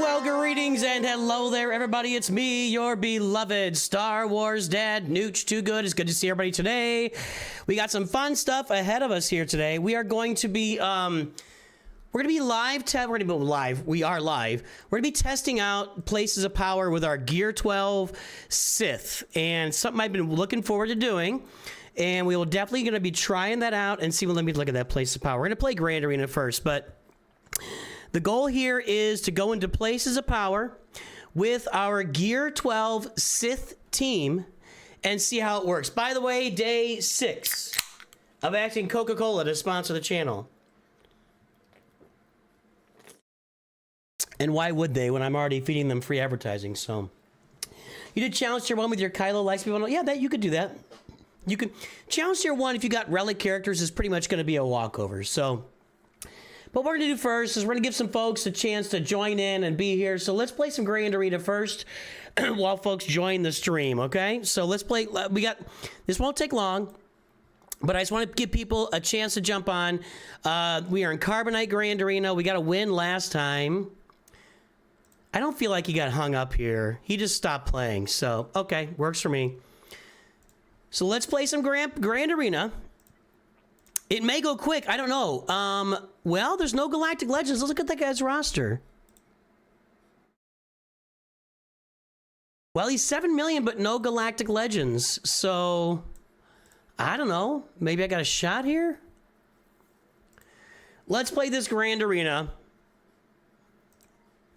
Well, greetings and hello there, everybody. It's me, your beloved Star Wars dad, Nooch2Gud. It's good to see everybody today. We got some fun stuff ahead of us here today. We are going to be, we're going to be live. We are live. We're going to be testing out places of power with our Gear 12 Sith, and something I've been looking forward to doing. And we will definitely going to be trying that out and see. Well, let me look at that place of power. We're going to play Grand Arena first, but the goal here is to go into places of power with our Gear 12 Sith team and see how it works. By the way, day 6 of asking Coca-Cola to sponsor the channel. And why would they when I'm already feeding them free advertising? So you did challenge tier 1 with your Kylo likes people. Yeah, that you could do that. You can challenge tier 1 if you got relic characters is pretty much going to be a walkover. So, but what we're going to do first is we're going to give some folks a chance to join in and be here. So let's play some Grand Arena first while folks join the stream. Okay, so let's play. We got this won't take long, but I just want to give people a chance to jump on. We are in Carbonite Grand Arena. We got a win last time. I don't feel like he got hung up here. He just stopped playing. So okay, works for me. So let's play some Grand Arena. It may go quick. I don't know. Well, there's no Galactic Legends. Let's look at that guy's roster. Well, he's 7 million, but no Galactic Legends. So, I don't know. Maybe I got a shot here? Let's play this Grand Arena.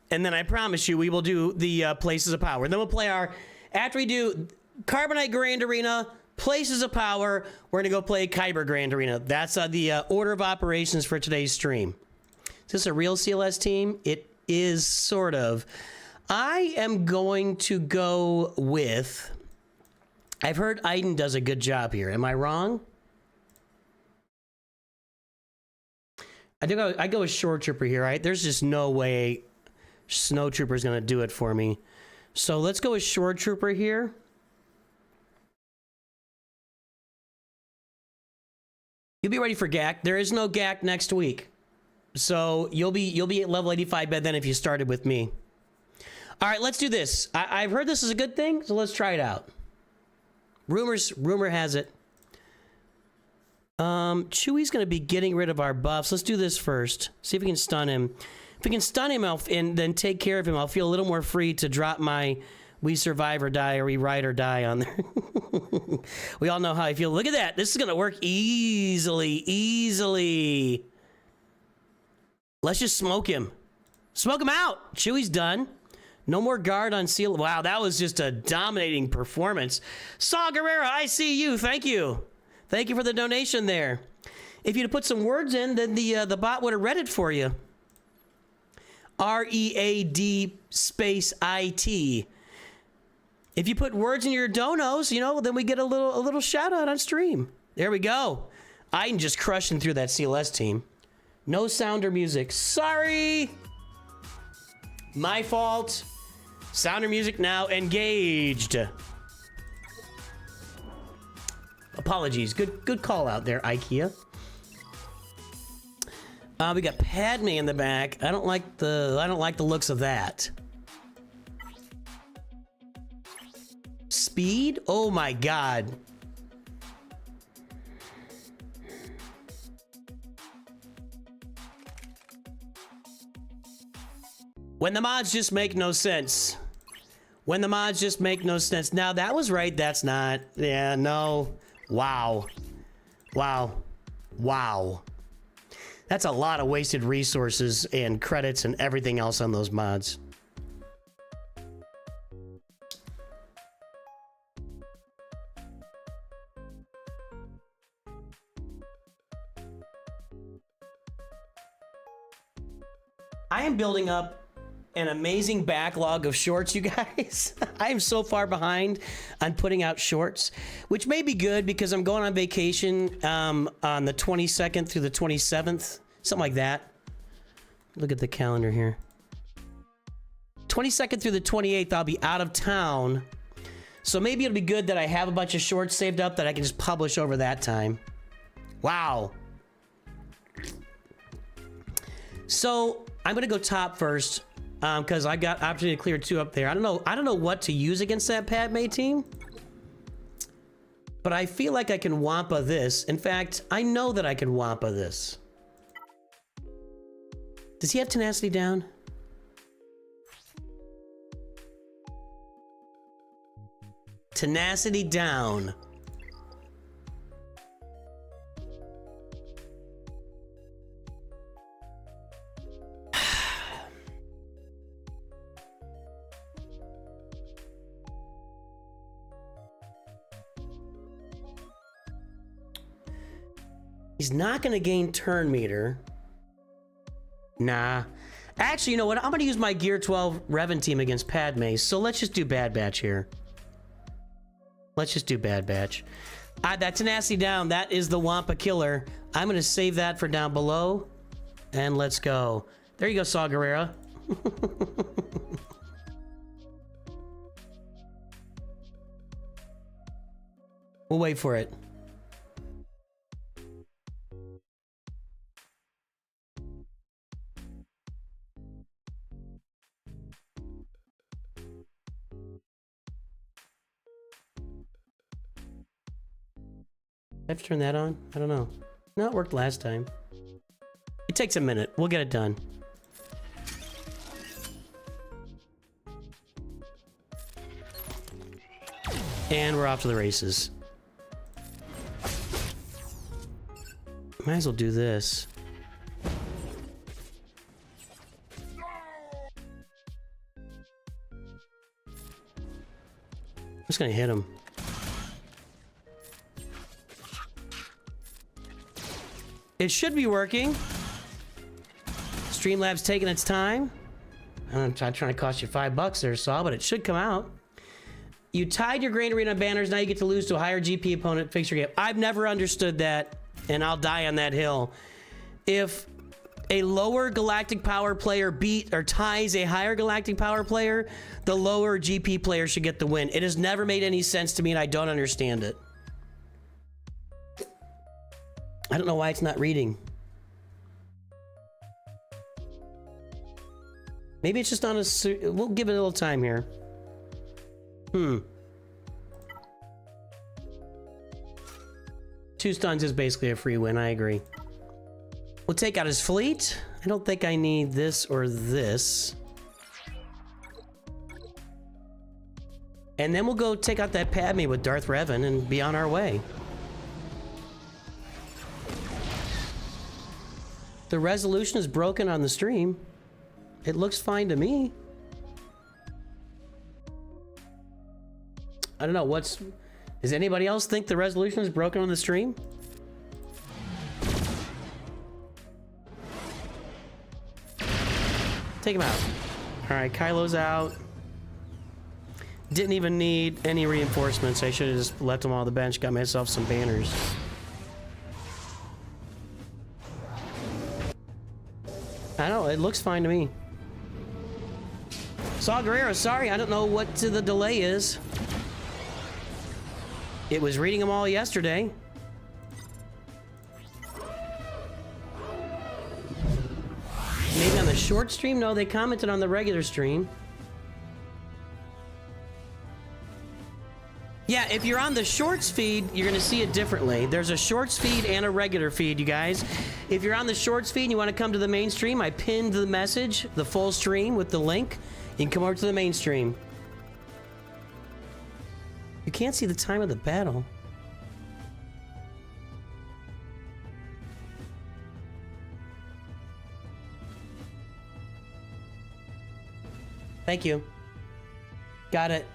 And then I promise you, we will do the Places of Power. Then we'll play our... After we do Carbonite Grand Arena... Places of Power, we're gonna go play Kyber Grand Arena. That's the order of operations for today's stream. Is this a real CLS team? It is sort of. I am going to go with, I've heard Aiden does a good job here. Am I wrong? I think I go with Shore Trooper here, right? There's just no way Snow Trooper is gonna do it for me. So let's go with Shore Trooper here. You'll be ready for GAC. There is no GAC next week. So you'll be at level 85 by then if you started with me. All right, let's do this. I've heard this is a good thing, so let's try it out. Rumor has it. Chewie's going to be getting rid of our buffs. Let's do this first. See if we can stun him. If we can stun him and then take care of him, I'll feel a little more free to drop my We Survive or Die or We Ride or Die on there. We all know how I feel. Look at that. This is going to work easily. Let's just smoke him. Smoke him out. Chewie's done. No more guard on Seal. Wow, that was just a dominating performance. Saw Guerrero, I see you. Thank you. Thank you for the donation there. If you'd have put some words in, then the bot would have read it for you. READ space IT. If you put words in your donos, you know, then we get a little shout out on stream. There we go. I'm just crushing through that CLS team. No sound or music. Sorry. My fault. Sound or music now engaged. Apologies. Good call out there, IKEA. We got Padme in the back. I don't like the looks of that. Speed? Oh my god. When the mods just make no sense. When the mods just make no sense. Now that was right, that's not. Yeah, no. Wow. That's a lot of wasted resources and credits and everything else on those mods. I am building up an amazing backlog of shorts, you guys. I am so far behind on putting out shorts, which may be good because I'm going on vacation on the 22nd through the 27th, something like that. Look at the calendar here. 22nd through the 28th, I'll be out of town. So maybe it'll be good that I have a bunch of shorts saved up that I can just publish over that time. Wow. So I'm gonna go top first. because I got opportunity to clear 2 up there. I don't know what to use against that Padme team, but I feel like I can Wampa this. In fact, I know that I can Wampa this. Does he have tenacity down? Tenacity down. He's not going to gain turn meter. Nah. Actually, you know what? I'm going to use my Gear 12 Revan team against Padme, so let's just do Bad Batch here. Let's just do Bad Batch. That tenacity down, that is the Wampa killer. I'm going to save that for down below, and let's go. There you go, Saw Gerrera. We'll wait for it. I have to turn that on? I don't know. No, it worked last time. It takes a minute. We'll get it done. And we're off to the races. Might as well do this. I'm just gonna hit him. It should be working. Streamlabs taking its time. I'm trying to cost you $5 there, Saw, but it should come out. You tied your Grain Arena banners, now you get to lose to a higher GP opponent, fix your game. I've never understood that, and I'll die on that hill. If a lower galactic power player beat or ties a higher galactic power player, the lower GP player should get the win. It has never made any sense to me, and I don't understand it. I don't know why it's not reading. Maybe it's just on a... We'll give it a little time here. 2 stuns is basically a free win, I agree. We'll take out his fleet. I don't think I need this or this. And then we'll go take out that Padme with Darth Revan and be on our way. The resolution is broken on the stream. It looks fine to me. I don't know, does anybody else think the resolution is broken on the stream? Take him out. All right, Kylo's out. Didn't even need any reinforcements. I should have just left them on the bench, got myself some banners. I don't know, it looks fine to me. Saw Gerrera, sorry, I don't know what the delay is. It was reading them all yesterday. Maybe on the short stream? No, they commented on the regular stream. Yeah, if you're on the shorts feed, you're gonna see it differently. There's a shorts feed and a regular feed, you guys. If you're on the shorts feed and you wanna come to the main stream, I pinned the message, the full stream with the link. You can come over to the main stream. You can't see the time of the battle. Thank you. Got it.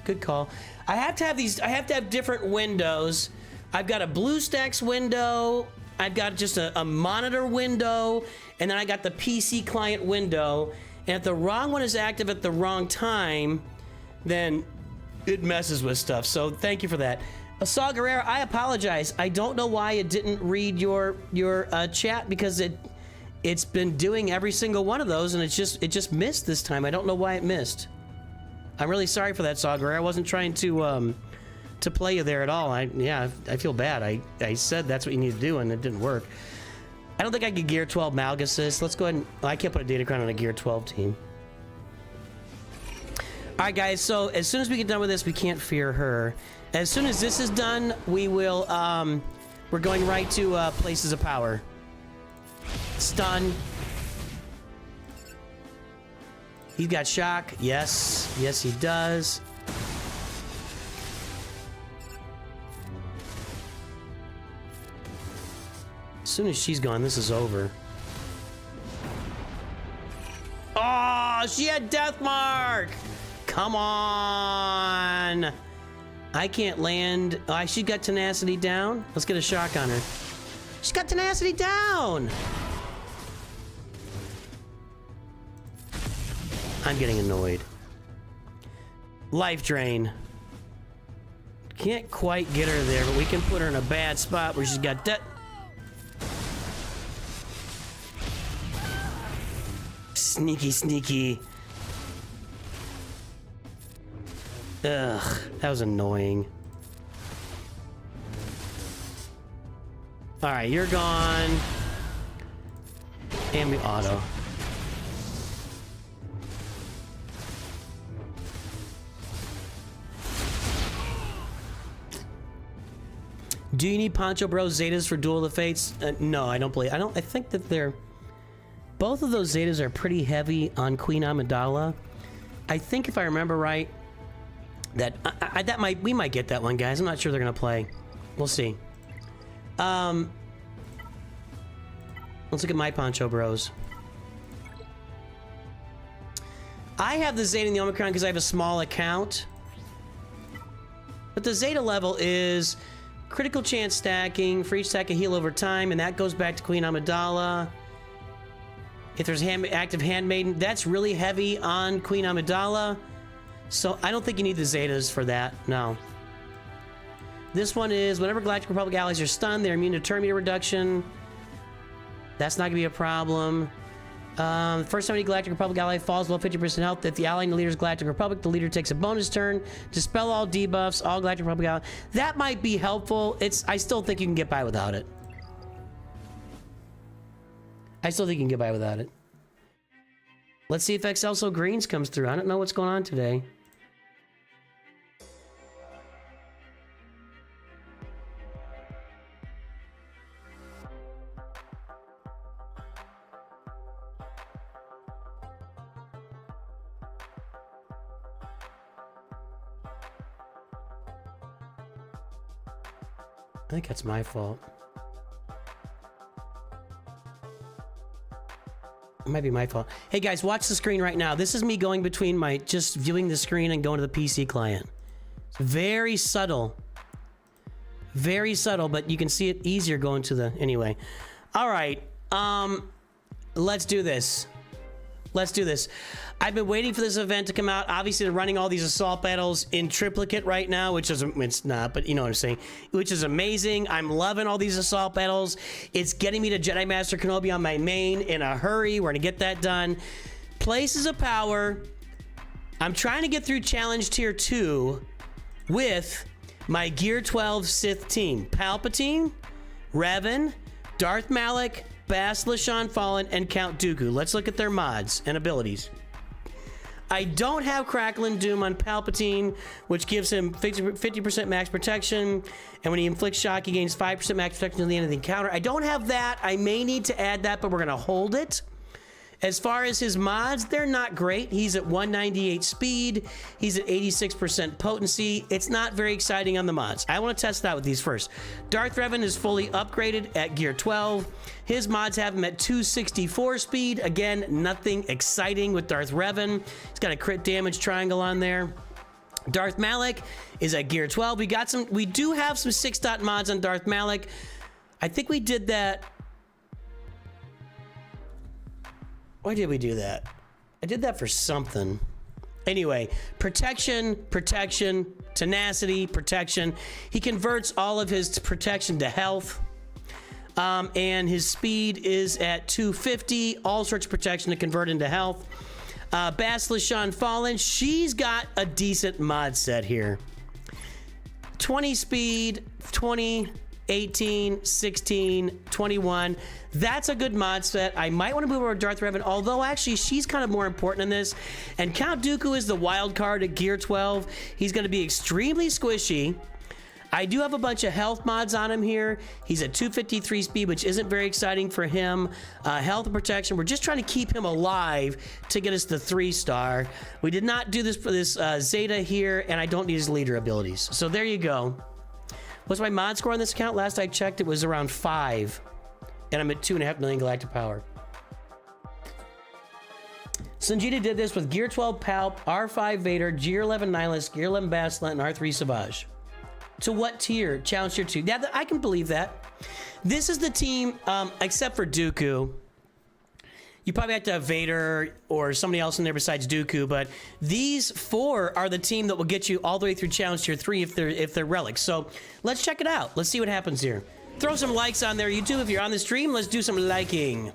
Good call. I have to have different windows. I've got a BlueStacks window, I've got just a monitor window, and then I got the PC client window. And if the wrong one is active at the wrong time, then it messes with stuff. So thank you for that. Saw Gerrera, I apologize. I don't know why it didn't read your chat, because it's been doing every single one of those, and it just missed this time. I don't know why it missed. I'm really sorry for that, Saw Gerrera. I wasn't trying to play you there at all. I feel bad. I said that's what you need to do, and it didn't work. I don't think I could Gear 12 Malgus this. Let's go ahead and... I can't put a Datacron on a Gear 12 team. All right, guys. So as soon as we get done with this, we can't fear her. As soon as this is done, we will. We're going right to places of power. Stun. He's got shock. Yes. Yes, he does. As soon as she's gone, this is over. Oh, she had death mark. Come on. I can't land. Oh, she got tenacity down. Let's get a shock on her. She's got tenacity down. I'm getting annoyed. Life drain. Can't quite get her there, but we can put her in a bad spot where she's got death. Sneaky, sneaky. Ugh, that was annoying. All right, you're gone. And we auto. Do you need Poncho Bros Zetas for Duel of the Fates? No, I don't believe. I think that they're. Both of those Zetas are pretty heavy on Queen Amidala. I think if I remember right, that we might get that one, guys. I'm not sure they're gonna play. We'll see. Let's look at my Poncho Bros. I have the Zeta and the Omicron because I have a small account. But the Zeta level is critical chance stacking, for each stack a heal over time, and that goes back to Queen Amidala. If there's active Handmaiden, that's really heavy on Queen Amidala. So I don't think you need the Zetas for that, no. This one is, whenever Galactic Republic allies are stunned, they're immune to turn meter reduction. That's not gonna be a problem. First time any Galactic Republic ally falls below 50% health, if the ally in the leader's Galactic Republic, the leader takes a bonus turn. Dispel all debuffs, all Galactic Republic allies. That might be helpful. I still think you can get by without it. I still think you can get by without it. Let's see if Excelso Greens comes through. I don't know what's going on today. I think that's my fault. It might be my fault. Hey guys, watch the screen right now. This is me going between my just viewing the screen and going to the PC client. It's very subtle. Very subtle, but you can see it easier going to the anyway. All right. Let's do this. Let's do this. I've been waiting for this event to come out. Obviously, they're running all these assault battles in triplicate right now, which is, it's not, but you know what I'm saying, which is amazing. I'm loving all these assault battles. It's getting me to Jedi Master Kenobi on my main in a hurry. We're gonna get that done. Places of power. I'm trying to get through challenge tier 2 with my Gear 12 Sith team. Palpatine, Revan, Darth Malak, Bastila Shan Fallen, and Count Dooku. Let's look at their mods and abilities. I don't have Crackling Doom on Palpatine, which gives him 50% max protection, and when he inflicts shock, he gains 5% max protection at the end of the encounter. I don't have that. I may need to add that, but we're gonna hold it. As far as his mods, they're not great. He's at 198 speed. He's at 86% potency. It's not very exciting on the mods. I want to test that with these first. Darth Revan is fully upgraded at Gear 12. His mods have him at 264 speed. Again, nothing exciting with Darth Revan. He's got a crit damage triangle on there. Darth Malak is at Gear 12. We do have some 6-dot mods on Darth Malak. I think we did that. Why did we do that? I did that for something. Anyway, protection, protection, tenacity, protection. He converts all of his protection to health. And his speed is at 250. All sorts of protection to convert into health. Bastila Shan Fallen, she's got a decent mod set here. 20 speed, 20, 18, 16, 21. That's a good mod set. I might want to move over to Darth Revan, although actually she's kind of more important in this. And Count Dooku is the wild card at Gear 12. He's going to be extremely squishy. I do have a bunch of health mods on him here. He's at 253 speed, which isn't very exciting for him. Health and protection, we're just trying to keep him alive to get us the 3-star. We did not do this for this Zeta here, and I don't need his leader abilities. So there you go. What's my mod score on this account? Last I checked, it was around 5. And I'm at 2.5 million galactic power. Sanjita did this with Gear 12 Palp, R5 Vader, Gear 11 Nihilus, Gear 11 Bastila, and R3 Savage. To what tier? Challenge tier 2. Yeah, I can believe that. This is the team, except for Dooku. You probably have to have Vader or somebody else in there besides Dooku, but these 4 are the team that will get you all the way through Challenge Tier 3 if they're relics. So let's check it out. Let's see what happens here. Throw some likes on there, YouTube. If you're on the stream, let's do some liking.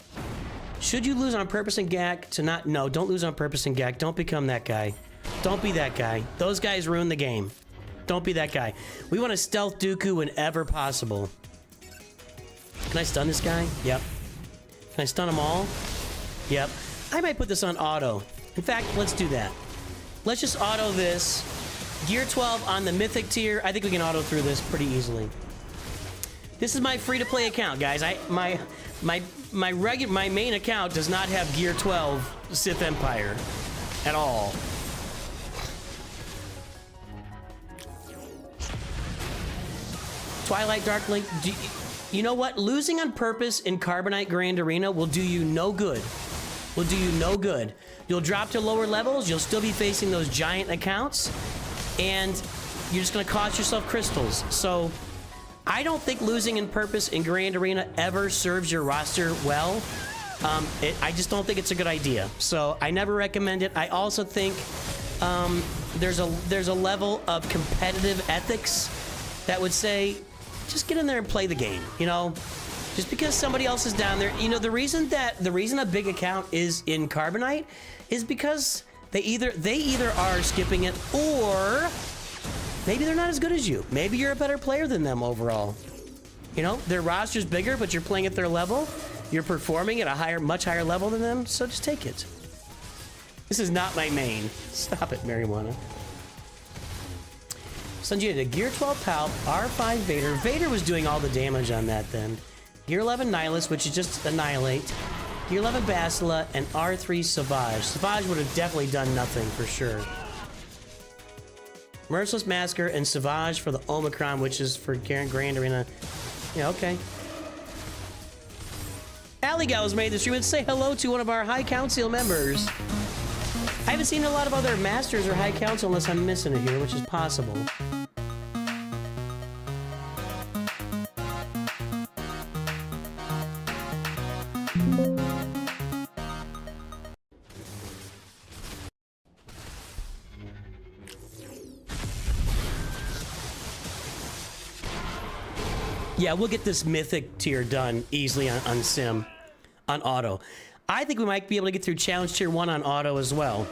Should you lose on purpose in GAC to not... No, don't lose on purpose in GAC. Don't become that guy. Don't be that guy. Those guys ruin the game. Don't be that guy. We want to stealth Dooku whenever possible. Can I stun this guy? Yep. Can I stun them all? Yep. I might put this on auto. In fact, let's do that. Let's just auto this. Gear 12 on the mythic tier. I think we can auto through this pretty easily. This is my free-to-play account, guys. My main account does not have Gear 12 Sith Empire at all. Twilight Dark Link. You know what? Losing on purpose in Carbonite Grand Arena will do you no good. Will do you no good. You'll drop to lower levels. You'll still be facing those giant accounts, and you're just going to cost yourself crystals. So I don't think losing in purpose in Grand Arena ever serves your roster well. I just don't think it's a good idea. So I never recommend it. I also think there's a level of competitive ethics that would say, just get in there and play the game, you know? Just because somebody else is down there, you know, the reason a big account is in Carbonite is because they either are skipping it, or maybe they're not as good as you. Maybe you're a better player than them overall. You know, their roster's bigger, but you're playing at their level. You're performing at a much higher level than them, so just take it. This is not my main. Stop it, marijuana. Sanjita, Gear 12 Palp, R5 Vader. Vader was doing all the damage on that then. Gear 11 Nihilus, which is just Annihilate. Gear 11 Bastila, and R3 Savage. Savage would have definitely done nothing for sure. Merciless Massacre and Savage for the Omicron, which is for Grand Arena. Yeah, okay. Alligal has made the stream and say hello to one of our High Council members. I haven't seen a lot of other Masters or High Council unless I'm missing it here, which is possible. Yeah, we'll get this mythic tier done easily on sim, on auto. I think we might be able to get through challenge tier 1 on auto as well.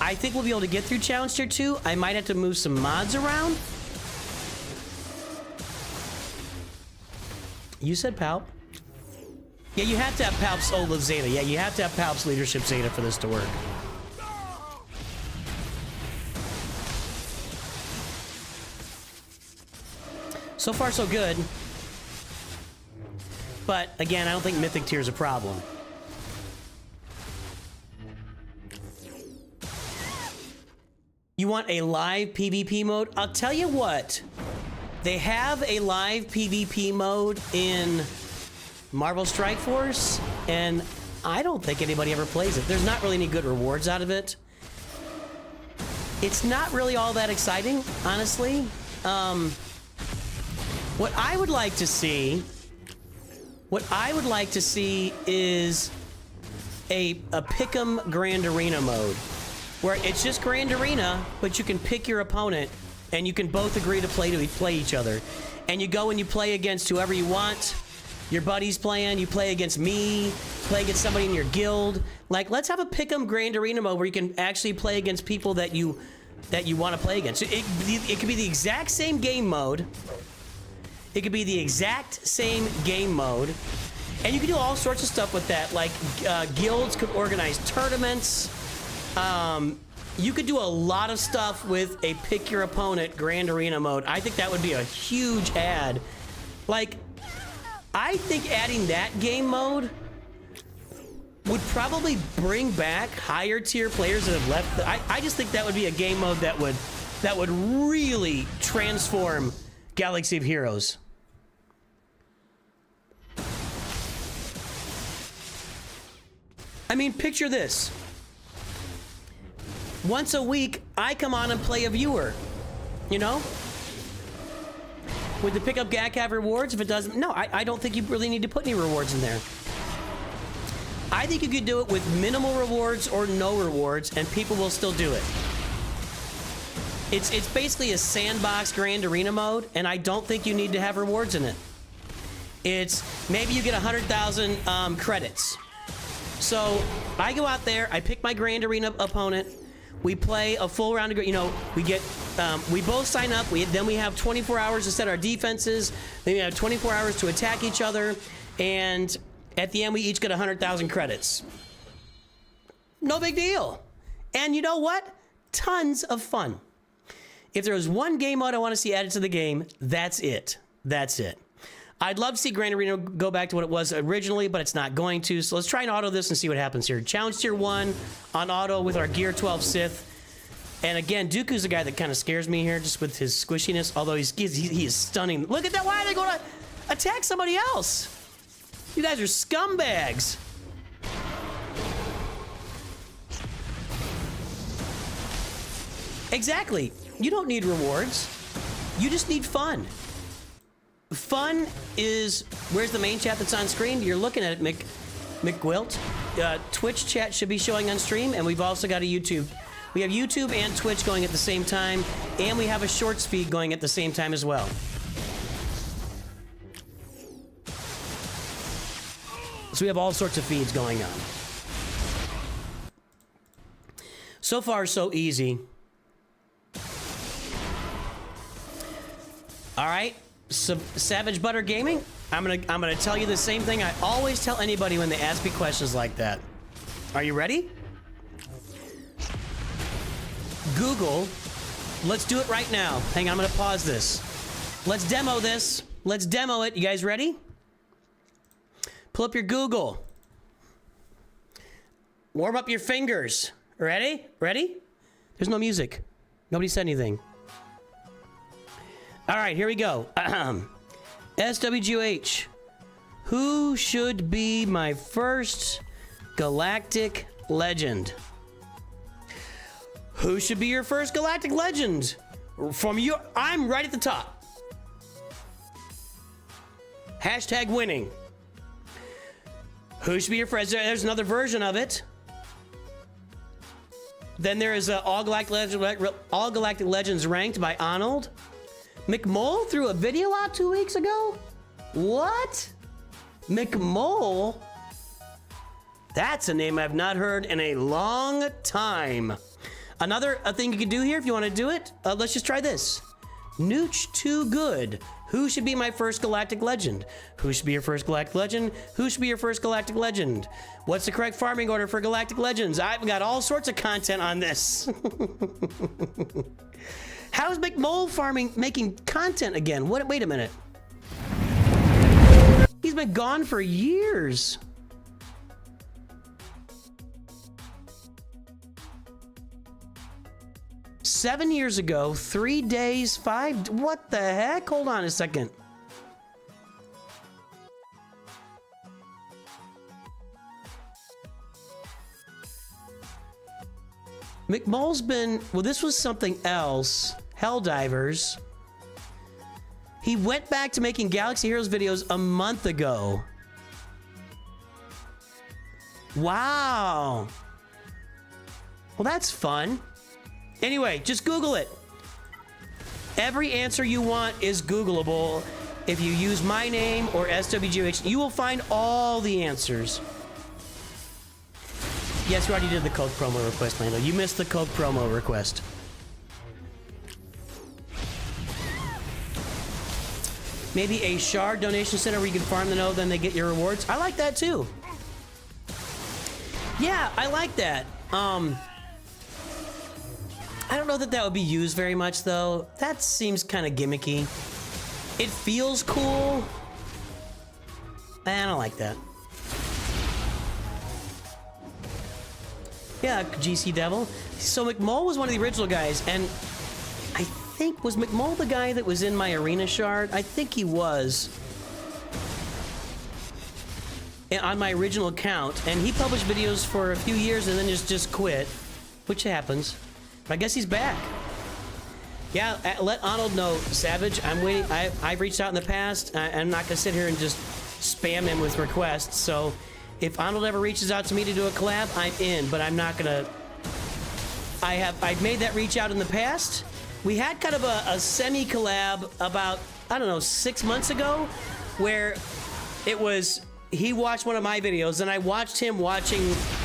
I think we'll be able to get through challenge tier 2. I might have to move some mods around. You said Palp. Yeah, you have to have Palp's Ola Zeta. Yeah, you have to have Palp's leadership Zeta for this to work. So far, so good. But, again, I don't think Mythic tier is a problem. You want a live PvP mode? I'll tell you what. They have a live PvP mode in Marvel Strike Force, and I don't think anybody ever plays it. There's not really any good rewards out of it. It's not really all that exciting, honestly. What I would like to see is a Pick'em Grand Arena mode, where it's just Grand Arena, but you can pick your opponent, and you can both agree to play each other. And you go and you play against whoever you want. Your buddy's playing, you play against me, play against somebody in your guild. Like, let's have a Pick'em Grand Arena mode where you can actually play against people that you want to play against. It could be the exact same game mode, It could be the exact same game mode. And you can do all sorts of stuff with that. Like guilds could organize tournaments. You could do a lot of stuff with a pick your opponent Grand Arena mode. I think that would be a huge add. Like, I think adding that game mode would probably bring back higher tier players that have left. I just think that would be a game mode that would really transform Galaxy of Heroes. I mean, picture this. Once a week, I come on and play a viewer. You know? Would the pickup GAC have rewards? If it doesn't, no, I don't think you really need to put any rewards in there. I think you could do it with minimal rewards or no rewards, and people will still do it. It's basically a sandbox Grand Arena mode, and I don't think you need to have rewards in it. It's maybe you get 100,000 credits. So I go out there, I pick my Grand Arena opponent, we play a full round of, you know, we get, we both sign up, then we have 24 hours to set our defenses, then we have 24 hours to attack each other, and at the end we each get 100,000 credits. No big deal. And you know what? Tons of fun. If there was one game mode I want to see added to the game, that's it. That's it. I'd love to see Grand Arena go back to what it was originally, but it's not going to. So let's try and auto this and see what happens here. Challenge Tier 1 on auto with our Gear 12 Sith. And again, Dooku's the guy that kind of scares me here just with his squishiness, although he is stunning. Look at that. Why are they going to attack somebody else? You guys are scumbags. Exactly. You don't need rewards. You just need fun. Fun is, where's the main chat that's on screen? You're looking at it, McGwilt. Twitch chat should be showing on stream, and we've also got a YouTube. We have YouTube and Twitch going at the same time, and we have a shorts feed going at the same time as well. So we have all sorts of feeds going on. So far, so easy. All right, so Savage Butter Gaming, I'm gonna tell you the same thing I always tell anybody when they ask me questions like that. Are you ready? Google, let's do it right now. Hang on, I'm gonna pause this. Let's demo this. Let's demo it. You guys ready? Pull up your Google. Warm up your fingers. Ready? Ready? There's no music. Nobody said anything. All right, here we go. SWGH. Who should be my first galactic legend? Who should be your first galactic legend? From you, I'm right at the top. Hashtag winning. Who should be your first? There's another version of it. Then there is All Galactic Legends ranked by Arnold. McMole threw a video out 2 weeks ago? What? McMole? That's a name I've not heard in a long time. Another thing you can do here if you want to do it, let's just try this. Nooch2Gud. Who should be my first galactic legend? Who should be your first galactic legend? Who should be your first galactic legend? What's the correct farming order for galactic legends? I've got all sorts of content on this. How is McMole farming making content again? What? Wait a minute. He's been gone for years. $7 years ago, 3 days, 5. What the heck? Hold on a second. McMull's been, well, this was something else. Helldivers. He went back to making Galaxy Heroes videos a month ago. Wow. Well, that's fun. Anyway, just Google it. Every answer you want is Googleable. If you use my name or SWGH, you will find all the answers. Yes, you already did the code promo request, Lando. You missed the code promo request. Maybe a shard donation center where you can farm the node, then they get your rewards. I like that too. Yeah, I like that. I don't know that that would be used very much though. That seems kind of gimmicky. It feels cool. I don't like that. Yeah, GC Devil. So McMole was one of the original guys, and I think, was McMole the guy that was in my arena shard? I think he was. On my original account, and he published videos for a few years and then just quit, which happens. But I guess he's back. Yeah, let Arnold know, Savage. I'm waiting. I've reached out in the past. I'm not gonna sit here and just spam him with requests. So if Arnold ever reaches out to me to do a collab, I'm in. But I'm not gonna. I've made that reach out in the past. We had kind of a semi collab about, I don't know, 6 months ago, where it was. He watched one of my videos, and I watched him watching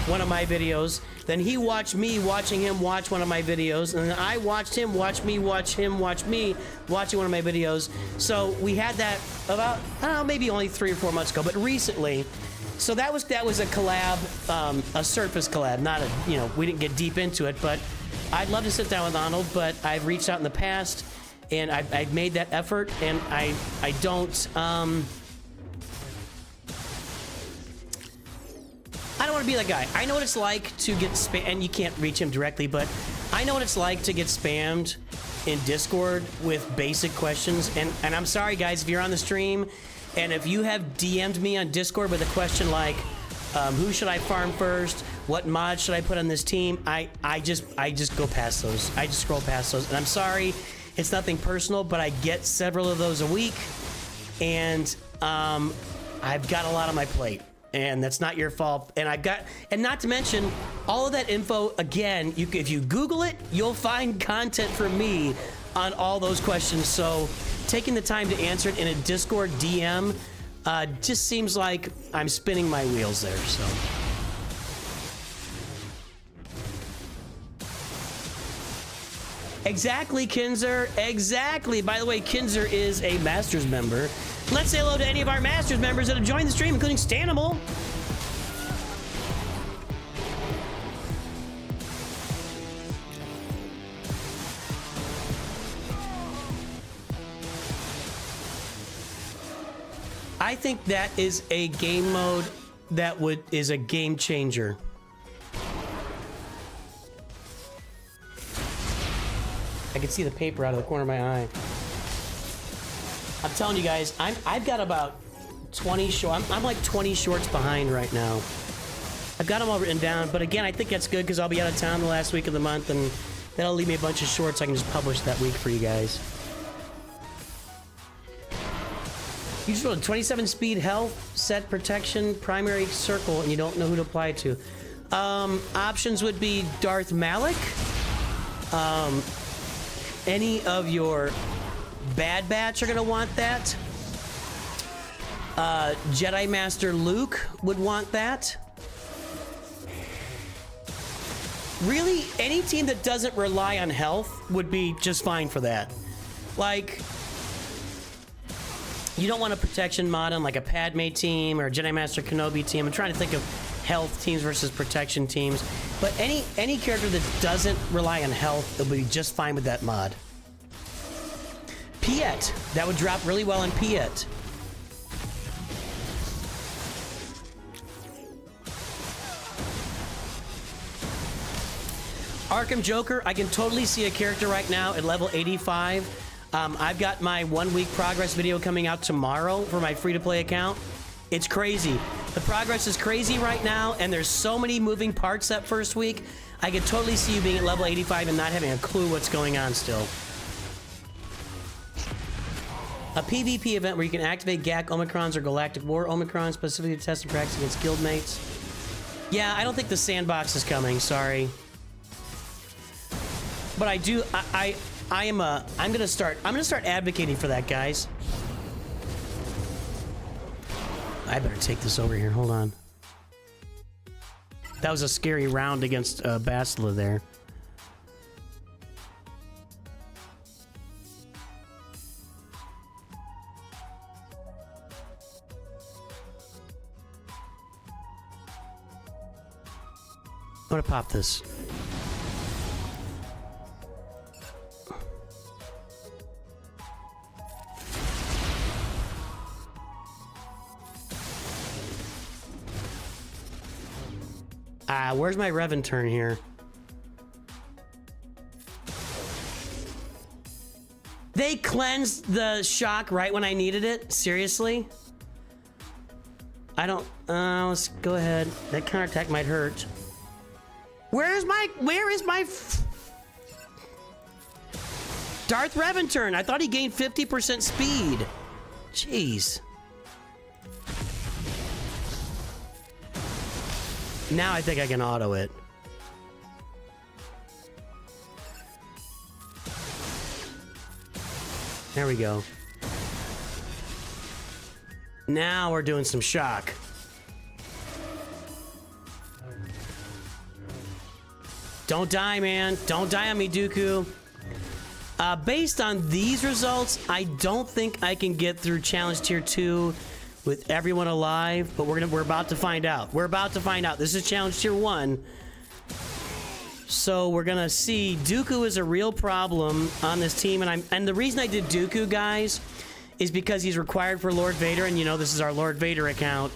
one of my videos. Then he watched me watching him watch one of my videos, and then I watched him watch me watch him watch me watching one of my videos. So we had that about, I don't know, maybe only 3 or 4 months ago, but recently. So that was a collab, a surface collab, not a, you know, we didn't get deep into it, but I'd love to sit down with Arnold, but I've reached out in the past, and I've made that effort, and I don't want to be that guy. I know what it's like to get spammed, and you can't reach him directly, but I know what it's like to get spammed in Discord with basic questions. And I'm sorry, guys, if you're on the stream, and if you have DM'd me on Discord with a question like, who should I farm first? What mod should I put on this team? I just go past those. I just scroll past those. And I'm sorry, it's nothing personal, but I get several of those a week, and I've got a lot on my plate. And that's not your fault. And not to mention, all of that info, again, if you Google it, you'll find content from me on all those questions. So taking the time to answer it in a Discord DM just seems like I'm spinning my wheels there, so. Exactly, Kinzer, exactly. By the way, Kinzer is a Masters member. Let's say hello to any of our Masters members that have joined the stream, including Stanimal. I think that is a game mode that is a game changer. I can see the paper out of the corner of my eye. I'm telling you guys, I've got about 20 shorts. I'm like 20 shorts behind right now. I've got them all written down, but again, I think that's good because I'll be out of town the last week of the month, and that'll leave me a bunch of shorts I can just publish that week for you guys. You just rolled a 27 speed health, set protection, primary circle, and you don't know who to apply it to. Options would be Darth Malik, any of your Bad Batch are gonna want that. Jedi Master Luke would want that. Really, any team that doesn't rely on health would be just fine for that. Like, you don't want a protection mod on like a Padme team or a Jedi Master Kenobi team. I'm trying to think of health teams versus protection teams. But any character that doesn't rely on health, it'll be just fine with that mod. Piet, that would drop really well in Piet. Arkham Joker, I can totally see a character right now at level 85. I've got my 1 week progress video coming out tomorrow for my free-to-play account. It's crazy. The progress is crazy right now, and there's so many moving parts that first week. I could totally see you being at level 85 and not having a clue what's going on still. A PvP event where you can activate GAC Omicrons or Galactic War Omicrons, specifically to test and practice against guildmates. Yeah, I don't think the sandbox is coming, sorry. But I do, I'm gonna start advocating for that, guys. I better take this over here, hold on. That was a scary round against Bastila there. gonna pop this. Where's my Revan turn here? They cleansed the shock right when I needed it? Seriously? I don't... let's go ahead. That counterattack might hurt. Where is my... Darth Revan turn. I thought he gained 50% speed. Jeez. Now I think I can auto it. There we go. Now we're doing some shock. Don't die, man. Don't die on me, Dooku. Based on these results, I don't think I can get through Challenge Tier 2 with everyone alive, but we're about to find out. We're about to find out. This is Challenge Tier 1. So we're gonna see. Dooku is a real problem on this team, and the reason I did Dooku, guys, is because he's required for Lord Vader, and you know this is our Lord Vader account.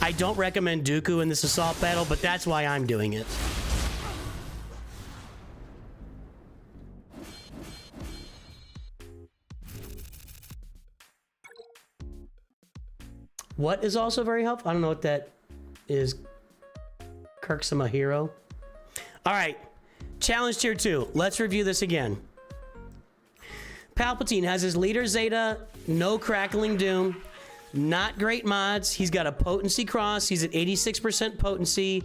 I don't recommend Dooku in this assault battle, but that's why I'm doing it. What is also very helpful? I don't know what that is. Kirksama Hero. All right. Challenge Tier 2. Let's review this again. Palpatine has his leader Zeta, no crackling doom, not great mods. He's got a potency cross. He's at 86% potency.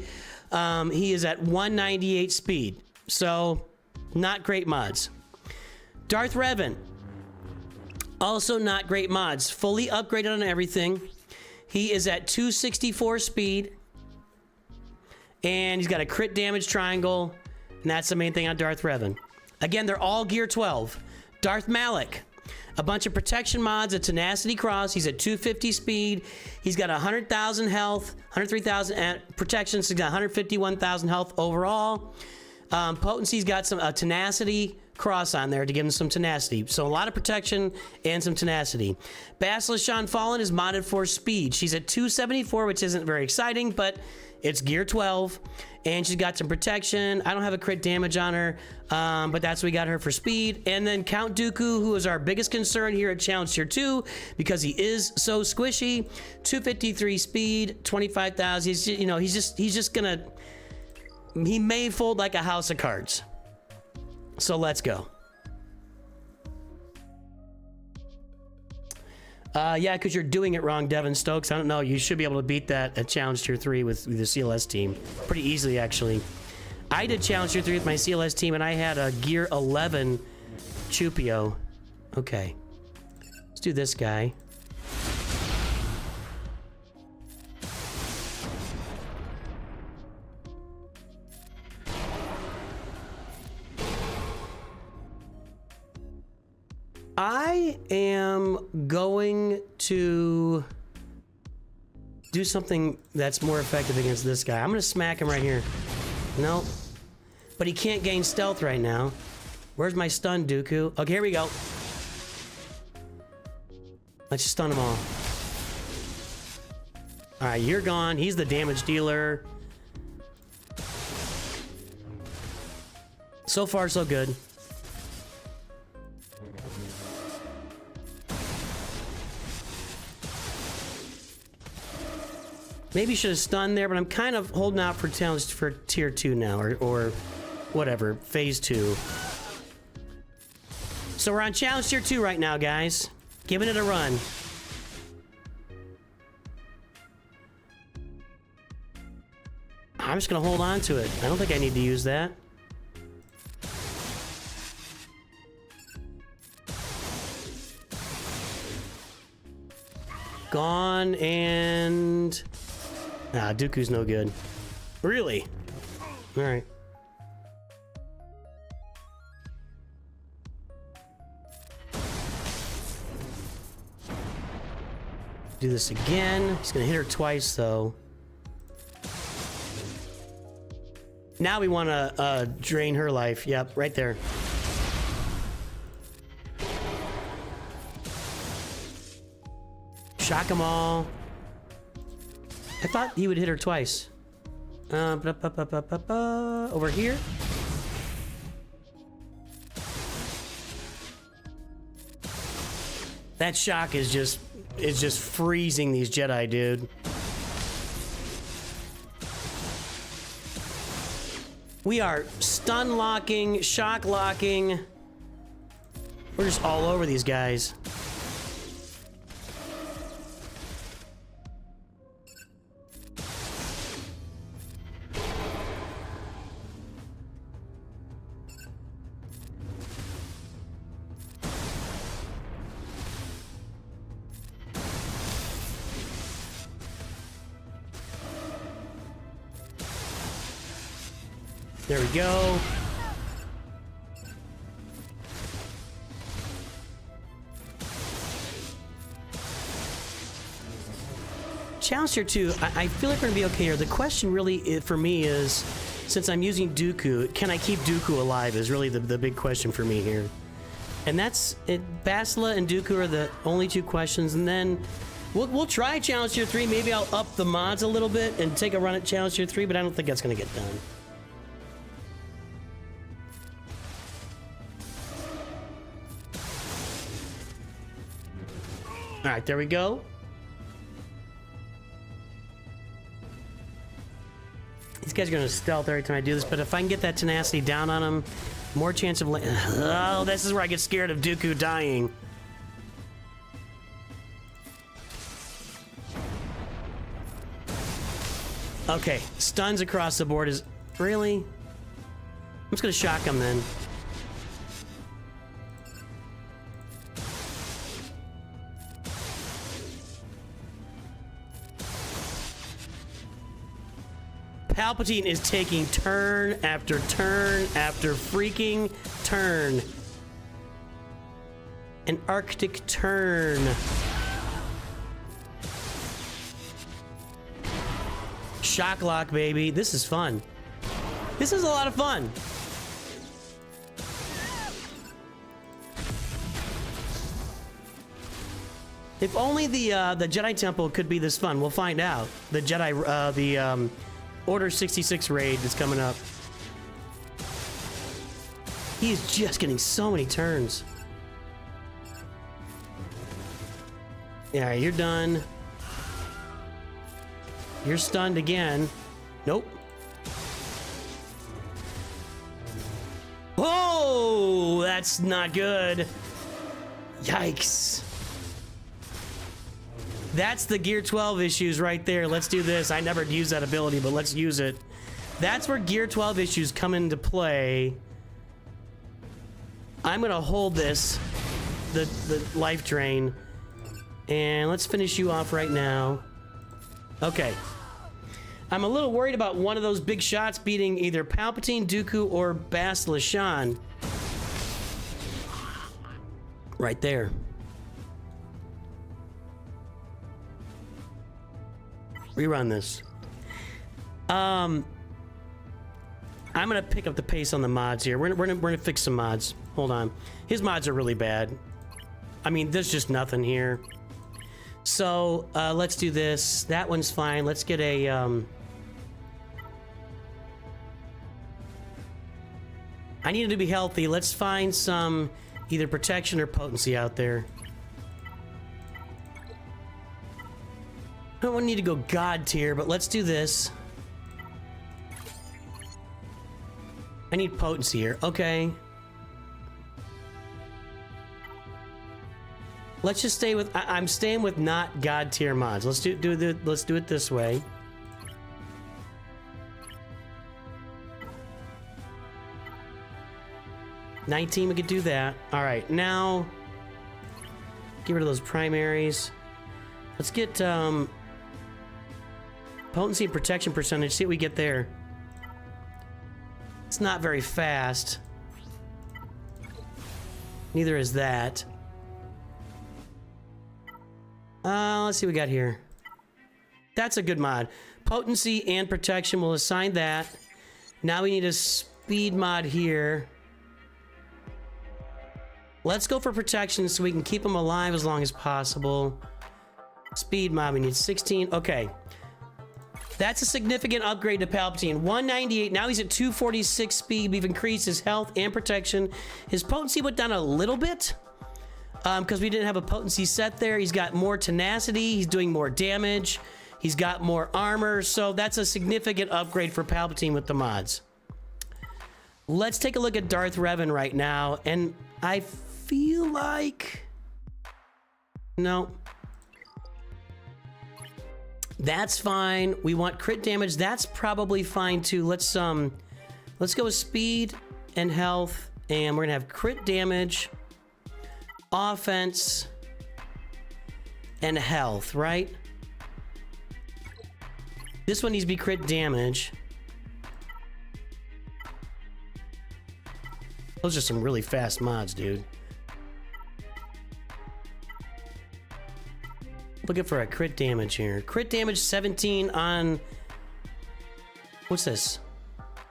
He is at 198 speed. So, not great mods. Darth Revan. Also not great mods. Fully upgraded on everything. He is at 264 speed. And he's got a crit damage triangle. And that's the main thing on Darth Revan. Again, they're all gear 12. Darth Malik. A bunch of protection mods, a tenacity cross. He's at 250 speed. He's got 100,000 health, 103,000 protection. So he's got 151,000 health overall. Potency's got some tenacity cross on there to give him some tenacity. So a lot of protection and some tenacity. Basilisk Shan Fallen is modded for speed. She's at 274, which isn't very exciting, but it's gear 12. And she's got some protection. I don't have a crit damage on her, but that's what we got her for speed. And then Count Dooku, who is our biggest concern here at Challenge Tier 2, because he is so squishy. 253 speed, 25,000. He's just gonna... He may fold like a house of cards. So let's go. Yeah, because you're doing it wrong, Devin Stokes. I don't know. You should be able to beat that at Challenge Tier 3 with the CLS team. Pretty easily, actually. I did Challenge Tier 3 with my CLS team, and I had a Gear 11 Chupio. Okay. Let's do this guy. I am going to do something that's more effective against this guy. I'm going to smack him right here. No. But he can't gain stealth right now. Where's my stun, Dooku? Okay, here we go. Let's just stun them all. Alright, you're gone. He's the damage dealer. So far, so good. Maybe should have stunned there, but I'm kind of holding out for challenge for Tier 2 now, or whatever, Phase 2. So we're on Challenge Tier 2 right now, guys. Giving it a run. I'm just going to hold on to it. I don't think I need to use that. Gone and... Nah, Dooku's no good. Really? Alright. Do this again. He's gonna hit her twice, though. Now we want to drain her life. Yep, right there. Shock them all. I thought he would hit her twice. Over here. That shock is just freezing these Jedi, dude. We are stun locking, shock locking. We're just all over these guys. There we go. Challenge tier 2, I feel like we're gonna be okay here. The question really for me is, since I'm using Dooku, can I keep Dooku alive is really the big question for me here. And that's it. Bastila and Dooku are the only two questions, and then we'll try challenge tier 3. Maybe I'll up the mods a little bit and take a run at challenge tier 3, but I don't think that's gonna get done. All right, there we go. These guys are going to stealth every time I do this, but if I can get that tenacity down on them, more chance of... Oh, this is where I get scared of Dooku dying. Okay, stuns across the board is... Really? I'm just going to shock him then. Palpatine is taking turn after turn after freaking turn. An Arctic turn. Shock lock, baby. This is fun. This is a lot of fun. If only the Jedi Temple could be this fun. We'll find out. The Jedi, Order 66 raid that's coming up. He is just getting so many turns. Yeah, you're done. You're stunned again. Nope. Oh, that's not good. Yikes. That's the Gear 12 issues right there. Let's do this. I never used that ability, but let's use it. That's where Gear 12 issues come into play. I'm gonna hold this, the life drain, and let's finish you off right now. Okay. I'm a little worried about one of those big shots beating either Palpatine, Dooku, or Bastila Shan. Right there. Rerun this. I'm gonna pick up the pace on the mods here. We're gonna fix some mods. Hold on. His mods are really bad. I mean, there's just nothing here. So let's do this. That one's fine. Let's get a I need it to be healthy. Let's find some either protection or potency out there. I don't need to go God tier, but let's do this. I need potency here. Okay. Let's just stay with... I'm staying with not God tier mods. Let's do it this way. $19, we could do that. All right, now get rid of those primaries. Let's get potency and protection percentage. See what we get there. It's not very fast. Neither is that. Let's see what we got here. That's a good mod. Potency and protection, we'll assign that. Now we need a speed mod here. Let's go for protection so we can keep him alive as long as possible. Speed mod, we need 16. Okay. That's a significant upgrade to Palpatine. 198, now he's at 246 speed. We've increased his health and protection. His potency went down a little bit because we didn't have a potency set there. He's got more tenacity. He's doing more damage. He's got more armor. So that's a significant upgrade for Palpatine with the mods. Let's take a look at Darth Revan right now. And I feel like... No. That's fine. We want crit damage. That's probably fine too. Let's go with speed and health, and we're gonna have crit damage, offense, and health, right? This one needs to be crit damage. Those are some really fast mods, dude. Looking for a crit damage here. Crit damage 17 on... What's this?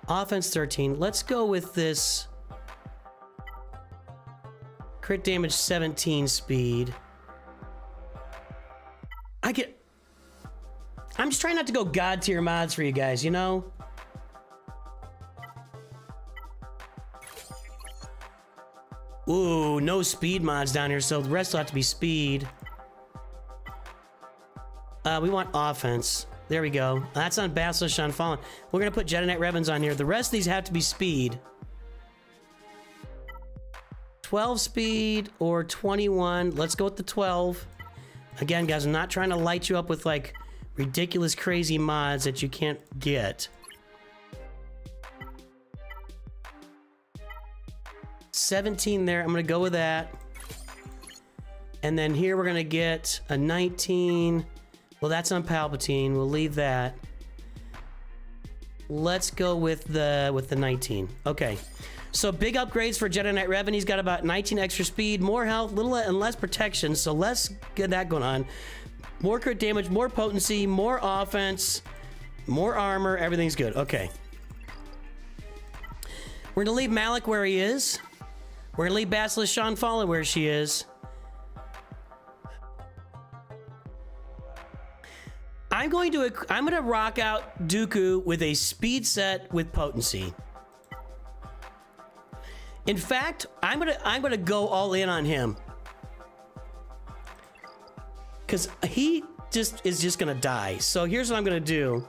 Offense 13. Let's go with this. Crit damage 17 speed. I'm just trying not to go god tier mods for you guys, you know? Ooh, no speed mods down here, so the rest will have to be speed. We want offense. There we go. That's on Basilisk Unfallen. We're going to put Jedi Knight Revans on here. The rest of these have to be speed. 12 speed or 21. Let's go with the 12. Again, guys, I'm not trying to light you up with, like, ridiculous, crazy mods that you can't get. 17 there. I'm going to go with that. And then here we're going to get a 19... Well, that's on Palpatine. We'll leave that. Let's go with the 19. Okay. So big upgrades for Jedi Knight Revan. He's got about 19 extra speed, more health, little and less protection. So let's get that going on. More crit damage, more potency, more offense, more armor. Everything's good. Okay. We're going to leave Malak where he is. We're going to leave Basilisk Unfallen where she is. I'm going to rock out Dooku with a speed set with potency. In fact, I'm gonna go all in on him. Cause he is just gonna die. So here's what I'm gonna do.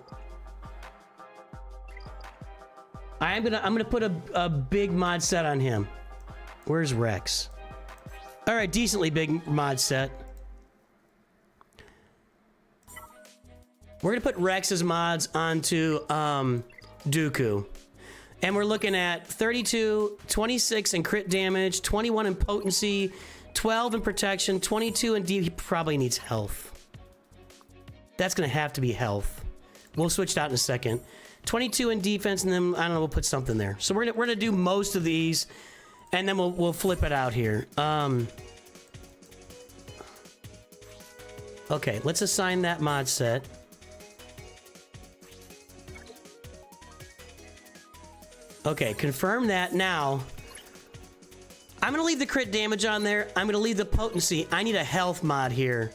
I'm gonna put a big mod set on him. Where's Rex? All right, decently big mod set. We're going to put Rex's mods onto Dooku. And we're looking at 32, 26 in crit damage, 21 in potency, 12 in protection, 22 in he probably needs health. That's going to have to be health. We'll switch it out in a second. 22 in defense, and then, I don't know, we'll put something there. So we're gonna do most of these, and then we'll flip it out here. Okay, let's assign that mod set. Okay, confirm that. Now, I'm going to leave the crit damage on there. I'm going to leave the potency. I need a health mod here.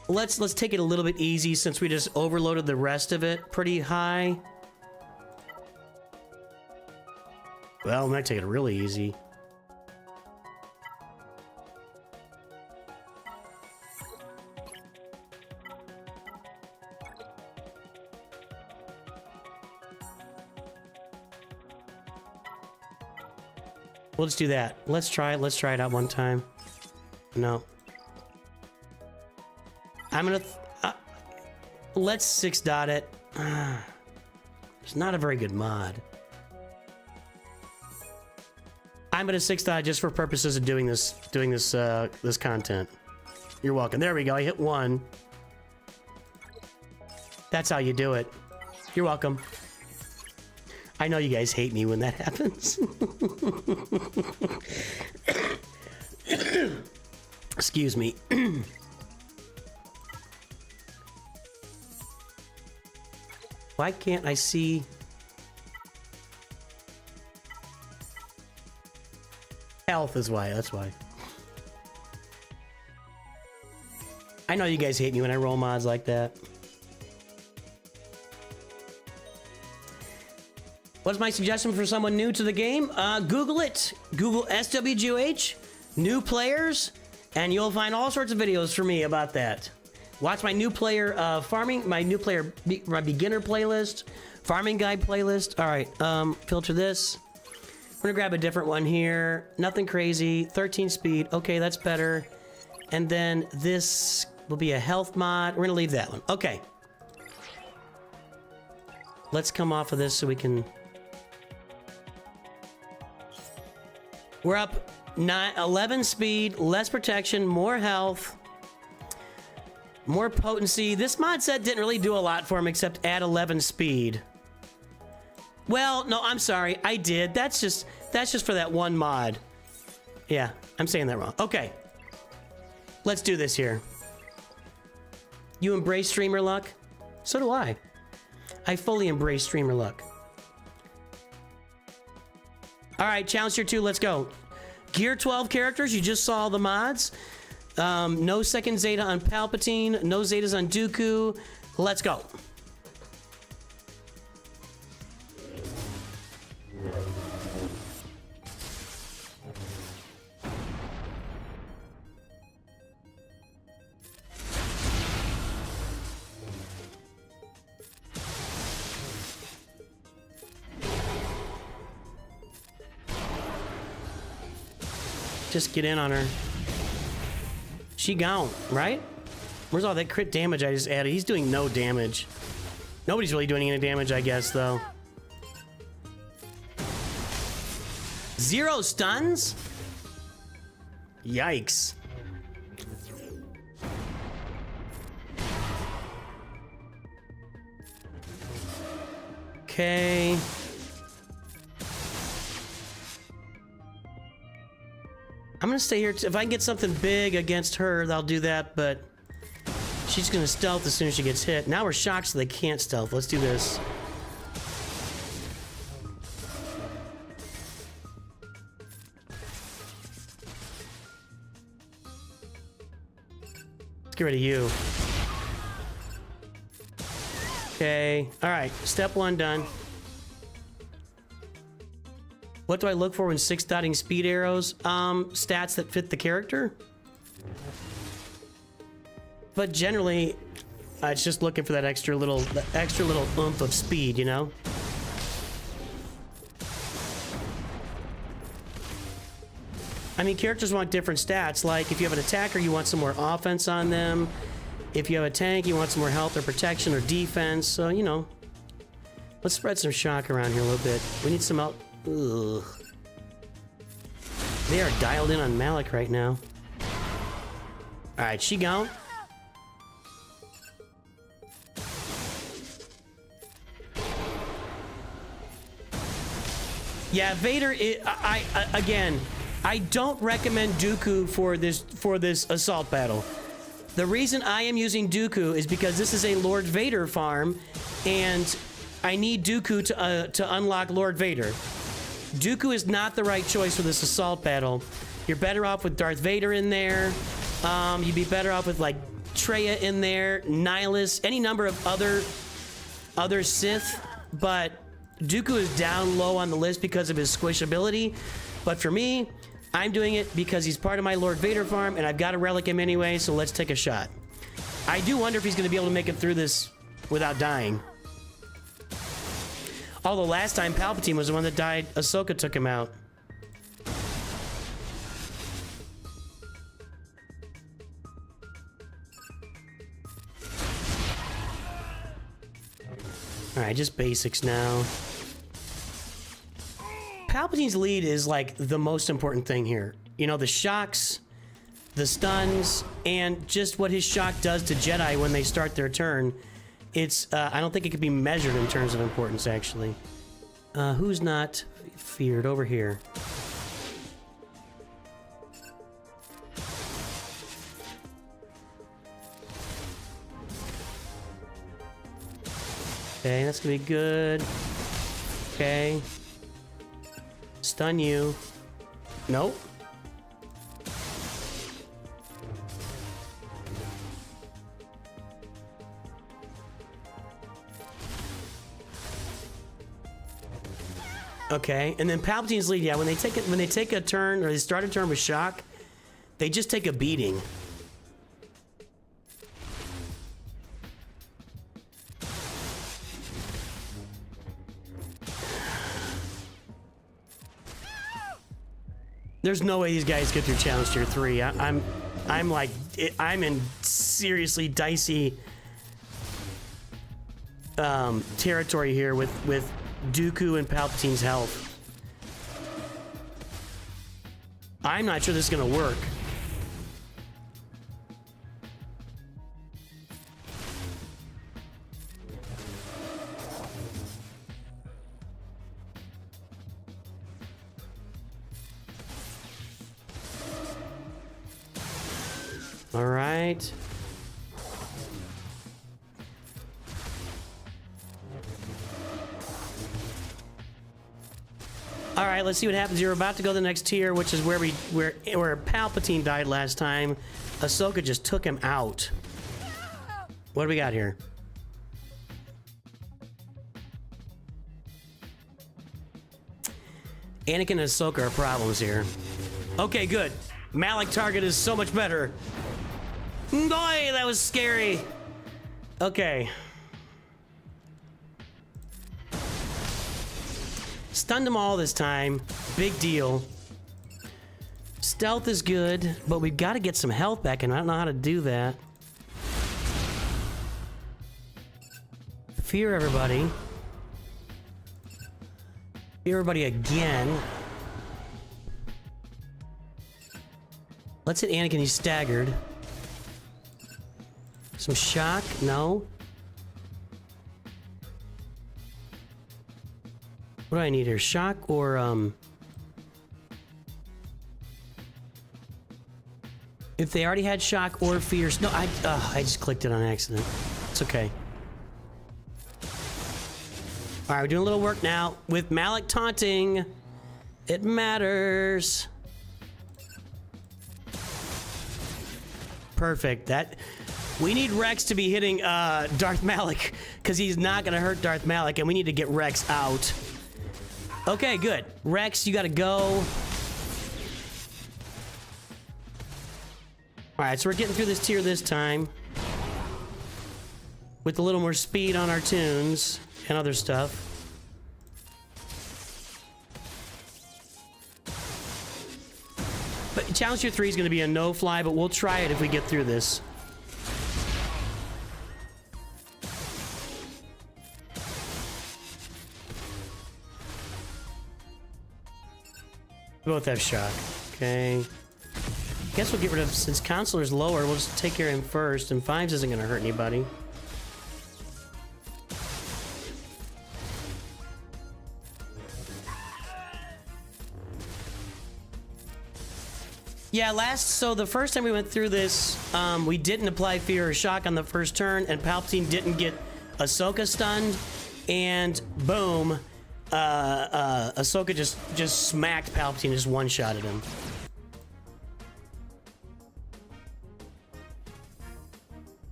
Let's take it a little bit easy since we just overloaded the rest of it pretty high. Well, I might take it really easy. We'll just do that. Let's try it. Let's try it out one time. No. I'm gonna... let's 6-dot it. It's not a very good mod. I'm gonna 6-dot just for purposes of doing this content. You're welcome. There we go. I hit 1. That's how you do it. You're welcome. I know you guys hate me when that happens. Excuse me. Why can't I see? Health is why, that's why. I know you guys hate me when I roll mods like that. What's my suggestion for someone new to the game? Google it. Google SWGH, new players, and you'll find all sorts of videos for me about that. Watch my new player farming, my beginner playlist, farming guide playlist. All right, filter this. We're gonna grab a different one here. Nothing crazy, 13 speed. Okay, that's better. And then this will be a health mod. We're gonna leave that one. Okay. Let's come off of this so we can... We're up 11 speed, less protection, more health, more potency. This mod set didn't really do a lot for him except add 11 speed. Well, no, I'm sorry. I did. That's just for that one mod. Yeah, I'm saying that wrong. Okay. Let's do this here. You embrace streamer luck? So do I. I fully embrace streamer luck. All right, challenge tier 2, let's go. Gear 12 characters, you just saw the mods. No second Zeta on Palpatine, no Zetas on Dooku. Let's go. Just get in on her. She gone, right? Where's all that crit damage I just added? He's doing no damage. Nobody's really doing any damage, I guess, though. 0 stuns? Yikes. Okay. I'm gonna stay here. If I can get something big against her, I'll do that, but she's gonna stealth as soon as she gets hit. Now we're shocked so they can't stealth. Let's do this. Let's get rid of you. Okay. All right. Step 1 done. What do I look for when 6-dotting speed arrows? Stats that fit the character. But generally, it's just looking for that extra little oomph of speed, you know? I mean, characters want different stats. Like, if you have an attacker, you want some more offense on them. If you have a tank, you want some more health or protection or defense. So, you know. Let's spread some shock around here a little bit. We need some help. Ugh. They are dialed in on Malik right now. Alright, she gone. Yeah, Vader, again, I don't recommend Dooku for this assault battle. The reason I am using Dooku is because this is a Lord Vader farm, and I need Dooku to unlock Lord Vader. Dooku is not the right choice for this assault battle. You're better off with Darth Vader in there. You'd be better off with like Traya in there, Nihilus, any number of other Sith. But Dooku is down low on the list because of his squishability. But for me, I'm doing it because he's part of my Lord Vader farm, and I've got to relic him anyway. So let's take a shot. I do wonder if he's going to be able to make it through this without dying. Although last time Palpatine was the one that died, Ahsoka took him out. Alright, just basics now. Palpatine's lead is like the most important thing here. You know, the shocks, the stuns, and just what his shock does to Jedi when they start their turn. It's, I don't think it could be measured in terms of importance, actually. Who's not feared? Over here. Okay, that's gonna be good. Okay. Stun you. Nope. Okay, and then Palpatine's lead. Yeah, when they take a turn or they start a turn with shock, they just take a beating. There's no way these guys get through challenge tier 3. I'm in seriously dicey territory here with Dooku and Palpatine's health. I'm not sure this is gonna work. All right. All right, let's see what happens here. We're about to go to the next tier, which is where Palpatine died last time. Ahsoka just took him out. What do we got here? Anakin and Ahsoka are problems here. Okay, good. Malak target is so much better. Boy, that was scary. Okay. Stunned them all this time. Big deal. Stealth is good, but we've got to get some health back, and I don't know how to do that. Fear everybody. Fear everybody again. Let's hit Anakin, he's staggered. Some shock? No. What do I need here? Shock or, if they already had shock or fears. No, I just clicked it on accident. It's okay. All right, we're doing a little work now with Malak taunting. It matters. Perfect. That we need Rex to be hitting Darth Malak because he's not gonna hurt Darth Malak, and we need to get Rex out. Okay, good. Rex, you gotta go. All right, so we're getting through this tier this time with a little more speed on our tunes and other stuff. But Challenge Tier 3 is going to be a no-fly, but we'll try it if we get through this. We both have shock. Okay. Guess we'll get rid of, since Counselor's lower, we'll just take care of him first, and Fives isn't going to hurt anybody. Yeah, so the first time we went through this, we didn't apply fear or shock on the first turn, and Palpatine didn't get Ahsoka stunned, and boom, Ahsoka just smacked Palpatine, just one-shotted him.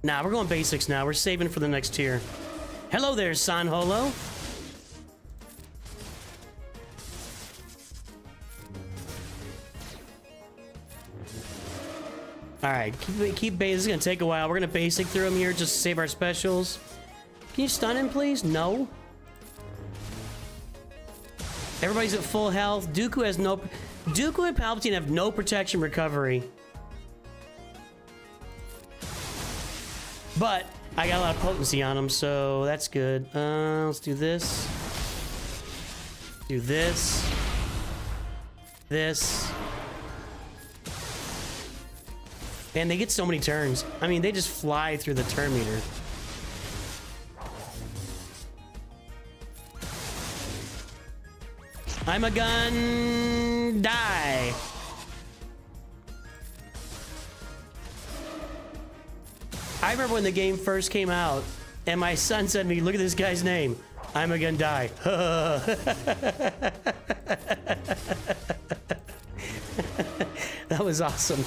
Nah, we're going basics now. We're saving for the next tier. Hello there, San Holo. All right, keep basic. This is gonna take a while. We're gonna basic through them here just to save our specials. Can you stun him, please? No. Everybody's at full health. Dooku has no. Dooku and Palpatine have no protection recovery. But I got a lot of potency on them, so that's good. Let's do this. Do this. This. Man, they get so many turns. I mean, they just fly through the turn meter. I'm a gun. Die. I remember when the game first came out, And my son said to me, look at this guy's name. I'm gonna die. That was awesome.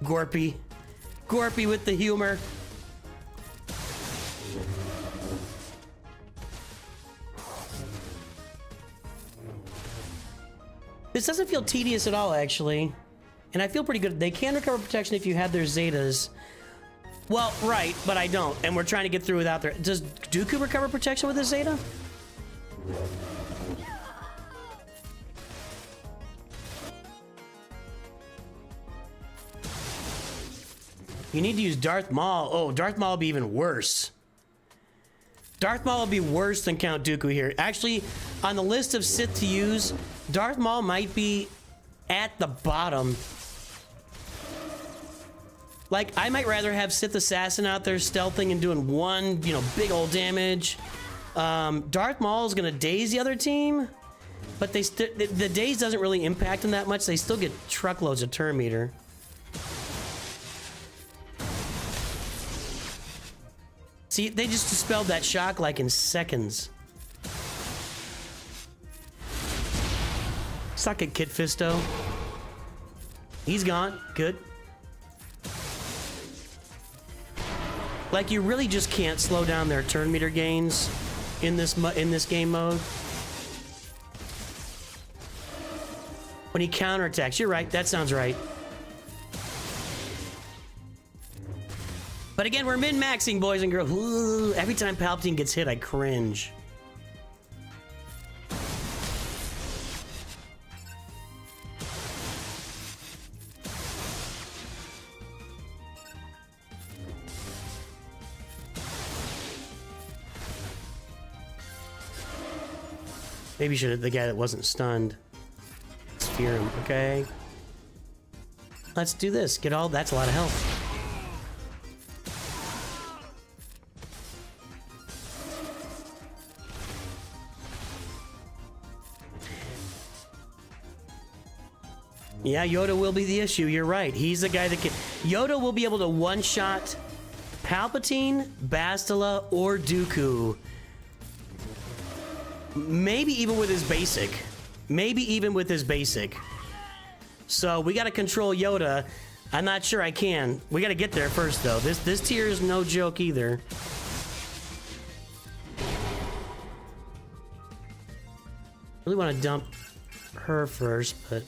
Gorpy. Gorpy with the humor. This doesn't feel tedious at all, actually. And I feel pretty good. They can recover protection if you have their Zetas. Well, right, but I don't. And we're trying to get through without their... Does Dooku recover protection with his Zeta? You need to use Darth Maul. Oh, Darth Maul will be even worse. Darth Maul will be worse than Count Dooku here. Actually, on the list of Sith to use, Darth Maul might be at the bottom. Like, I might rather have Sith Assassin out there stealthing and doing one, you know, big old damage. Darth Maul is gonna daze the other team, but the daze doesn't really impact them that much. They still get truckloads of turn meter. See, they just dispelled that shock like in seconds. Suck it, Kit Fisto. He's gone. Good. Like, you really just can't slow down their turn meter gains in this game mode. When he counterattacks, you're right. That sounds right. But again, we're min-maxing, boys and girls. Ooh, every time Palpatine gets hit, I cringe. Maybe you should have the guy that wasn't stunned. Sphere him, okay? Let's do this. Get all... That's a lot of health. Yeah, Yoda will be the issue. You're right. He's the guy that can... Yoda will be able to one-shot Palpatine, Bastila, or Dooku. Maybe even with his basic. Maybe even with his basic. So we got to control Yoda. I'm not sure I can. We got to get there first, though. This tier is no joke either. Really want to dump her first, but...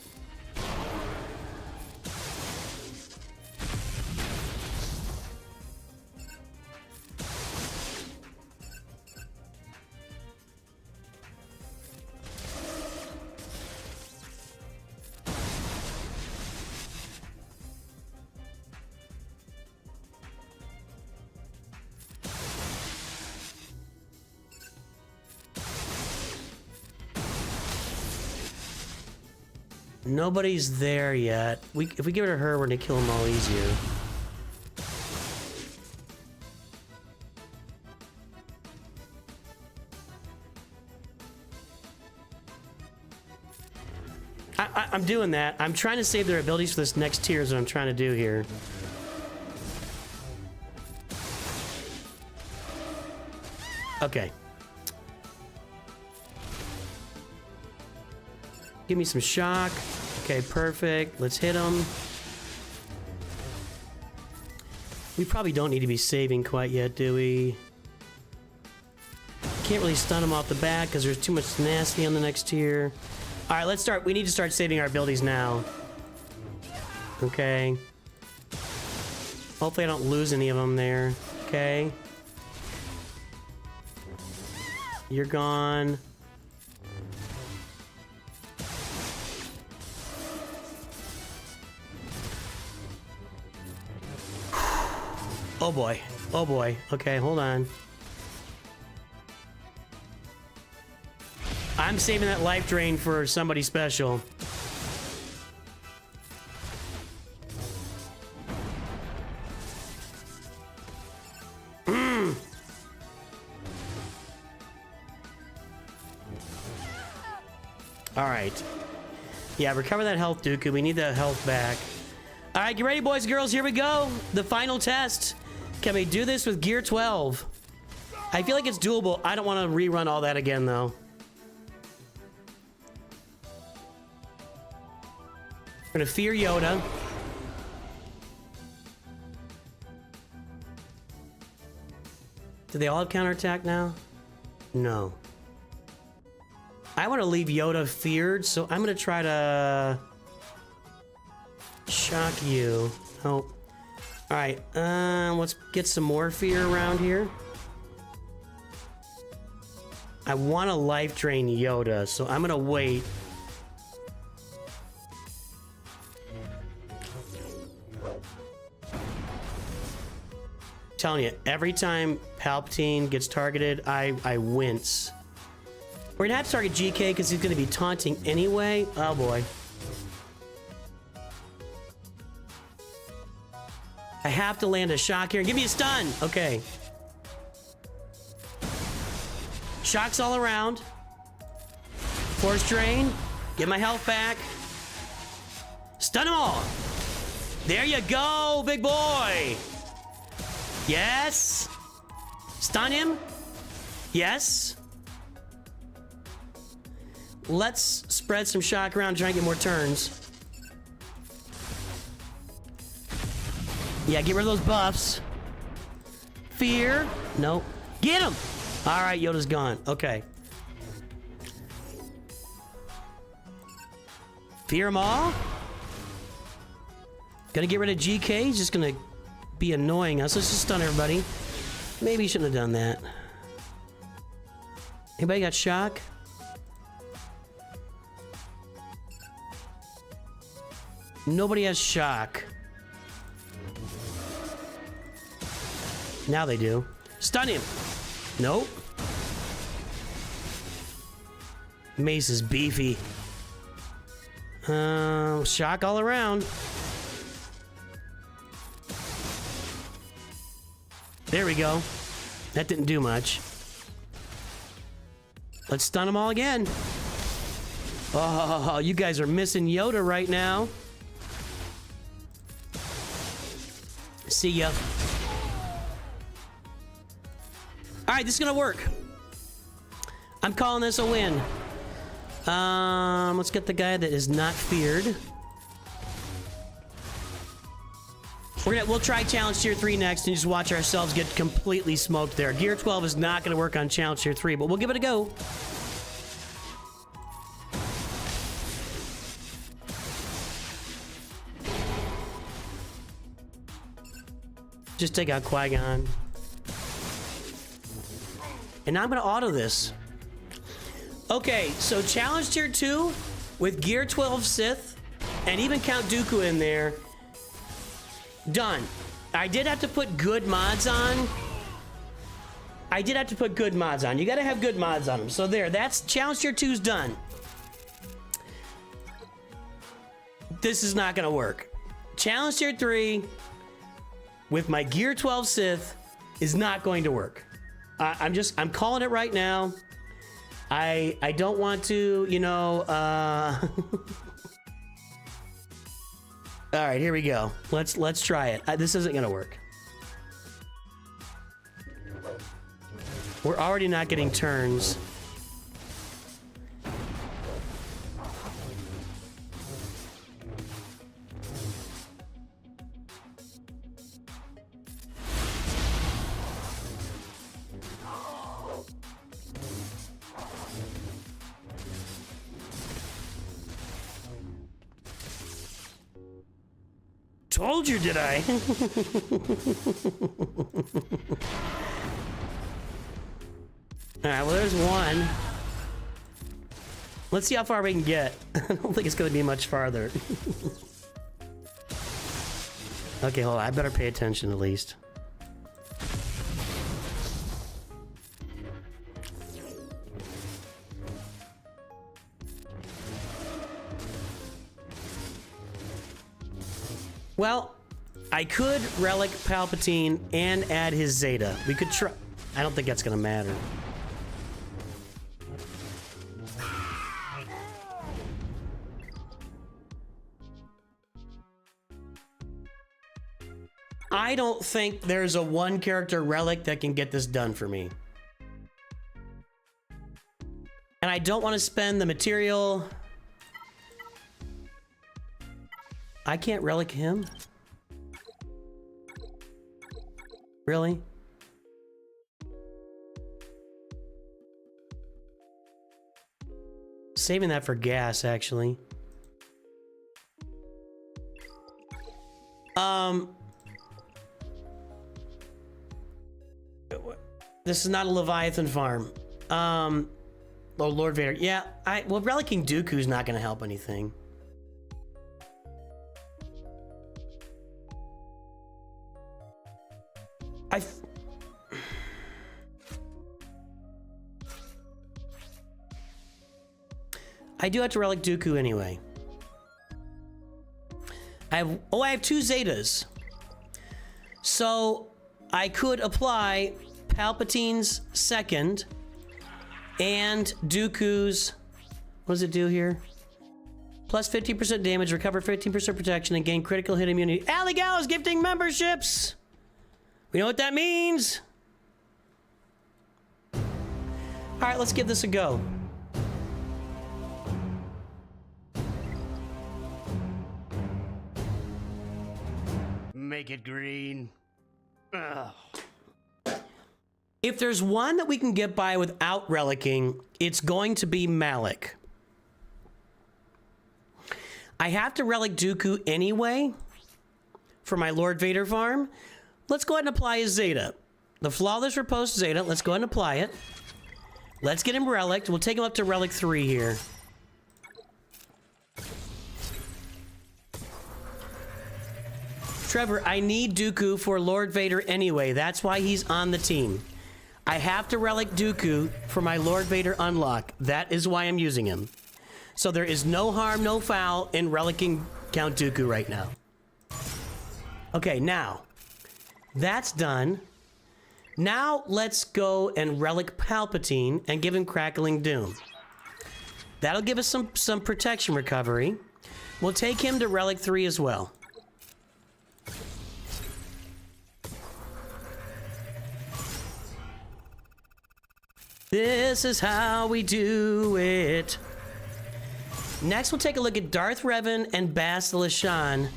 Nobody's there yet. If we give it to her, we're gonna kill them all easier. I'm doing that. I'm trying to save their abilities for this next tier is what I'm trying to do here. Okay. Give me some shock. Okay, perfect. Let's hit him. We probably don't need to be saving quite yet, do we? Can't really stun him off the bat because there's too much tenacity on the next tier. All right, let's start. We need to start saving our abilities now. Okay. Hopefully I don't lose any of them there. Okay. You're gone. Oh boy. Oh boy. Okay, hold on. I'm saving that life drain for somebody special. All right. Yeah, recover that health, Dooku. We need that health back. All right, get ready, boys and girls. Here we go. The final test. Can we do this with gear 12? I feel like it's doable. I don't want to rerun all that again, though. We're gonna fear Yoda. Do they all have counterattack now? No. I want to leave Yoda feared, so I'm gonna try to shock you. Oh. Alright, let's get some more fear around here. I want to life drain Yoda, so I'm gonna wait. Telling you, every time Palpatine gets targeted, I wince. We're gonna have to target GK because he's gonna be taunting anyway. Oh boy. I have to land a shock here. Give me a stun. Okay. Shocks all around. Force drain. Get my health back. Stun them all. There you go, big boy. Yes. Stun him. Yes. Let's spread some shock around, try and get more turns. Yeah, get rid of those buffs. Fear. Nope. Get him. All right, Yoda's gone. Okay. Fear them all. Gonna get rid of GK. He's just gonna be annoying us. Let's just stun everybody. Maybe you shouldn't have done that. Anybody got shock? Nobody has shock. Now they do. Stun him. Nope. Mace is beefy. Shock all around. There we go. That didn't do much. Let's stun them all again. Oh, you guys are missing Yoda right now. See ya. All right, this is gonna work. I'm calling this a win. Let's get the guy that is not feared. We'll try Challenge Tier 3 next and just watch ourselves get completely smoked there. Gear 12 is not gonna work on Challenge Tier 3, but we'll give it a go. Just take out Qui-Gon. And now I'm gonna auto this. Okay, so Challenge Tier 2 with Gear 12 Sith and even Count Dooku in there. Done. I did have to put good mods on. You gotta have good mods on them. So there, that's Challenge Tier 2's done. This is not gonna work. Challenge Tier 3 with my Gear 12 Sith is not going to work. I'm calling it right now. I don't want to, you know, all right, here we go. Let's try it. This isn't gonna work. We're already not getting turns. Told you, did I? Alright, well, there's one. Let's see how far we can get. I don't think it's going to be much farther. Okay, hold on. I better pay attention at least. Well, I could relic Palpatine and add his Zeta. We could try. I don't think that's gonna matter. I don't think there's a one character relic that can get this done for me. And I don't want to spend the material. I can't relic him. Really? Saving that for gas, actually. This is not a Leviathan farm. Oh, Lord Vader. Yeah, well, relicking Dooku's not going to help anything. I do have to relic Dooku anyway. I have 2 Zetas. So I could apply Palpatine's second and Dooku's, what does it do here? Plus 15% damage, recover 15% protection, and gain critical hit immunity. Alley Gal is gifting memberships. We know what that means. All right, let's give this a go. Make it green. Ugh. If there's one that we can get by without relicking, it's going to be Malik. I have to relic Dooku anyway for my Lord Vader farm. Let's go ahead and apply his Zeta. The Flawless Riposte Zeta. Let's go ahead and apply it. Let's get him relicked. We'll take him up to relic 3 here. Trevor, I need Dooku for Lord Vader anyway. That's why he's on the team. I have to relic Dooku for my Lord Vader unlock. That is why I'm using him. So there is no harm, no foul in relicking Count Dooku right now. Okay, now, that's done. Now let's go and relic Palpatine and give him Crackling Doom. That'll give us some protection recovery. We'll take him to relic 3 as well. This is how we do it. Next, we'll take a look at Darth Revan and Bastila Shan.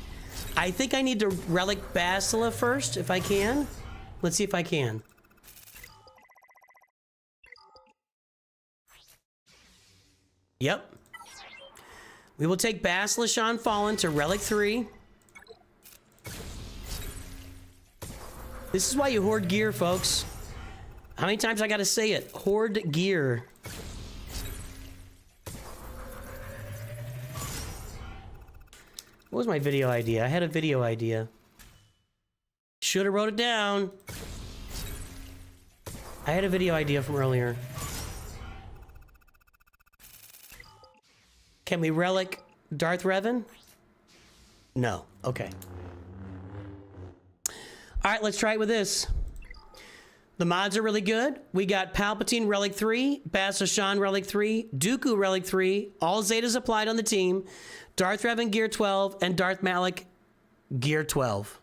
I think I need to relic Bastila first, if I can. Let's see if I can. Yep. We will take Bastila Shan Fallen to relic 3. This is why you hoard gear, folks. How many times I gotta say it? Hoard gear. What was my video idea? I had a video idea. Should have wrote it down. I had a video idea from earlier. Can we relic Darth Revan? No. Okay. All right, let's try it with this. The mods are really good. We got Palpatine Relic 3, Bastila Shan Relic 3, Dooku Relic 3, all Zetas applied on the team, Darth Revan Gear 12, and Darth Malik Gear 12.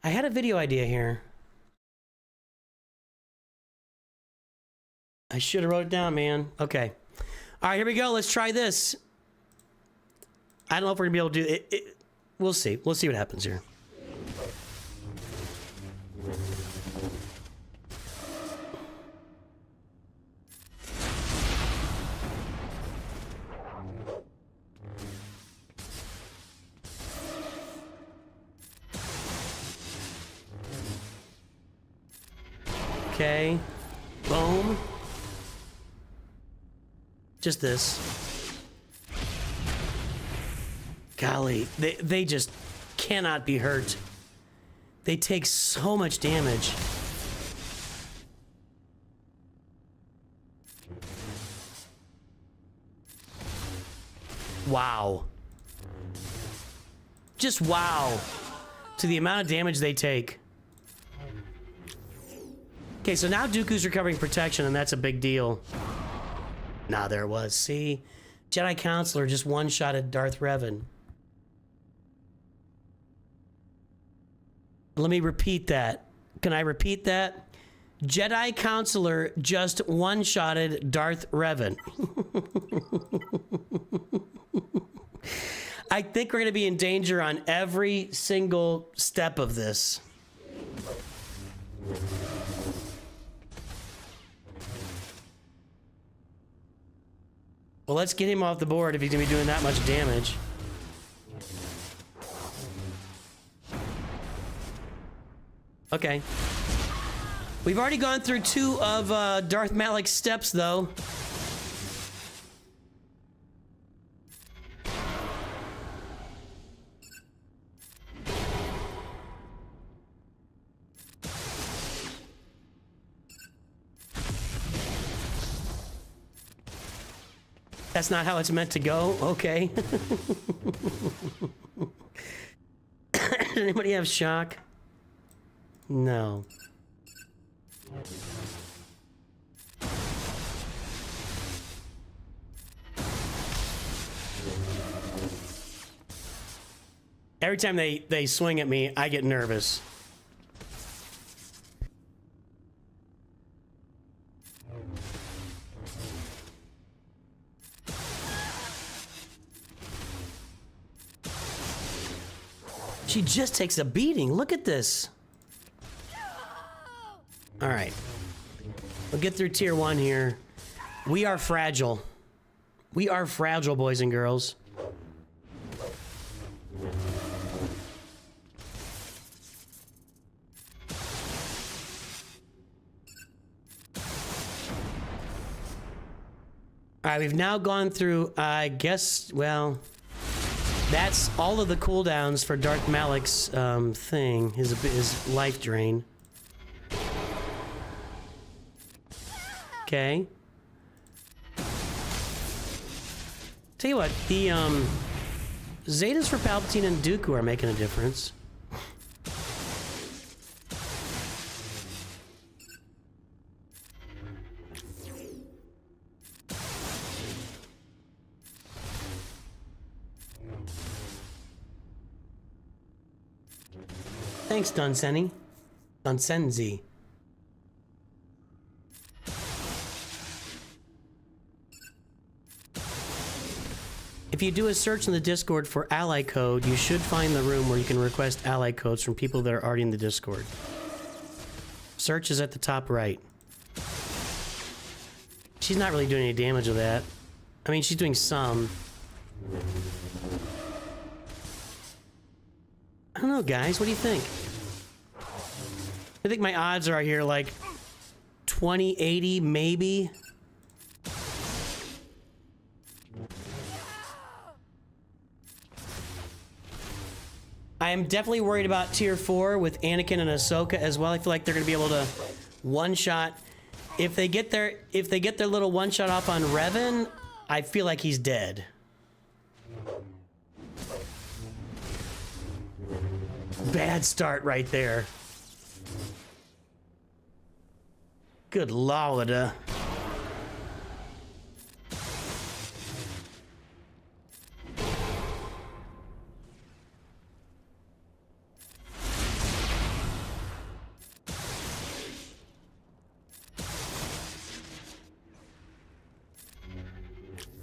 I had a video idea here. I should have wrote it down, man. Okay. All right, here we go. Let's try this. I don't know if we're going to be able to do it. We'll see. We'll see what happens here. Okay. Boom. Just this. Golly, they just cannot be hurt. They take so much damage. Wow. Just wow. To the amount of damage they take. Okay, so now Dooku's recovering protection, and that's a big deal. Nah, there it was. See? Jedi Counselor just one-shotted Darth Revan. Let me repeat that. Can I repeat that? Jedi Counselor just one-shotted Darth Revan. I think we're going to be in danger on every single step of this. Well, let's get him off the board if he's going to be doing that much damage. Okay. We've already gone through 2 of Darth Malik's steps, though. That's not how it's meant to go? Okay. Does anybody have shock? No. Every time they swing at me, I get nervous. She just takes a beating. Look at this. All right. We'll get through tier 1 here. We are fragile. We are fragile, boys and girls. All right, we've now gone through, I guess, well, that's all of the cooldowns for Darth Malik's thing, his life drain. Okay. Tell you what, the Zetas for Palpatine and Dooku are making a difference. Thanks, Dunseni. Dunsenzi. If you do a search in the Discord for ally code, you should find the room where you can request ally codes from people that are already in the Discord. Search is at the top right. She's not really doing any damage with that. I mean, she's doing some. I don't know, guys. What do you think? I think my odds are here like 20-80, maybe. I am definitely worried about tier 4 with Anakin and Ahsoka as well. I feel like they're going to be able to one-shot. If they get their little one-shot off on Revan, I feel like he's dead. Bad start right there. Good lord.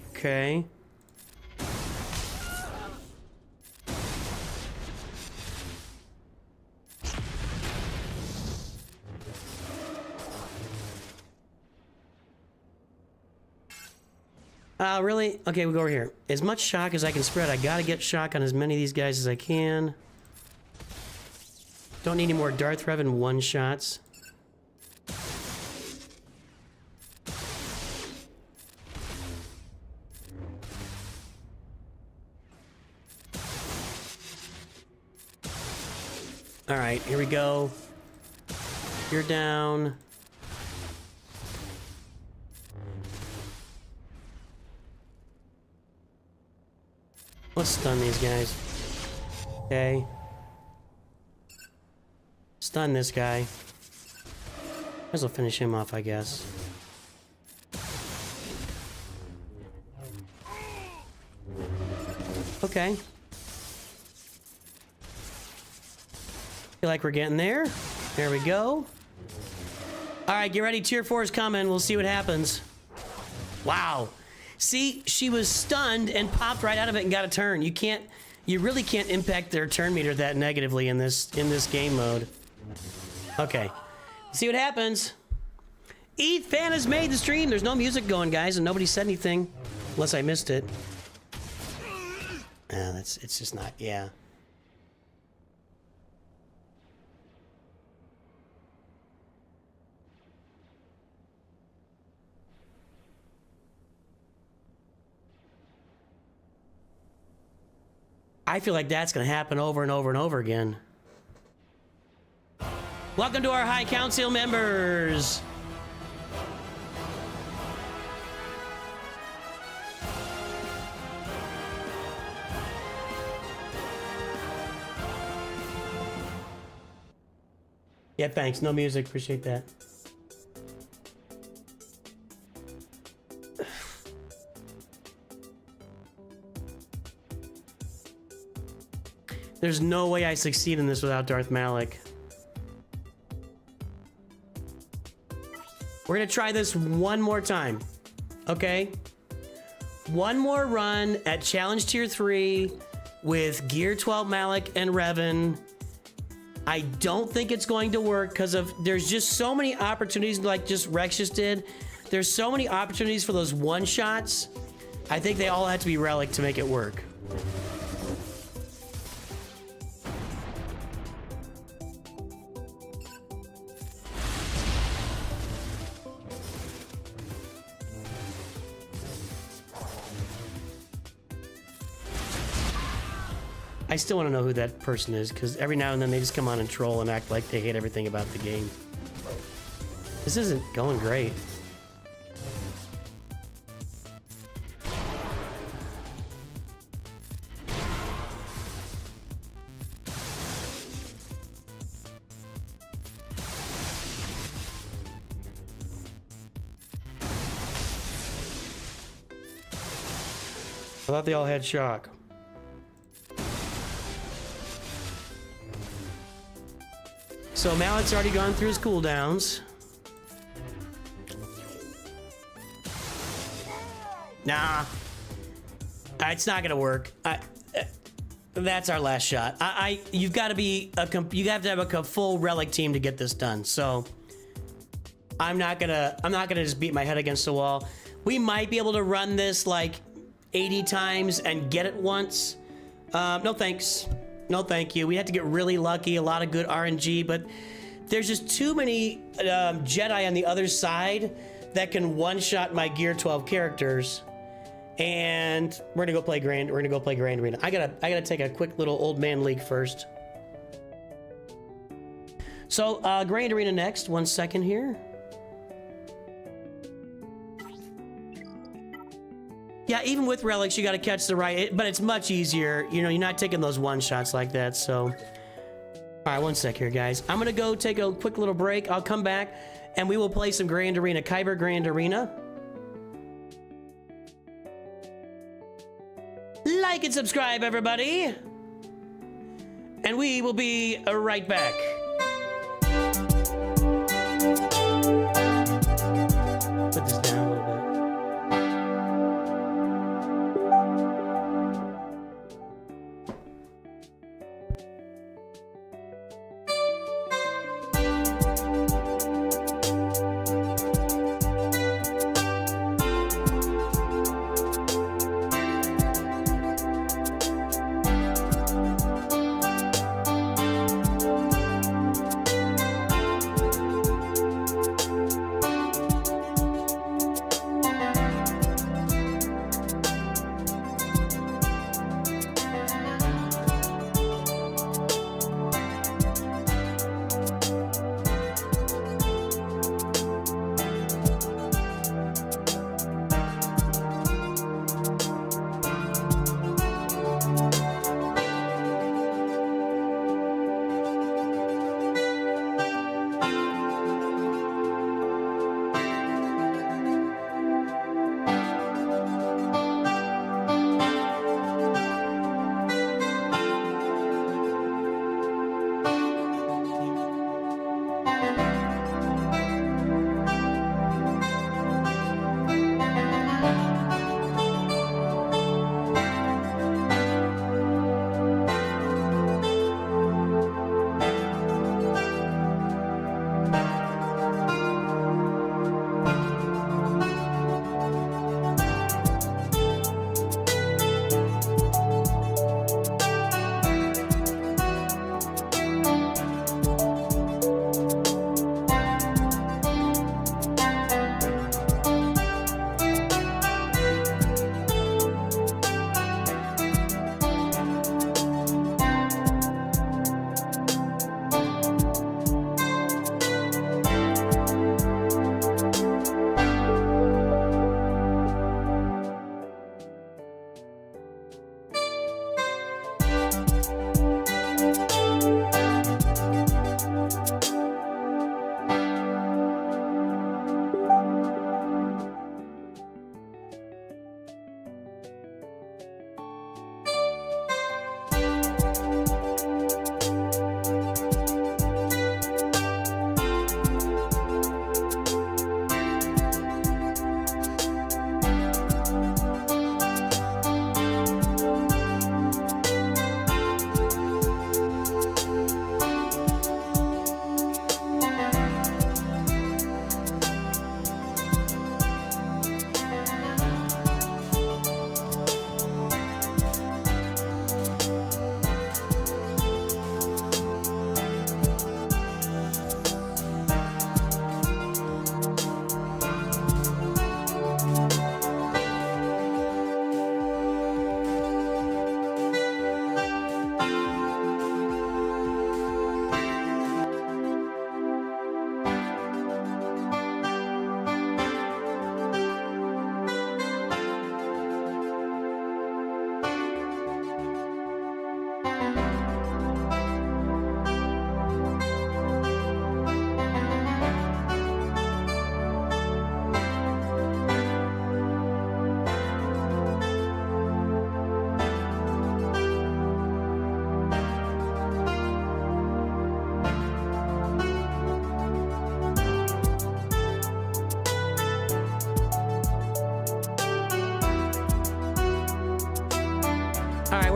Okay. Really? Okay, we'll go over here. As much shock as I can spread. I gotta get shock on as many of these guys as I can. Don't need any more Darth Revan one-shots. Alright, here we go. You're down. Let's stun these guys. Okay. Stun this guy. Might as well finish him off, I guess. Okay. Feel like we're getting there. There we go. All right, get ready. Tier 4 is coming. We'll see what happens. Wow. See, she was stunned and popped right out of it and got a turn. You really can't impact their turn meter that negatively in this game mode. Okay. See what happens. Eth Fan has made the stream. There's no music going, guys, and nobody said anything. Unless I missed it. It's just not, yeah. I feel like that's going to happen over and over and over again. Welcome to our High Council members. Yeah, thanks. No music. Appreciate that. There's no way I succeed in this without Darth Malik. We're gonna try this one more time, okay? One more run at Challenge Tier 3 with Gear 12 Malik and Revan. I don't think it's going to work because there's just so many opportunities, like just Rex just did. There's so many opportunities for those one-shots. I think they all have to be Relic to make it work. I still want to know who that person is, because every now and then they just come on and troll and act like they hate everything about the game. This isn't going great. I thought they all had shock. So Malik's already gone through his cooldowns. Nah. It's not gonna work. That's our last shot. You've got to be you have to have a full Relic team to get this done. So I'm not gonna just beat my head against the wall. We might be able to run this like 80 times and get it once. No thanks. No, thank you. We had to get really lucky, a lot of good RNG, but there's just too many Jedi on the other side that can one-shot my Gear 12 characters. And we're gonna go play Grand Arena. I gotta take a quick little old man leak first. So Grand Arena next. 1 second here. Yeah, even with relics, you got to catch the right, but it's much easier. You know, you're not taking those one shots like that. So, all right, 1 sec here, guys. I'm gonna go take a quick little break. I'll come back, and we will play some Grand Arena, Kyber Grand Arena. Like and subscribe, everybody, and we will be right back. Put this down a little bit.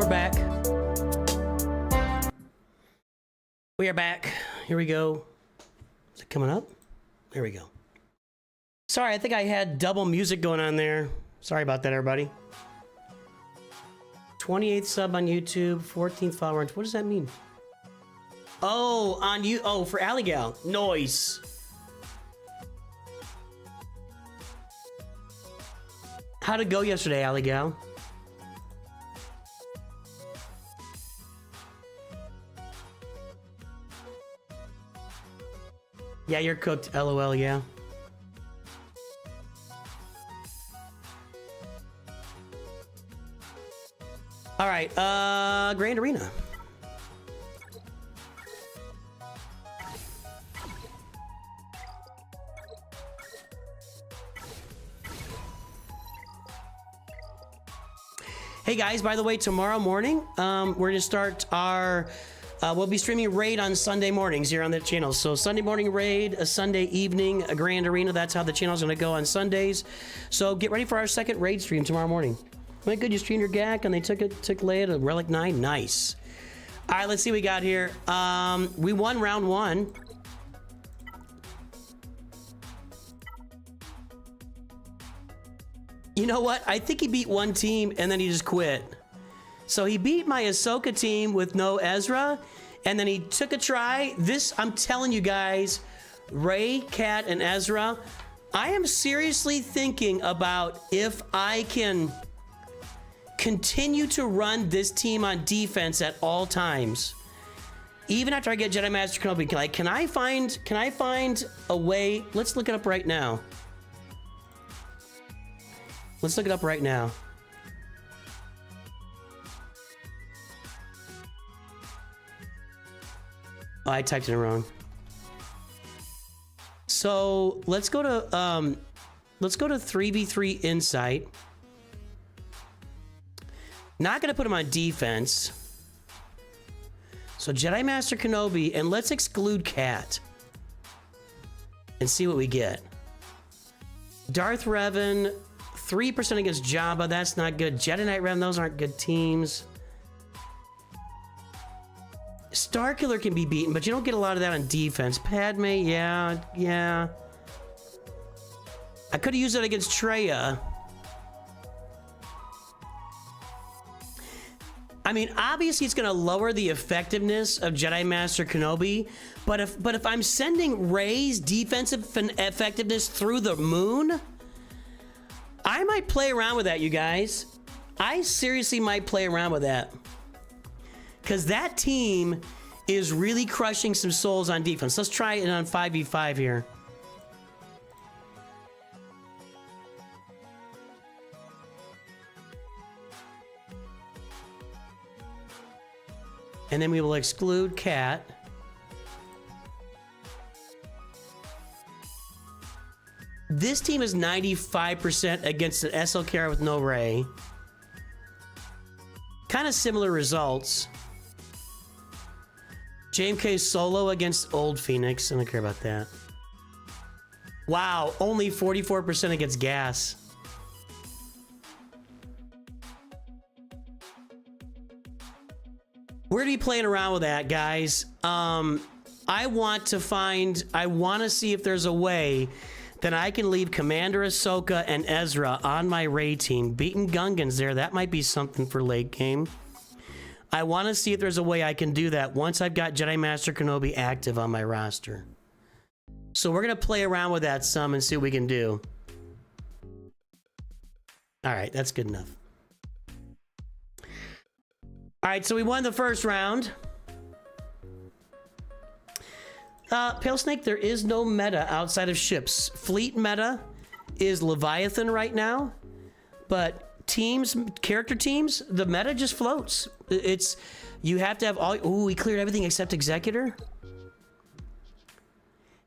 we're back. We are back. Here we go. Is it coming up? There we go. Sorry, I think I had double music going on there. Sorry about that, everybody. 28th sub on YouTube, 14th follower. What does that mean? Oh, on you. Oh, for Alligal. Noise. How'd it go yesterday, Alligal? Yeah, you're cooked. LOL, yeah. All right, Grand Arena. Hey guys, by the way, tomorrow morning, we're gonna start our, we'll be streaming Raid on Sunday mornings here on the channel. So Sunday morning Raid, a Sunday evening, a Grand Arena. That's how the channel's gonna go on Sundays. So get ready for our second Raid stream tomorrow morning. My good, you streamed your GAC and they took Leia to Relic 9. Nice. All right, let's see what we got here. We won round 1. You know what? I think he beat one team and then he just quit. So he beat my Ahsoka team with no Ezra, and then he took a try. This, I'm telling you guys, Rey, Cat, and Ezra, I am seriously thinking about if I can continue to run this team on defense at all times. Even after I get Jedi Master Kenobi, like, can I find a way? Let's look it up right now. Let's look it up right now. Oh, I typed it wrong. So let's go to 3v3 Insight. Not gonna put him on defense. So Jedi Master Kenobi, and let's exclude Cat and see what we get. Darth Revan, 3% against Jabba. That's not good. Jedi Knight Revan, those aren't good teams. Starkiller can be beaten, but you don't get a lot of that on defense. Padme, yeah. I could have used it against Traya. I mean, obviously it's going to lower the effectiveness of Jedi Master Kenobi, but if I'm sending Rey's defensive effectiveness through the moon, I might play around with that, you guys. I seriously might play around with that. Because that team is really crushing some souls on defense. Let's try it on 5v5 here. And then we will exclude Cat. This team is 95% against an SLKR with no Rey. Kind of similar results. JMK solo against Old Phoenix. I don't care about that. Wow, only 44% against Gas. We're gonna be playing around with that, guys. I want to see if there's a way that I can leave Commander Ahsoka and Ezra on my Rey team. Beating Gungans there, that might be something for late game. I want to see if there's a way I can do that once I've got Jedi Master Kenobi active on my roster. So we're gonna play around with that some and see what we can do. All right, that's good enough. All right, so we won the first round. Pale Snake, there is no meta outside of ships. Fleet meta is Leviathan right now, but teams, character teams, the meta just floats. It's, you have to have all, ooh, he cleared everything except Executor.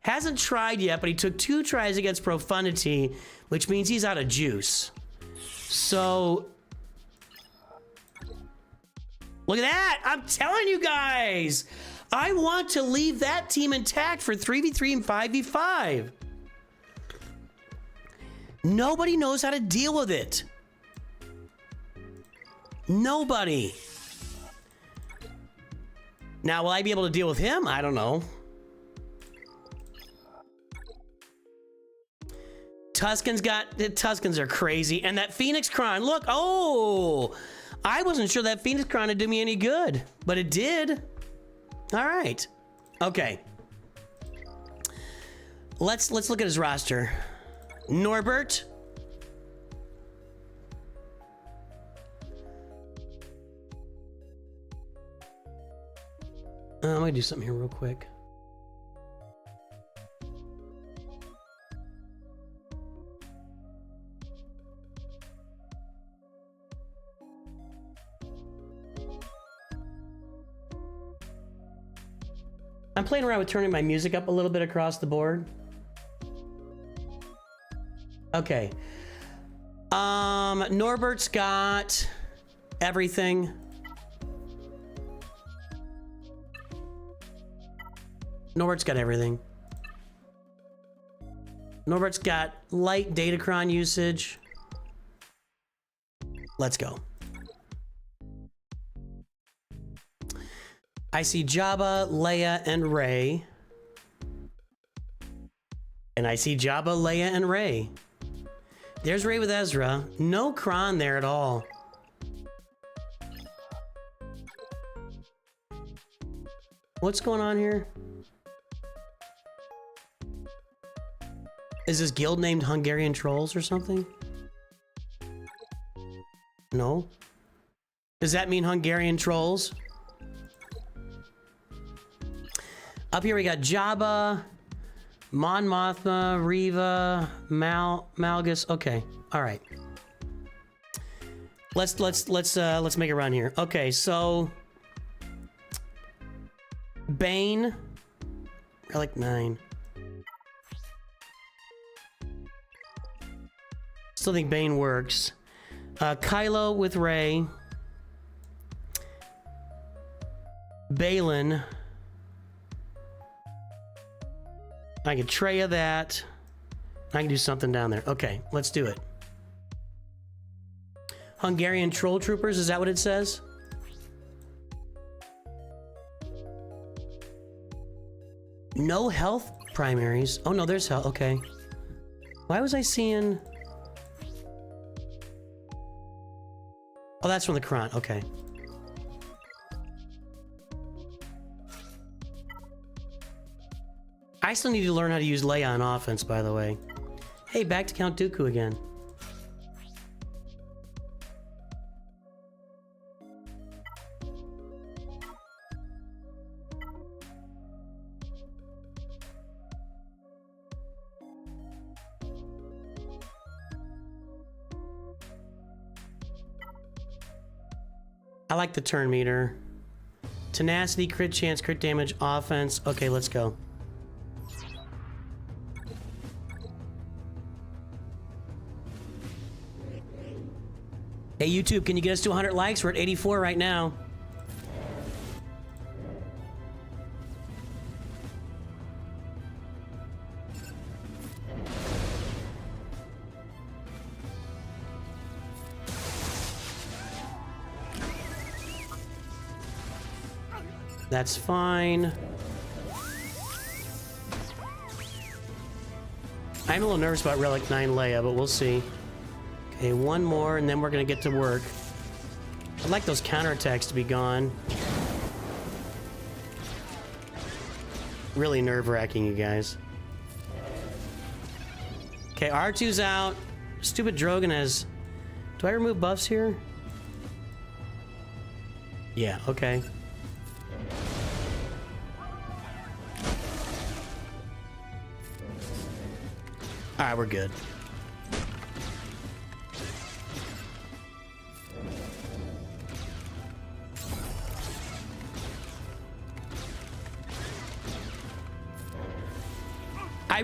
Hasn't tried yet, but he took 2 tries against Profundity, which means he's out of juice. So, look at that! I'm telling you guys! I want to leave that team intact for 3v3 and 5v5. Nobody knows how to deal with it. Nobody. Now, will I be able to deal with him? I don't know. Tuskens are crazy. And that Phoenix Crown, look, oh, I wasn't sure that Phoenix Crown would do me any good, but it did. All right. Okay. Let's look at his roster. Norbert. I'm gonna do something here real quick. I'm playing around with turning my music up a little bit across the board. Okay. Norbert's got everything. Norbert's got everything. Norbert's got light datacron usage. Let's go. I see Jabba, Leia, and Rey. And I see Jabba, Leia, and Rey. There's Rey with Ezra. No Kron there at all. What's going on here? Is this guild named Hungarian Trolls or something? No? Does that mean Hungarian Trolls? Up here we got Jabba, Mon Mothma, Reva, Malgus. Okay, all right. Let's make a run here. Okay, so Bane, Relic 9. Still think Bane works. Kylo with Rey. Balin. I can Treya that. I can do something down there. Okay, let's do it. Hungarian Troll Troopers, is that what it says? No health primaries. Oh no, there's health. Okay. Why was I seeing... Oh, that's from the Kron. Okay. I still need to learn how to use Leia on offense, by the way. Hey, back to Count Dooku again. I like the turn meter. Tenacity, crit chance, crit damage, offense. Okay, let's go. Hey, YouTube, can you get us to 100 likes? We're at 84 right now. That's fine. I'm a little nervous about Relic 9 Leia, but we'll see. Okay, one more, and then we're gonna get to work. I'd like those counterattacks to be gone. Really nerve-wracking, you guys. Okay, R2's out. Stupid Drogon has... Do I remove buffs here? Yeah, okay. Alright, we're good.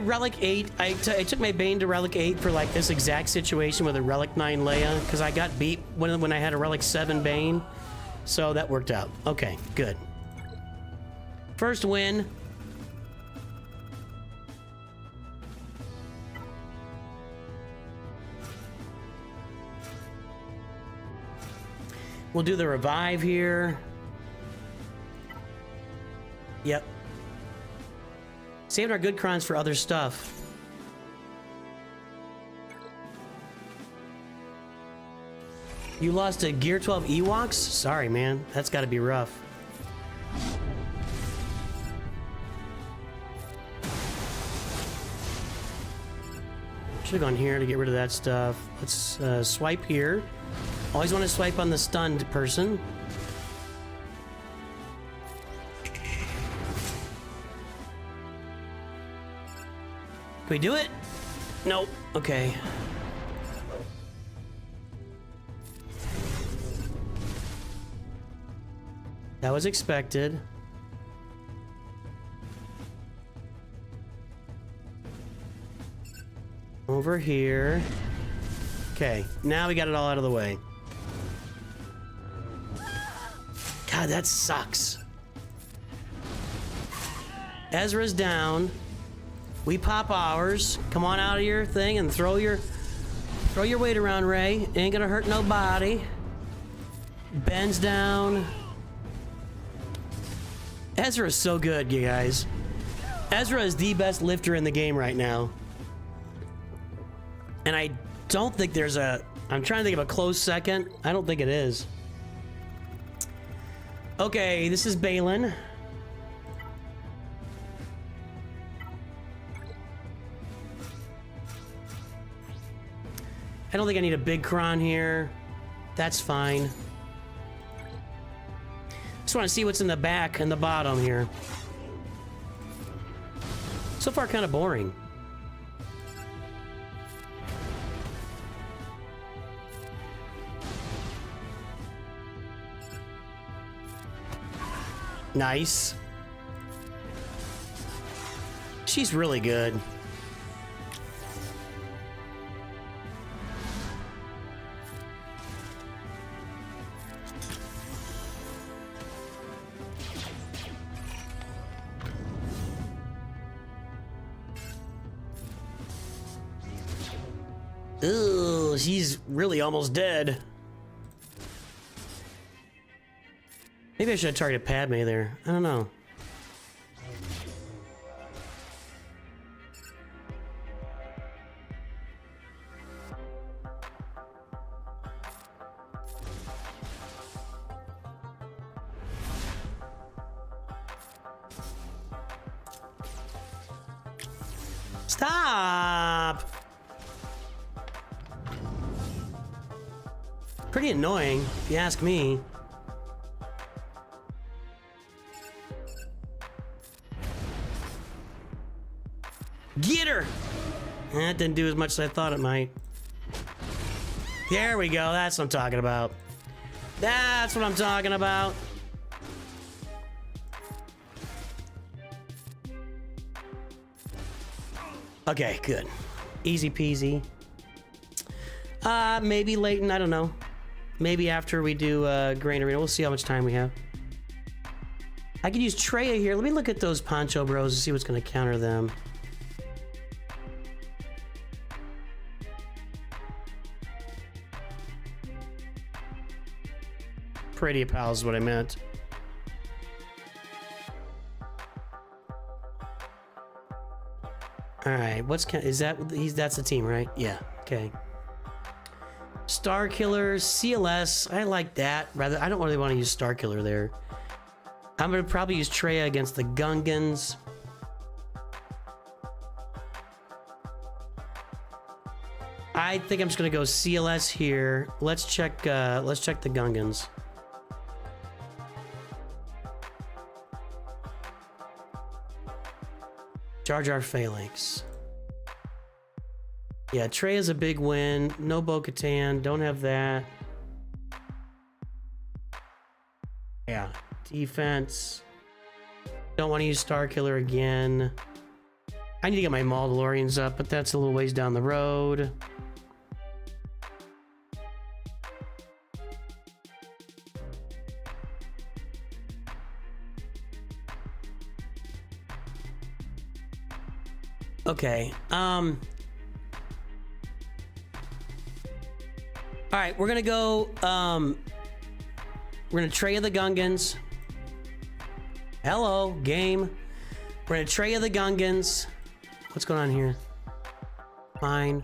Relic 8, I took my Bane to Relic 8 for like this exact situation with a Relic 9 Leia, because I got beat when I had a Relic 7 Bane, so that worked out. Okay, good. First win. We'll do the revive here. Yep. Saving our good crons for other stuff. You lost to Gear 12 Ewoks? Sorry, man. That's got to be rough. Should have gone here to get rid of that stuff. Let's swipe here. Always want to swipe on the stunned person. Can we do it? Nope. Okay. That was expected. Over here. Okay, now we got it all out of the way. God, that sucks. Ezra's down. We pop ours. Come on out of your thing and throw your weight around, Ray. Ain't gonna hurt nobody. Ben's down. Ezra is so good, you guys. Ezra is the best lifter in the game right now. And I don't think there's a... I'm trying to think of a close second. I don't think it is. Okay, this is Balin. I don't think I need a big cron here. That's fine. Just want to see what's in the back and the bottom here. So far, kind of boring. Nice. She's really good. Ugh, she's really almost dead. Maybe I should have targeted Padme there. I don't know. Stop! Pretty annoying, if you ask me. Get her! That didn't do as much as I thought it might. There we go, that's what I'm talking about. That's what I'm talking about. Okay, good. Easy peasy. Maybe Leighton, I don't know. Maybe after we do Grain Arena, we'll see how much time we have. I could use Treya here. Let me look at those Poncho Bros and see what's going to counter them. Pretty pals is what I meant. All right, that's the team, right? Yeah. Okay. Star Killer, CLS. I like that. Rather, I don't really want to use Star Killer there. I'm gonna probably use Treya against the Gungans. I think I'm just gonna go CLS here. Let's check the Gungans. Jar Jar Phalanx. Yeah, Trey is a big win. No Bo-Katan. Don't have that. Yeah. Defense. Don't want to use Star Killer again. I need to get my Mandalorians up, but that's a little ways down the road. Okay. All right, we're gonna go. We're gonna Treya the Gungans. Hello, game. We're in a tray of the Gungans. What's going on here? Fine.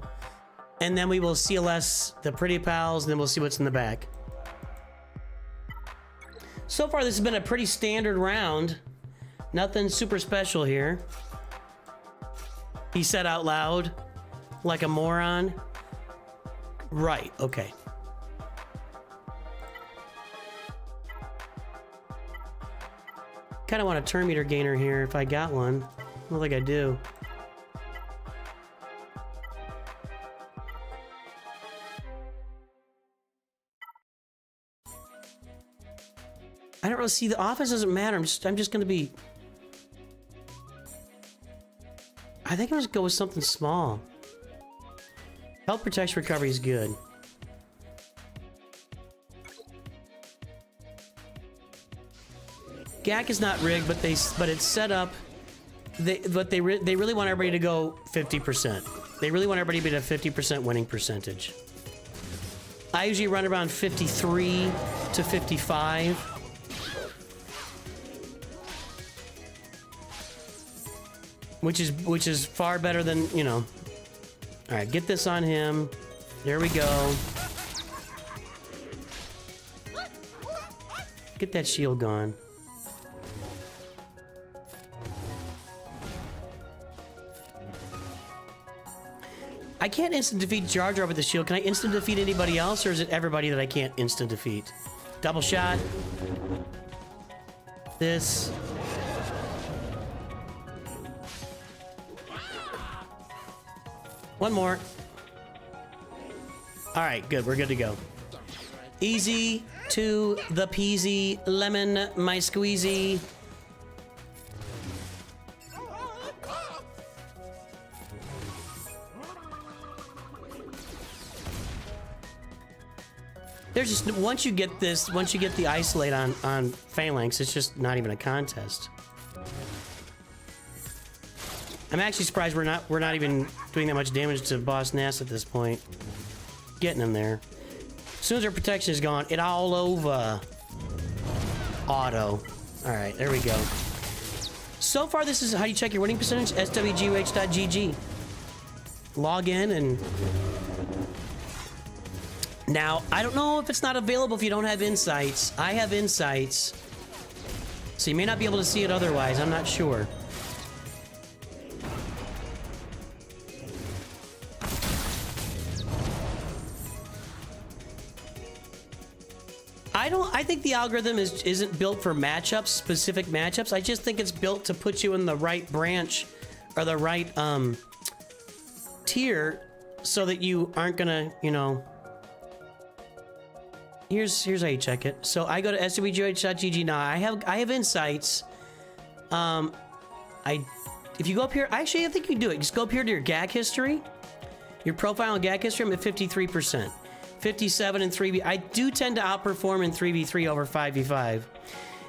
And then we will CLS the Pretty Pals, and then we'll see what's in the back. So far, this has been a pretty standard round. Nothing super special here. He said out loud, like a moron. Right, okay. Kind of want a turn meter gainer here if I got one. I don't think I do. I don't really see the office doesn't matter. I'm just gonna be. I think I'm just go with something small. Health protection recovery is good. GAC is not rigged, but it's set up. They really want everybody to go 50%. They really want everybody to be at a 50% winning percentage. I usually run around 53 to 55. Which is far better than, you know. All right, get this on him. There we go. Get that shield gone. I can't instant defeat Jar Jar with the shield. Can I instant defeat anybody else, or is it everybody that I can't instant defeat? Double shot. This. One more. All right, good. We're good to go. Easy to the peasy, lemon my squeezy. There's just, once you get the isolate on Phalanx, it's just not even a contest. I'm actually surprised we're not even doing that much damage to Boss Nass at this point. Getting him there. As soon as our protection is gone, it all over. Auto. All right, there we go. So far, this is how you check your winning percentage. swgoh.gg. Log in and. Now, I don't know if it's not available if you don't have insights. I have insights. So you may not be able to see it otherwise. I'm not sure. I think the algorithm isn't built for matchups, specific matchups. I just think it's built to put you in the right branch or the right tier so that you aren't gonna, you know. Here's how you check it. So I go to swgoh.gg now. I have insights. If you go up here, actually I think you can do it. Just go up here to your GAC history, your profile and GAC history. I'm at 53%, 57 in 3v. I do tend to outperform in 3v3 over 5v5,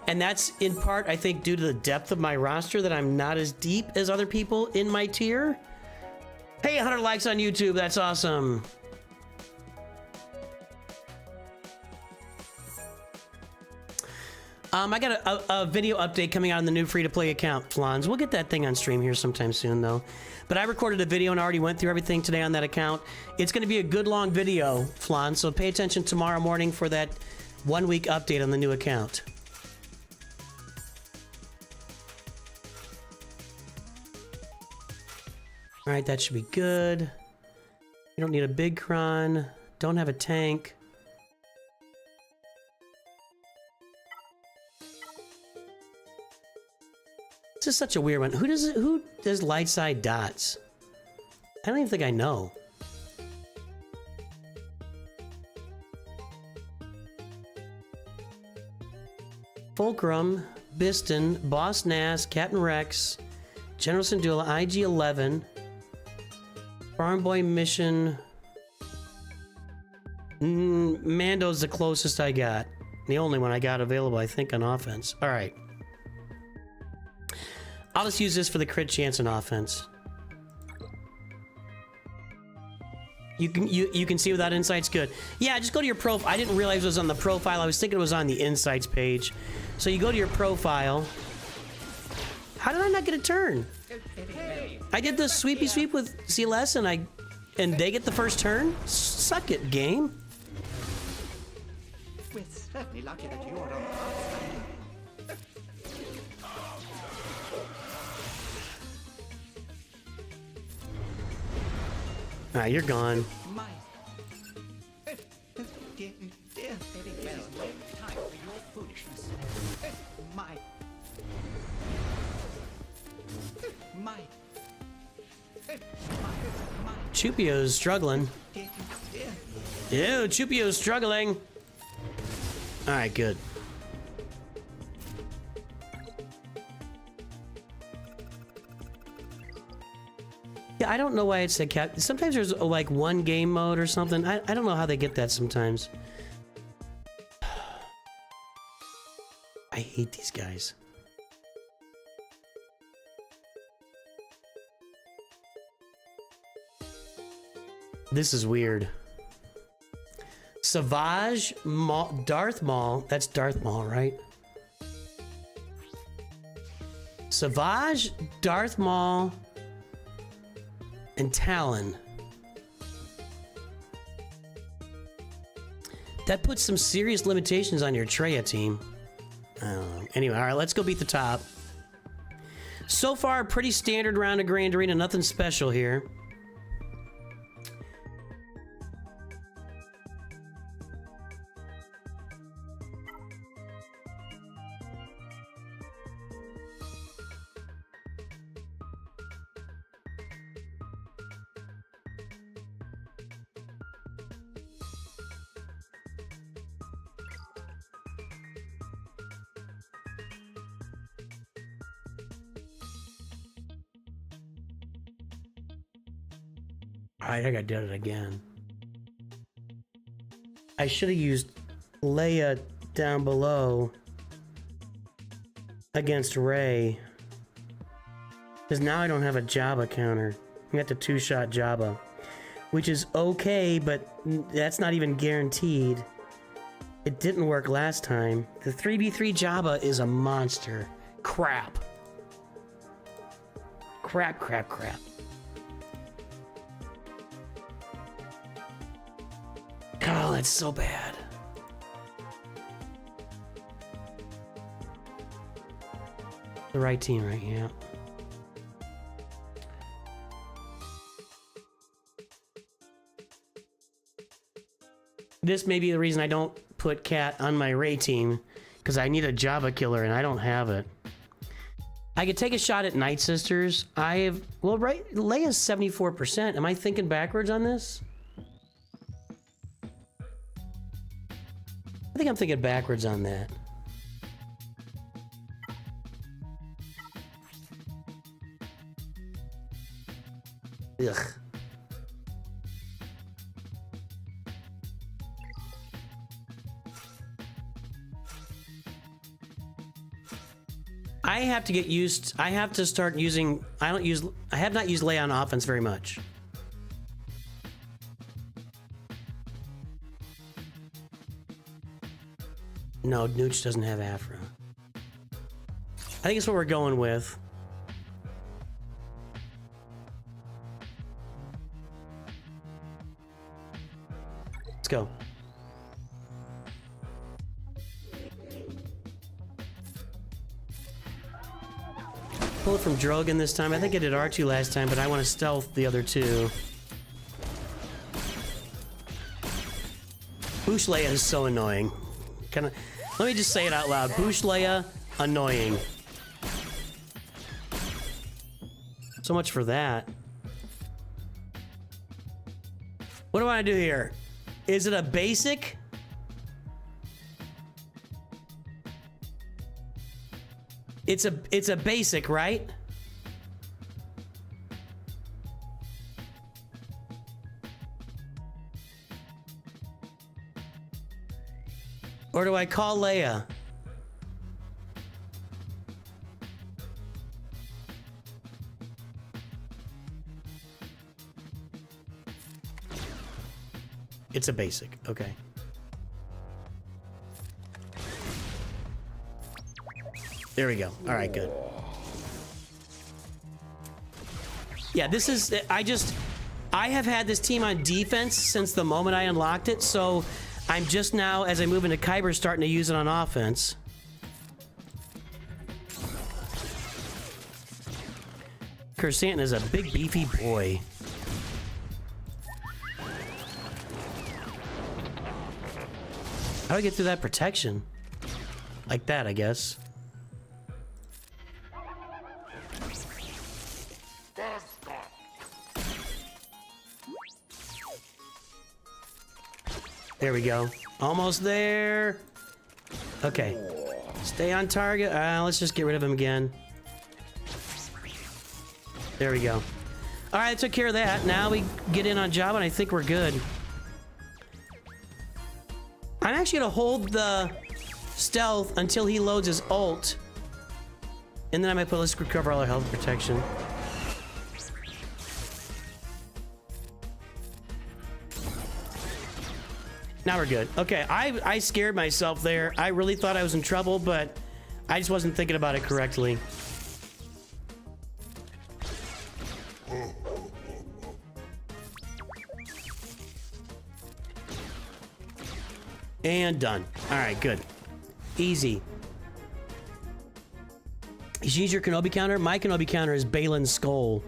and that's in part I think due to the depth of my roster that I'm not as deep as other people in my tier. Hey, 100 likes on YouTube. That's awesome. I got a video update coming out on the new free-to-play account, Flans. We'll get that thing on stream here sometime soon, though. But I recorded a video and already went through everything today on that account. It's going to be a good long video, Flans, so pay attention tomorrow morning for that 1-week update on the new account. All right, that should be good. You don't need a big cron. Don't have a tank. This is such a weird one. Who does light side dots? I don't even think I know. Fulcrum, Biston, Boss Nass, Captain Rex, General Syndulla, IG-11, Farm Boy Mission. Mando's the closest I got. The only one I got available, I think, on offense. All right. I'll just use this for the crit chance on offense. You can see without insights, good. Yeah, just go to your profile. I didn't realize it was on the profile. I was thinking it was on the insights page. So you go to your profile, How did I not get a turn? I did the sweepy sweep with CLS and they get the first turn? Suck it, game. We're certainly lucky that you're on our side. Alright, you're gone. My... Dear, dear, there is no time for your foolishness. My... Chupio's struggling. Dear, Ew, Chupio's struggling. Alright, good. Yeah, I don't know why it's a cap. Sometimes there's like one game mode or something. I don't know how they get that sometimes. I hate these guys. This is weird. Savage Maul, Darth Maul. That's Darth Maul, right? Savage, Darth Maul, and Talon. That puts some serious limitations on your Treya team. I don't know. Anyway, all right, let's go beat the top. So far, pretty standard round of Grand Arena. Nothing special here. I think I did it again. I should have used Leia down below against Rey. Because now I don't have a Jabba counter. I got the two-shot Jabba. Which is okay, but that's not even guaranteed. It didn't work last time. The 3v3 Jabba is a monster. Crap. Crap, crap, crap. Oh, that's so bad. The right team, right? Yeah. This may be the reason I don't put Cat on my Rey team, because I need a Jabba killer and I don't have it. I could take a shot at Night Sisters. I have, well, right, Leia's 74%. Am I thinking backwards on this? I think I'm thinking backwards on that. Ugh. I have to get used, I have to start using, I have not used Leia on offense very much. No, Nooch doesn't have Afro. I think it's what we're going with. Let's go. Pull it from Drogon this time. I think I did R2 last time, but I want to stealth the other two. Boosh Leia is so annoying. Let me just say it out loud. Boosh Leia, annoying. So much for that. What do I want to do here? Is it a basic? It's a basic, right? Or do I call Leia? It's a basic, okay. There we go. All right, good. Yeah, this is, I have had this team on defense since the moment I unlocked it, so I'm just now, as I move into Kyber, starting to use it on offense. Kersantin is a big, beefy boy. How do I get through that protection? Like that, I guess. There we go. Almost there. Okay. Stay on target. Let's just get rid of him again. There we go. All right, took care of that. Now we get in on job, and I think we're good. I'm actually going to hold the stealth until he loads his ult. And then I might put, let's recover all our health protection. Now we're good. Okay, I scared myself there. I really thought I was in trouble, but I just wasn't thinking about it correctly. And done. All right, good. Easy. You should use your Kenobi counter. My Kenobi counter is Balin's Skull.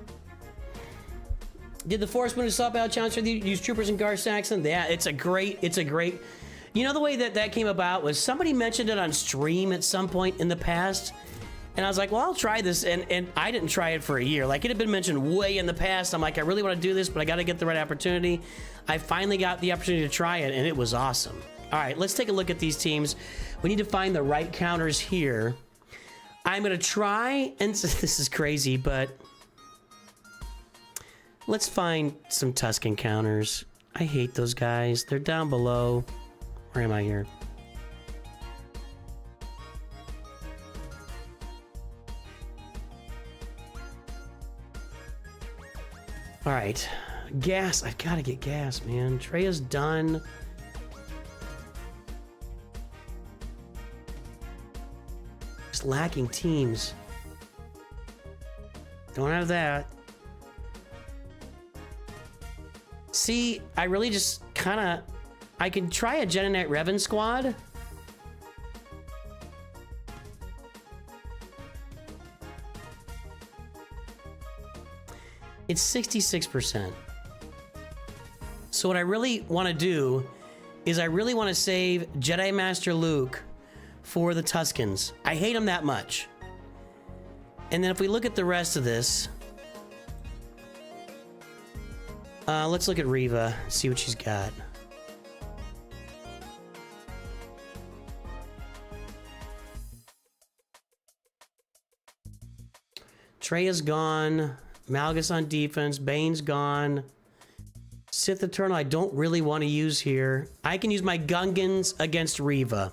Did the Force Moon Assault Battle Challenge use troopers in Gar Saxon? Yeah, it's a great. You know, the way that came about was somebody mentioned it on stream at some point in the past. And I was like, well, I'll try this. And I didn't try it for a year. Like, it had been mentioned way in the past. I'm like, I really want to do this, but I got to get the right opportunity. I finally got the opportunity to try it, and it was awesome. All right, let's take a look at these teams. We need to find the right counters here. I'm going to try, and this is crazy, but let's find some Tusken counters. I hate those guys. They're down below. Where am I here? All right, gas. I've got to get gas, man. Treya's done. Just lacking teams. Don't have that. See, I really just kind of... I can try a Jedi Knight Revan squad. It's 66%. So what I really want to do is I really want to save Jedi Master Luke for the Tuskens. I hate him that much. And then if we look at the rest of this... let's look at Reva, see what she's got. Treya's gone. Malgus on defense. Bane's gone. Sith Eternal I don't really want to use here. I can use my Gungans against Reva.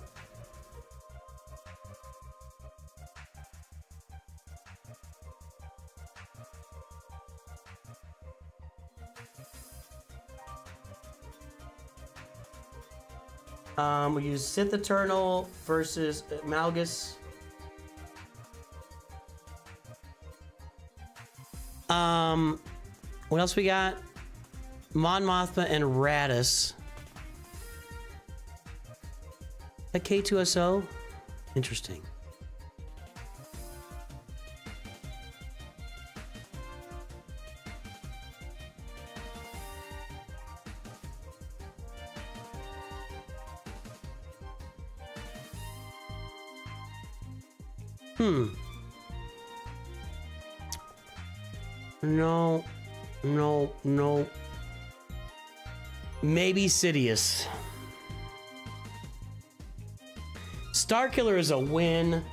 We use Sith Eternal versus Malgus. What else we got? Mon Mothma and Radis. A K2SO? Interesting. No. Maybe Sidious. Starkiller is a win.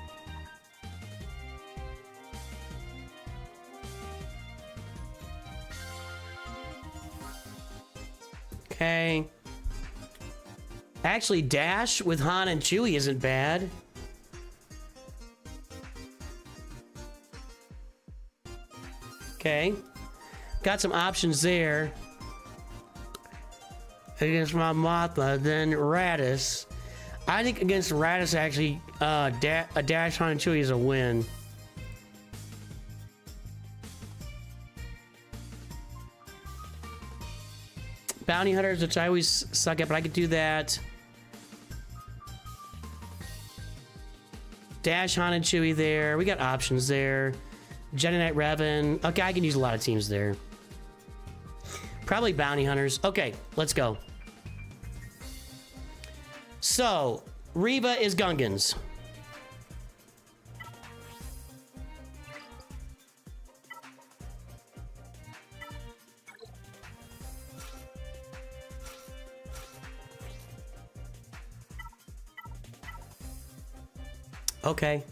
Okay. Actually, Dash with Han and Chewie isn't bad. Okay. Got some options there. Against my Mothma, then Radis. I think against Radis, actually, a Dash, Han, and Chewie is a win. Bounty hunters, which I always suck at, but I could do that. Dash, Han, and Chewie there. We got options there. Jedi Knight Revan. Okay, I can use a lot of teams there. Probably bounty hunters. Okay, let's go. So, Reva is Gungans. Okay.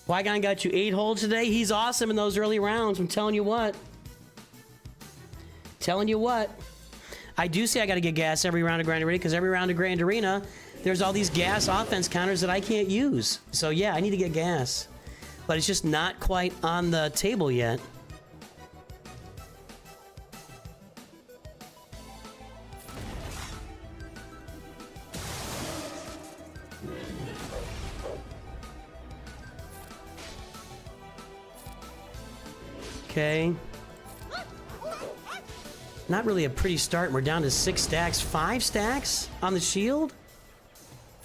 Qui-Gon got you 8 holds today. He's awesome in those early rounds. I'm telling you what. Telling you what. I do say I got to get gas every round of Grand Arena because every round of Grand Arena, there's all these gas offense counters that I can't use. So yeah, I need to get gas. But it's just not quite on the table yet. Okay. Not really a pretty start. We're down to 6 stacks. 5 stacks on the shield?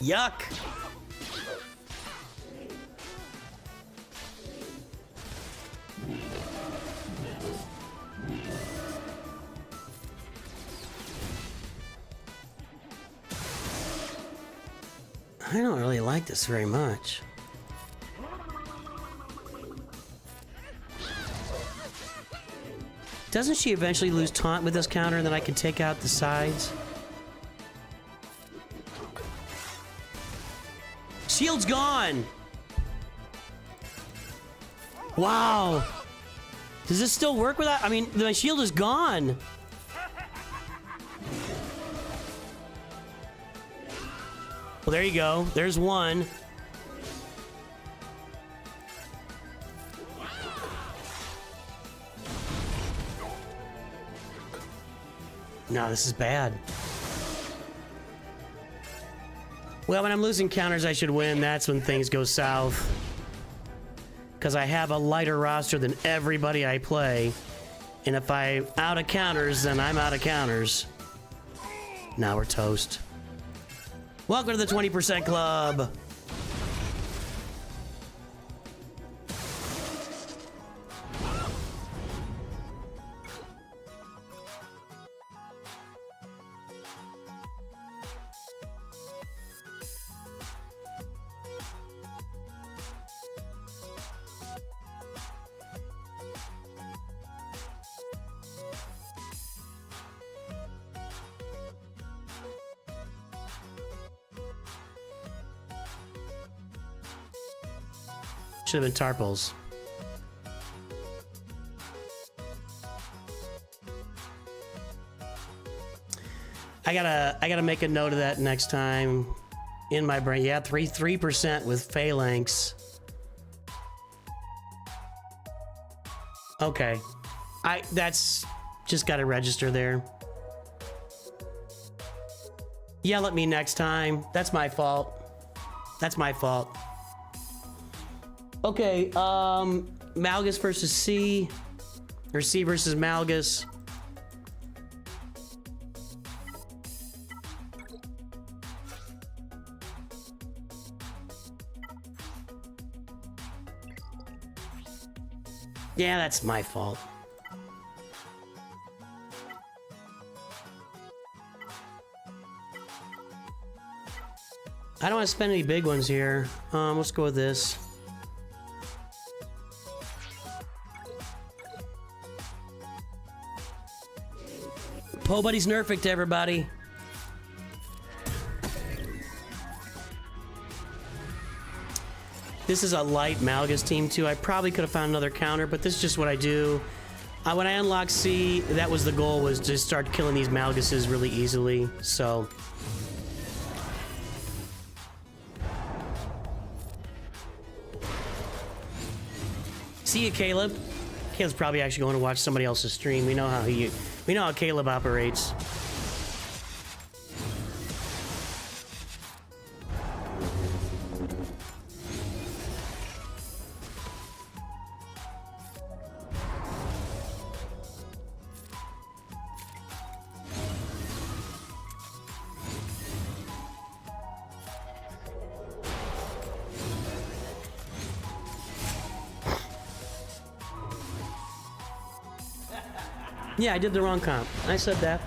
Yuck. I don't really like this very much. Doesn't she eventually lose taunt with this counter and then I can take out the sides? Shield's gone! Wow! Does this still work without? I mean, my shield is gone! Well, there you go. There's one. No, this is bad. Well, when I'm losing counters, I should win. That's when things go south. Because I have a lighter roster than everybody I play. And if I'm out of counters, then I'm out of counters. Now we're toast. Welcome to the 20% Club. Should have been Tarpals. I gotta make a note of that next time in my brain. Yeah, 3% with phalanx. Okay. That's just gotta register there. Yell at me next time. That's my fault. That's my fault. Okay, Malgus versus C, or C versus Malgus. Yeah, that's my fault. I don't want to spend any big ones here. Let's go with this. Po Buddy's nerfing to everybody. This is a light Malgus team too. I probably could have found another counter, but this is just what I do. When I unlocked C, that was the goal, was to start killing these Malguses really easily, so. See you, Caleb. Caleb's probably actually going to watch somebody else's stream. We know how Caleb operates. Yeah, I did the wrong comp. I said that.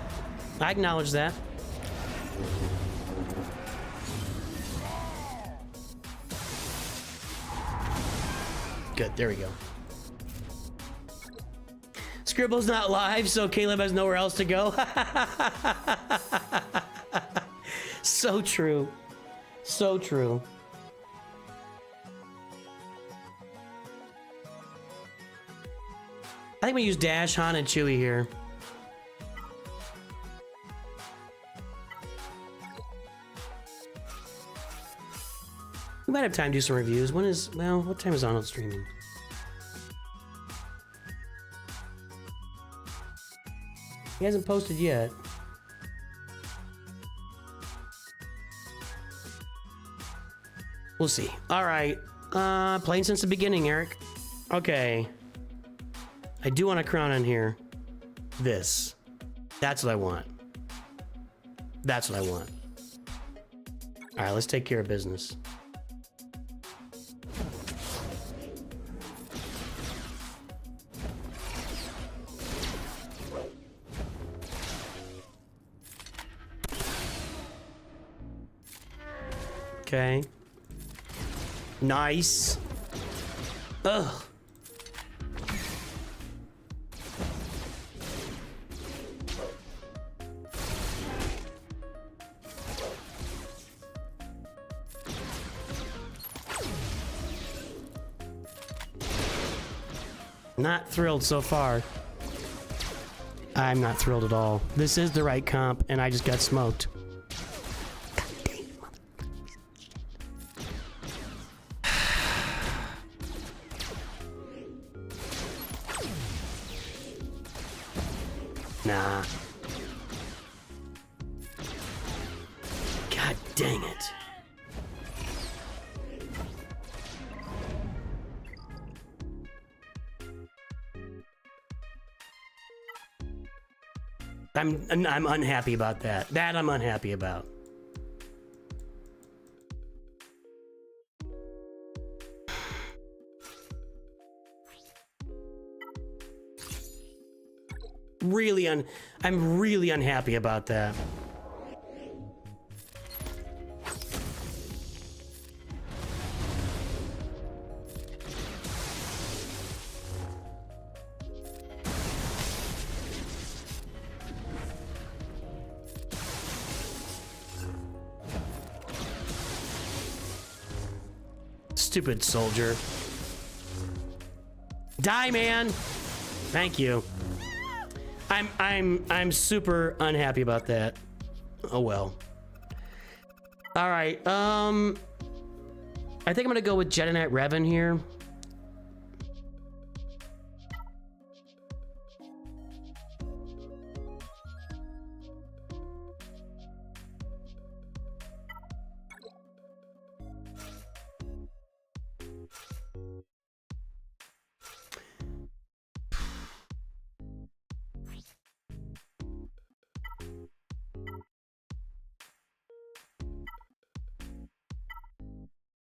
I acknowledge that. Good, there we go. Scribble's not live, so Caleb has nowhere else to go. So true. So true. I think we use Dash, Han, and Chewie here. We might have time to do some reviews. When is, well, what time is Arnold streaming? He hasn't posted yet. We'll see. All right. Playing since the beginning, Eric. Okay. I do want a crown on here. This. That's what I want. That's what I want. All right, let's take care of business. Okay. Nice. Ugh. Not thrilled so far. I'm not thrilled at all. This is the right comp, and I just got smoked. Nah. God dang it. I'm unhappy about that. That I'm unhappy about. I'm really unhappy about that. Stupid soldier. Die, man. Thank you. I'm super unhappy about that. Oh well. All right. I think I'm gonna go with Jedi Knight Revan here.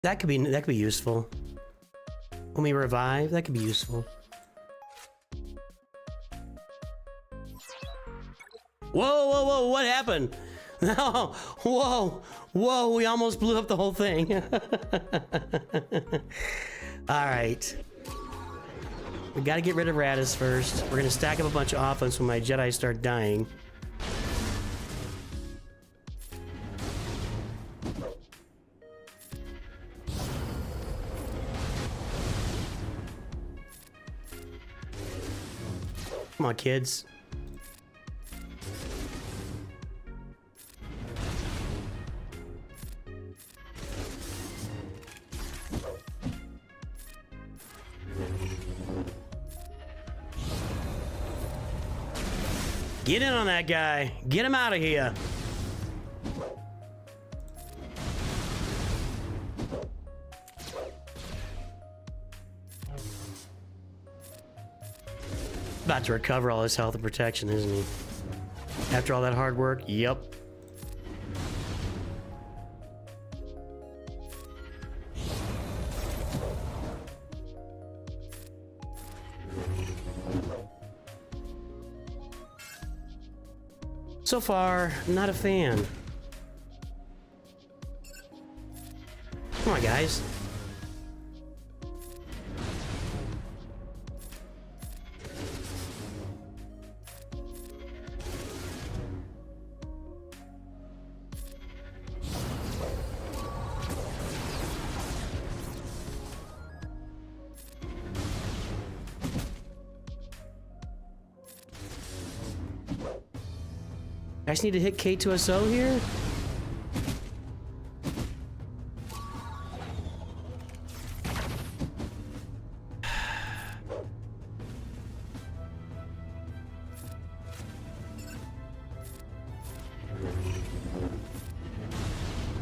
That could be useful. When we revive, that could be useful. Whoa, whoa, whoa, what happened? No, whoa, whoa, we almost blew up the whole thing. All right. We gotta get rid of Radis first. We're gonna stack up a bunch of offense when my Jedi start dying. Come on, kids. Get in on that guy. Get him out of here. About to recover all his health and protection, isn't he? After all that hard work, yep. So far, not a fan. Come on, guys. I just need to hit K2SO here.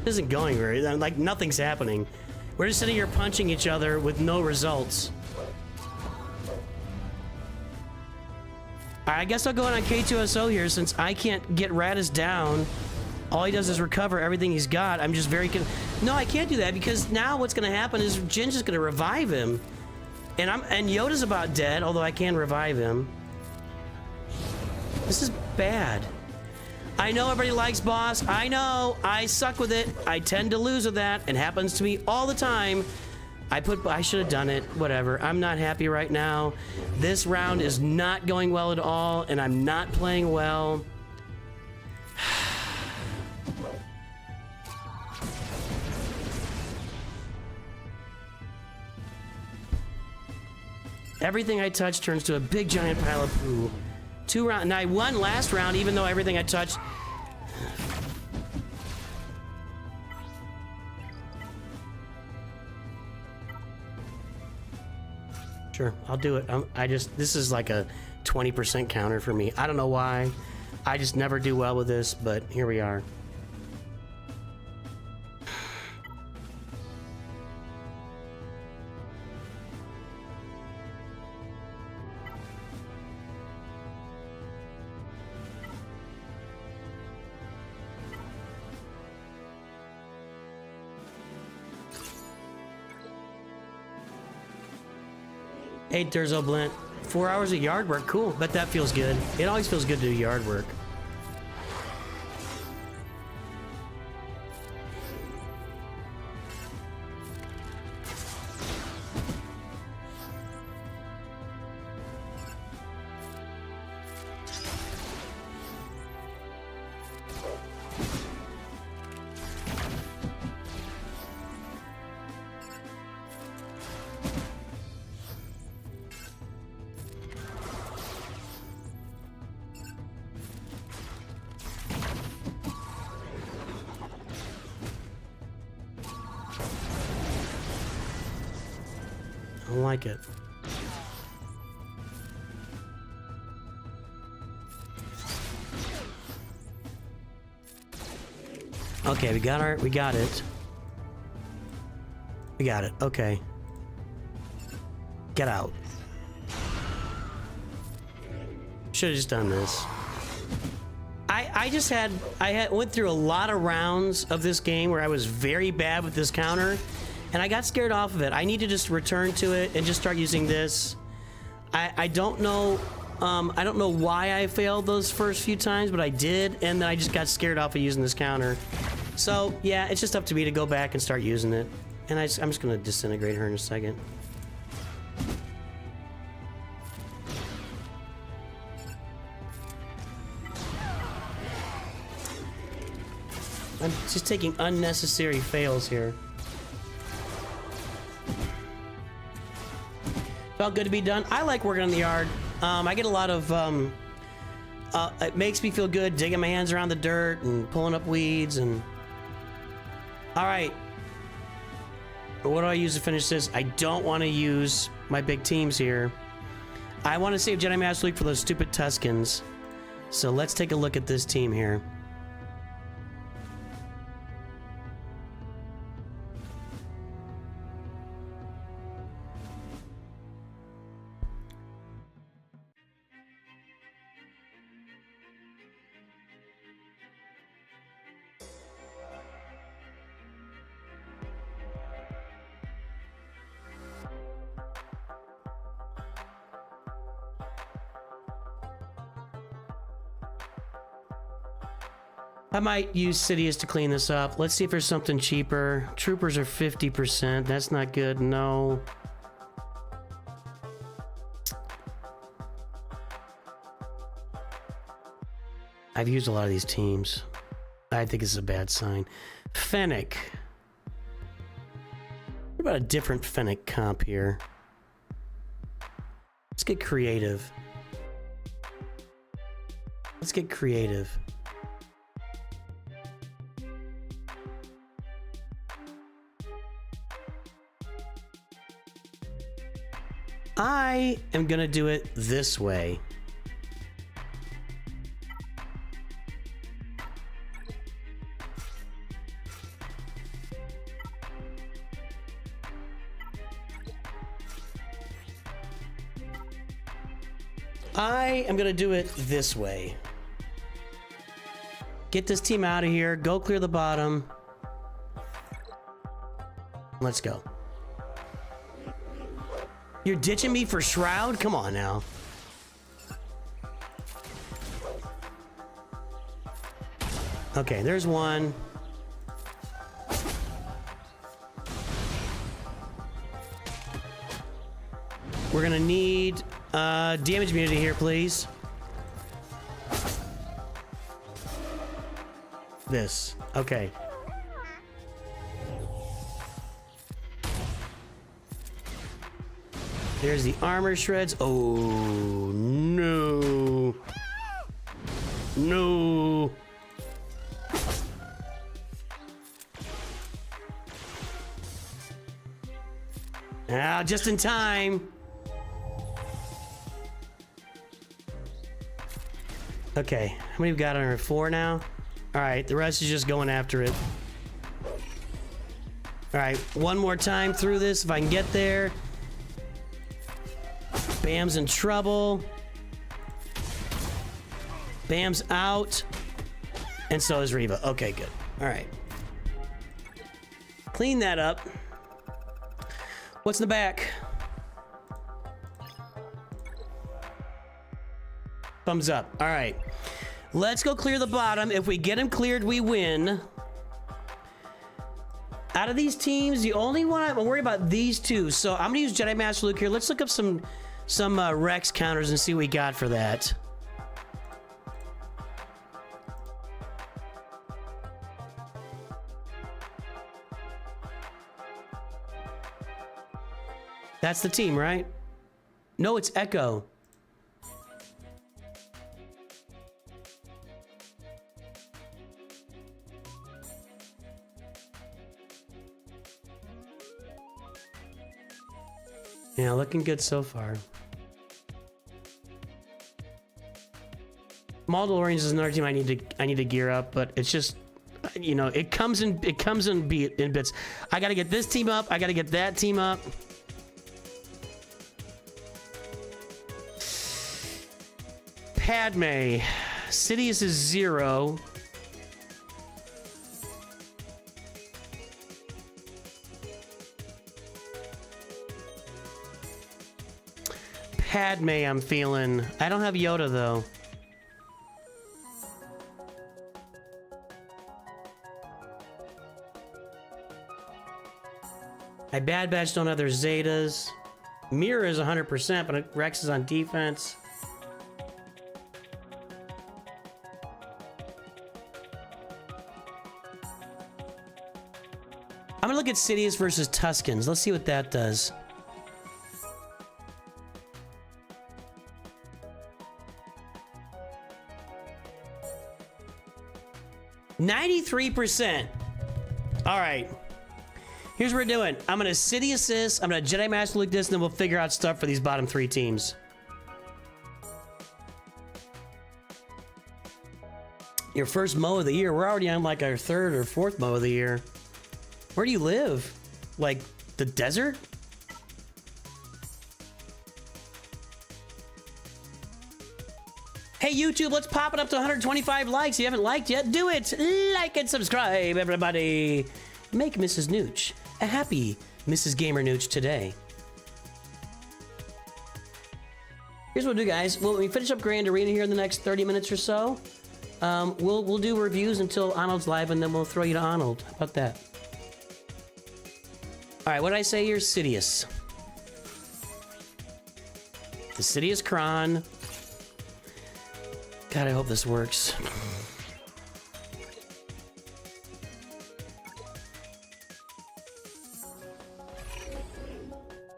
This isn't going very, like nothing's happening. We're just sitting here punching each other with no results. I guess I'll go in on K2SO here since I can't get Radis down. All he does is recover everything he's got. I'm just very no, I can't do that because now what's going to happen is Jin's just going to revive him. And Yoda's about dead, although I can revive him. This is bad. I know everybody likes boss. I know. I suck with it. I tend to lose with that. It happens to me all the time. I should have done it. Whatever. I'm not happy right now. This round is not going well at all, and I'm not playing well. Everything I touch turns to a big giant pile of poo. 2 rounds. And I won last round, even though everything I touched. Sure, I'll do it. This is like a 20% counter for me. I don't know why. I just never do well with this, but here we are. Hey, Durzo Blint. 4 hours of yard work. Cool. Bet that feels good. It always feels good to do yard work. I don't like it. Okay, we got it. We got it. Okay. Get out. Should have just done this. I went through a lot of rounds of this game where I was very bad with this counter. And I got scared off of it. I need to just return to it and just start using this. I don't know. I don't know why I failed those first few times, but I did, and then I just got scared off of using this counter. So yeah, it's just up to me to go back and start using it. And I'm just gonna disintegrate her in a second. I'm just taking unnecessary fails here. Felt good to be done. I like working on the yard. I get a lot of, it makes me feel good digging my hands around the dirt and pulling up weeds and... All right. What do I use to finish this? I don't want to use my big teams here. I want to save Jedi Master League for those stupid Tuskens. So let's take a look at this team here. I might use Sidious to clean this up. Let's see if there's something cheaper. Troopers are 50%. That's not good. No. I've used a lot of these teams. I think this is a bad sign. Fennec. What about a different Fennec comp here? Let's get creative. Let's get creative. I am gonna do it this way. I am gonna do it this way. Get this team out of here. Go clear the bottom. Let's go. You're ditching me for Shroud? Come on now. Okay, there's one. We're gonna need damage immunity here, please. This. Okay. There's the armor shreds. Oh, no. No. Ah, just in time. Okay, how many we got on her? 4 now? All right, the rest is just going after it. All right, one more time through this if I can get there. Bam's in trouble. Bam's out. And so is Reva. Okay, good. All right. Clean that up. What's in the back? Thumbs up. All right. Let's go clear the bottom. If we get him cleared, we win. Out of these teams, the only one I'm worried about these two. So I'm gonna use Jedi Master Luke here. Let's look up some Rex counters and see what we got for that. That's the team, right? No, it's Echo. Yeah, looking good so far. Mandalorians is another team I need to gear up, but it's just, you know, it comes in bits. I got to get this team up. I got to get that team up. Padme, Sidious is 0. Padme, I'm feeling. I don't have Yoda though. I Bad Batch don't have their Zetas. Mira is 100%, but Rex is on defense. I'm gonna look at Sidious versus Tuskens. Let's see what that does. %. All right. Here's what we're doing. I'm gonna Sidious this. I'm gonna Jedi Master Luke this, and then we'll figure out stuff for these bottom 3 teams. Your first Mo of the year. We're already on like our 3rd or 4th Mo of the year. Where do you live? Like the desert? Hey YouTube, let's pop it up to 125 likes. If you haven't liked yet, do it. Like and subscribe, everybody. Make Mrs. Nooch a happy Mrs. Gamer Nooch today. Here's what we'll do, guys. When we finish up Grand Arena here in the next 30 minutes or so, we'll do reviews until Arnold's live, and then we'll throw you to Arnold. How about that? All right, what did I say? You're Sidious. The Sidious Kron. God, I hope this works.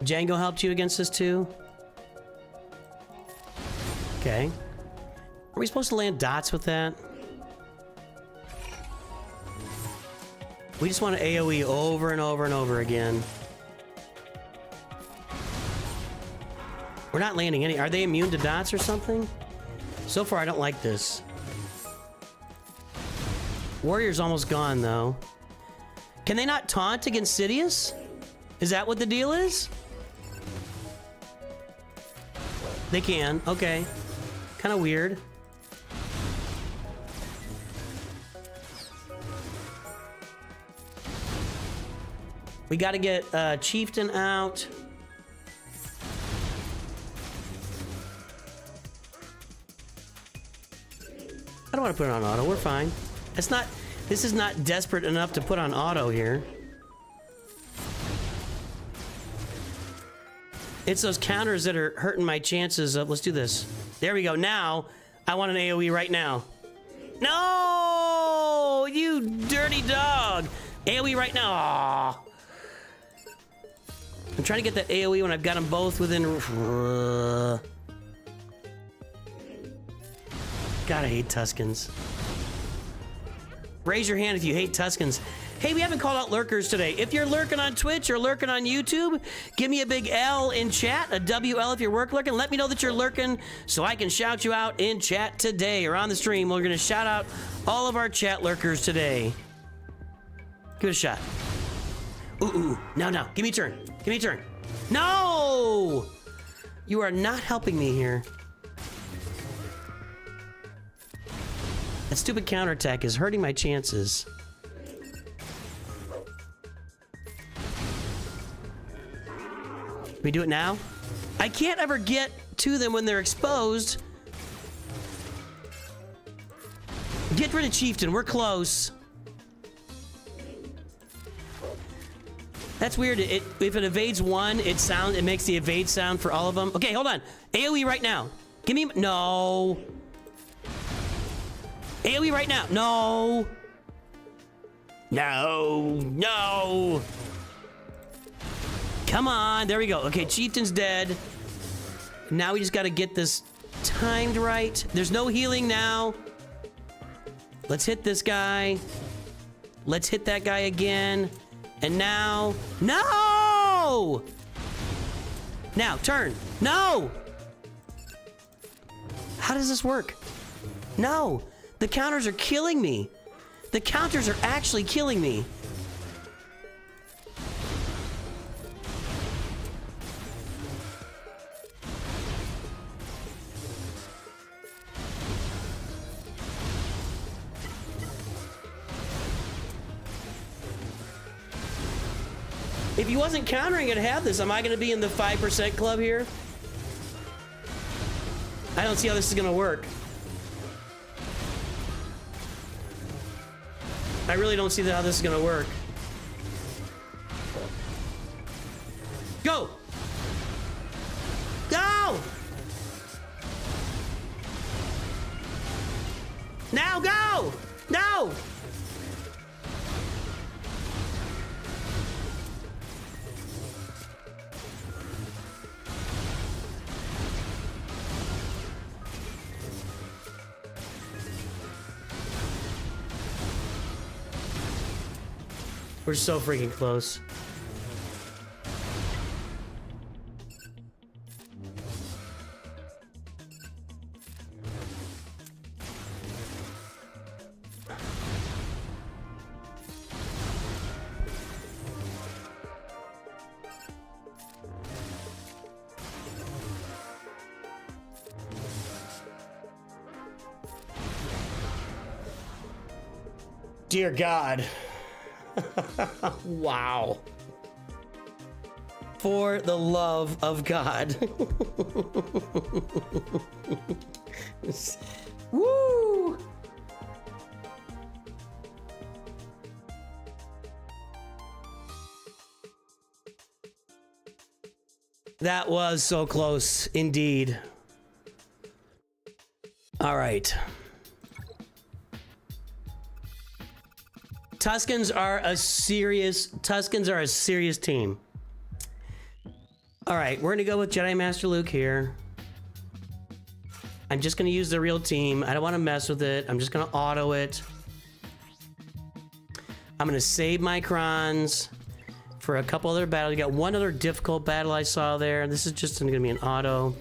Django helped you against this too? Okay. Are we supposed to land dots with that? We just want to AoE over and over and over again. We're not landing any. Are they immune to dots or something? So far, I don't like this. Warrior's almost gone, though. Can they not taunt against Sidious? Is that what the deal is? They can. Okay. Kind of weird. We got to get Chieftain out. I don't want to put it on auto. We're fine. It's not. This is not desperate enough to put on auto here. It's those counters that are hurting my chances of. Let's do this. There we go. Now I want an AoE right now. No, you dirty dog. AoE right now. Aw. I'm trying to get that AoE when I've got them both within. God, I hate Tuskens. Raise your hand if you hate Tuskens. Hey, we haven't called out lurkers today. If you're lurking on Twitch or lurking on YouTube, give me a big L in chat, a WL if you're lurking. Let me know that you're lurking so I can shout you out in chat today or on the stream. We're going to shout out all of our chat lurkers today. Give it a shot. Ooh. No. Give me a turn. Give me a turn. No! You are not helping me here. That stupid counterattack is hurting my chances. Can we do it now? I can't ever get to them when they're exposed. Get rid of Chieftain. We're close. That's weird. If it evades one, it makes the evade sound for all of them. Okay, hold on. AoE right now. Give me... No. AoE right now. No. No. Come on. There we go. Okay, Chieftain's dead. Now we just got to get this timed right. There's no healing now. Let's hit this guy. Let's hit that guy again. And now... No! Now, turn. No! How does this work? No! The counters are killing me. The counters are actually killing me. If he wasn't countering it, have this. Am I going to be in the 5% club here? I don't see how this is going to work. I really don't see how this is going to work. Go! Go! Now go! No! We're so freaking close. Dear God. Wow. For the love of God. Woo! That was so close, indeed. All right. Tuskens are a serious team. All right, we're gonna go with Jedi Master Luke here. I'm just gonna use the real team. I don't want to mess with it. I'm just gonna auto it. I'm gonna save my crons for a couple other battles. You got one other difficult battle I saw there. This is just gonna be an auto.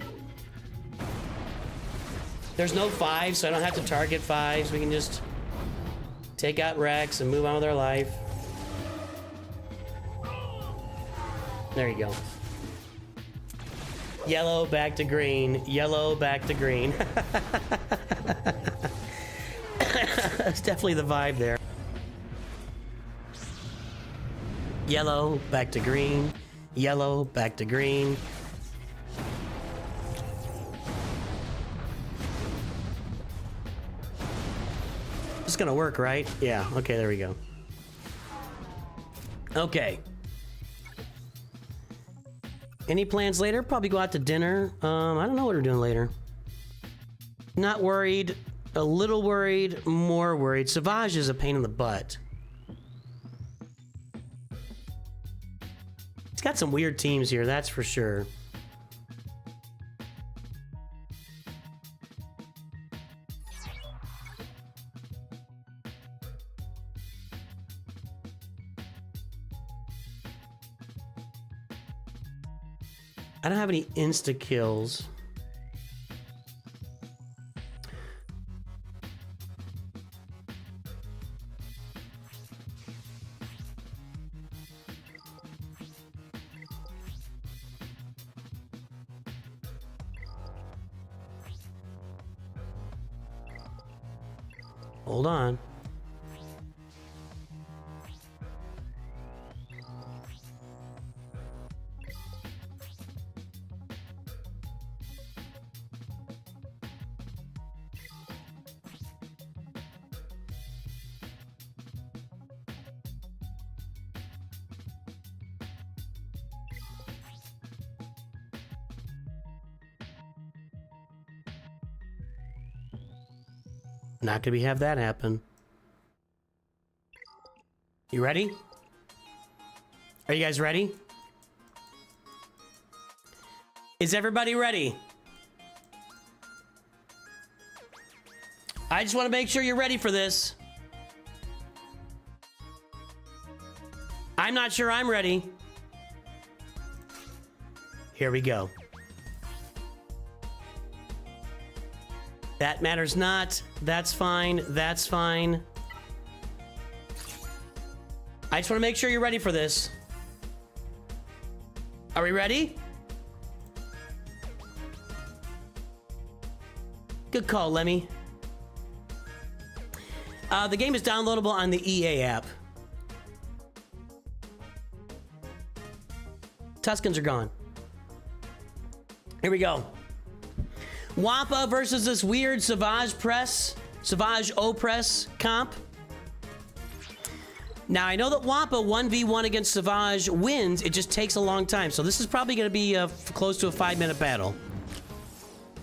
There's no 5, so I don't have to target 5s. We can just take out Rex and move on with our life. There you go. Yellow back to green. Yellow back to green. That's definitely the vibe there. Yellow back to green. Yellow back to green. It's gonna work, right? Yeah, okay, there we go. Okay. Any plans later? Probably go out to dinner. I don't know what we're doing later. Not worried, a little worried, more worried. Savage is a pain in the butt. It's got some weird teams here, that's for sure. I don't have any insta kills. Hold on. Not gonna have that happen. You ready? Are you guys ready? Is everybody ready? I just want to make sure you're ready for this. I'm not sure I'm ready. Here we go. That matters not. That's fine. That's fine. I just want to make sure you're ready for this. Are we ready? Good call, Lemmy. The game is downloadable on the EA app. Tuskens are gone. Here we go. Wampa versus this weird Savage Opress comp. Now, I know that Wampa 1v1 against Savage wins. It just takes a long time. So this is probably going to be close to a 5-minute battle.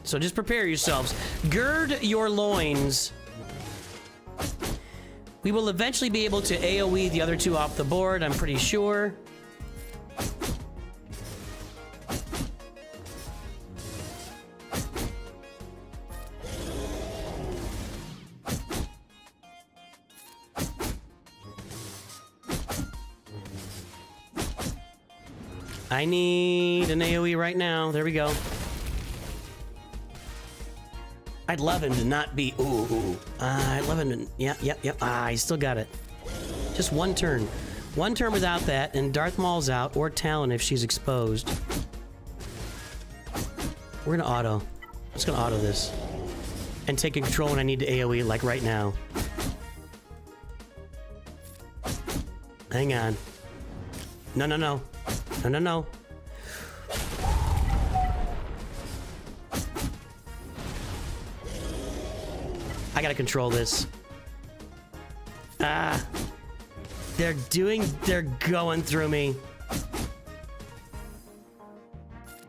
So just prepare yourselves. Gird your loins. We will eventually be able to AoE the other two off the board, I'm pretty sure. I need an AoE right now. There we go. I'd love him to not be... Ooh. I'd love him to... Yep. Ah, he still got it. Just one turn. One turn without that, and Darth Maul's out, or Talon if she's exposed. We're gonna auto. I'm just gonna auto this. And take control when I need to AoE, like right now. Hang on. No. No. I gotta control this. Ah. They're going through me.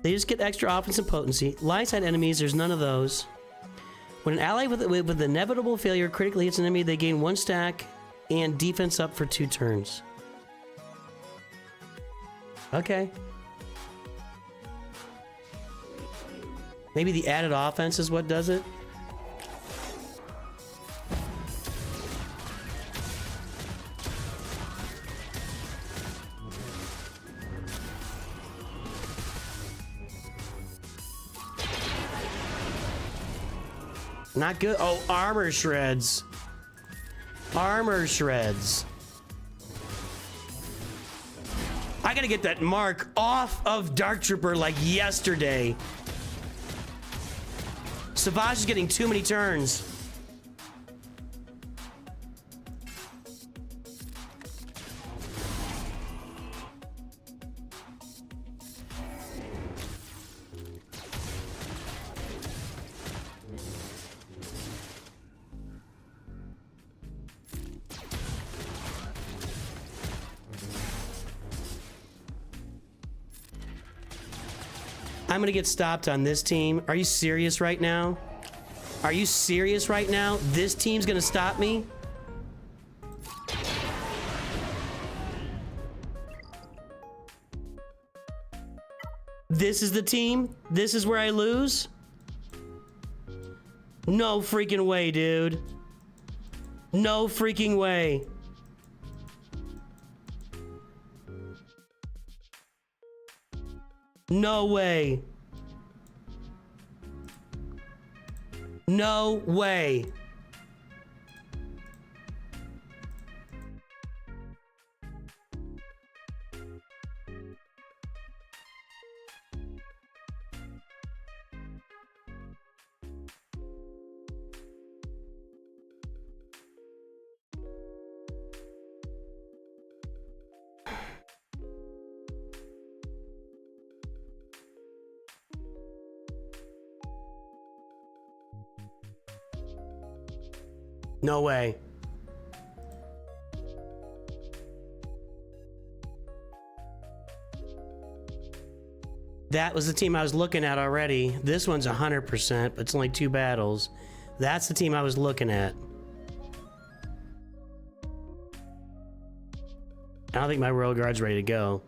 They just get extra offense and potency. Line side enemies, there's none of those. When an ally with inevitable failure critically hits an enemy, they gain 1 stack and defense up for 2 turns. Okay. Maybe the added offense is what does it? Not good. Oh, armor shreds. Armor shreds. I gotta get that mark off of Dark Trooper like yesterday. Savage is getting too many turns. I'm gonna get stopped on this team. Are you serious right now? Are you serious right now? This team's gonna stop me? This is the team? This is where I lose? No freaking way, dude. No freaking way. No way. No way. No way. That was the team I was looking at already. This one's 100%, but it's only 2 battles. That's the team I was looking at. I don't think my Royal Guard's ready to go.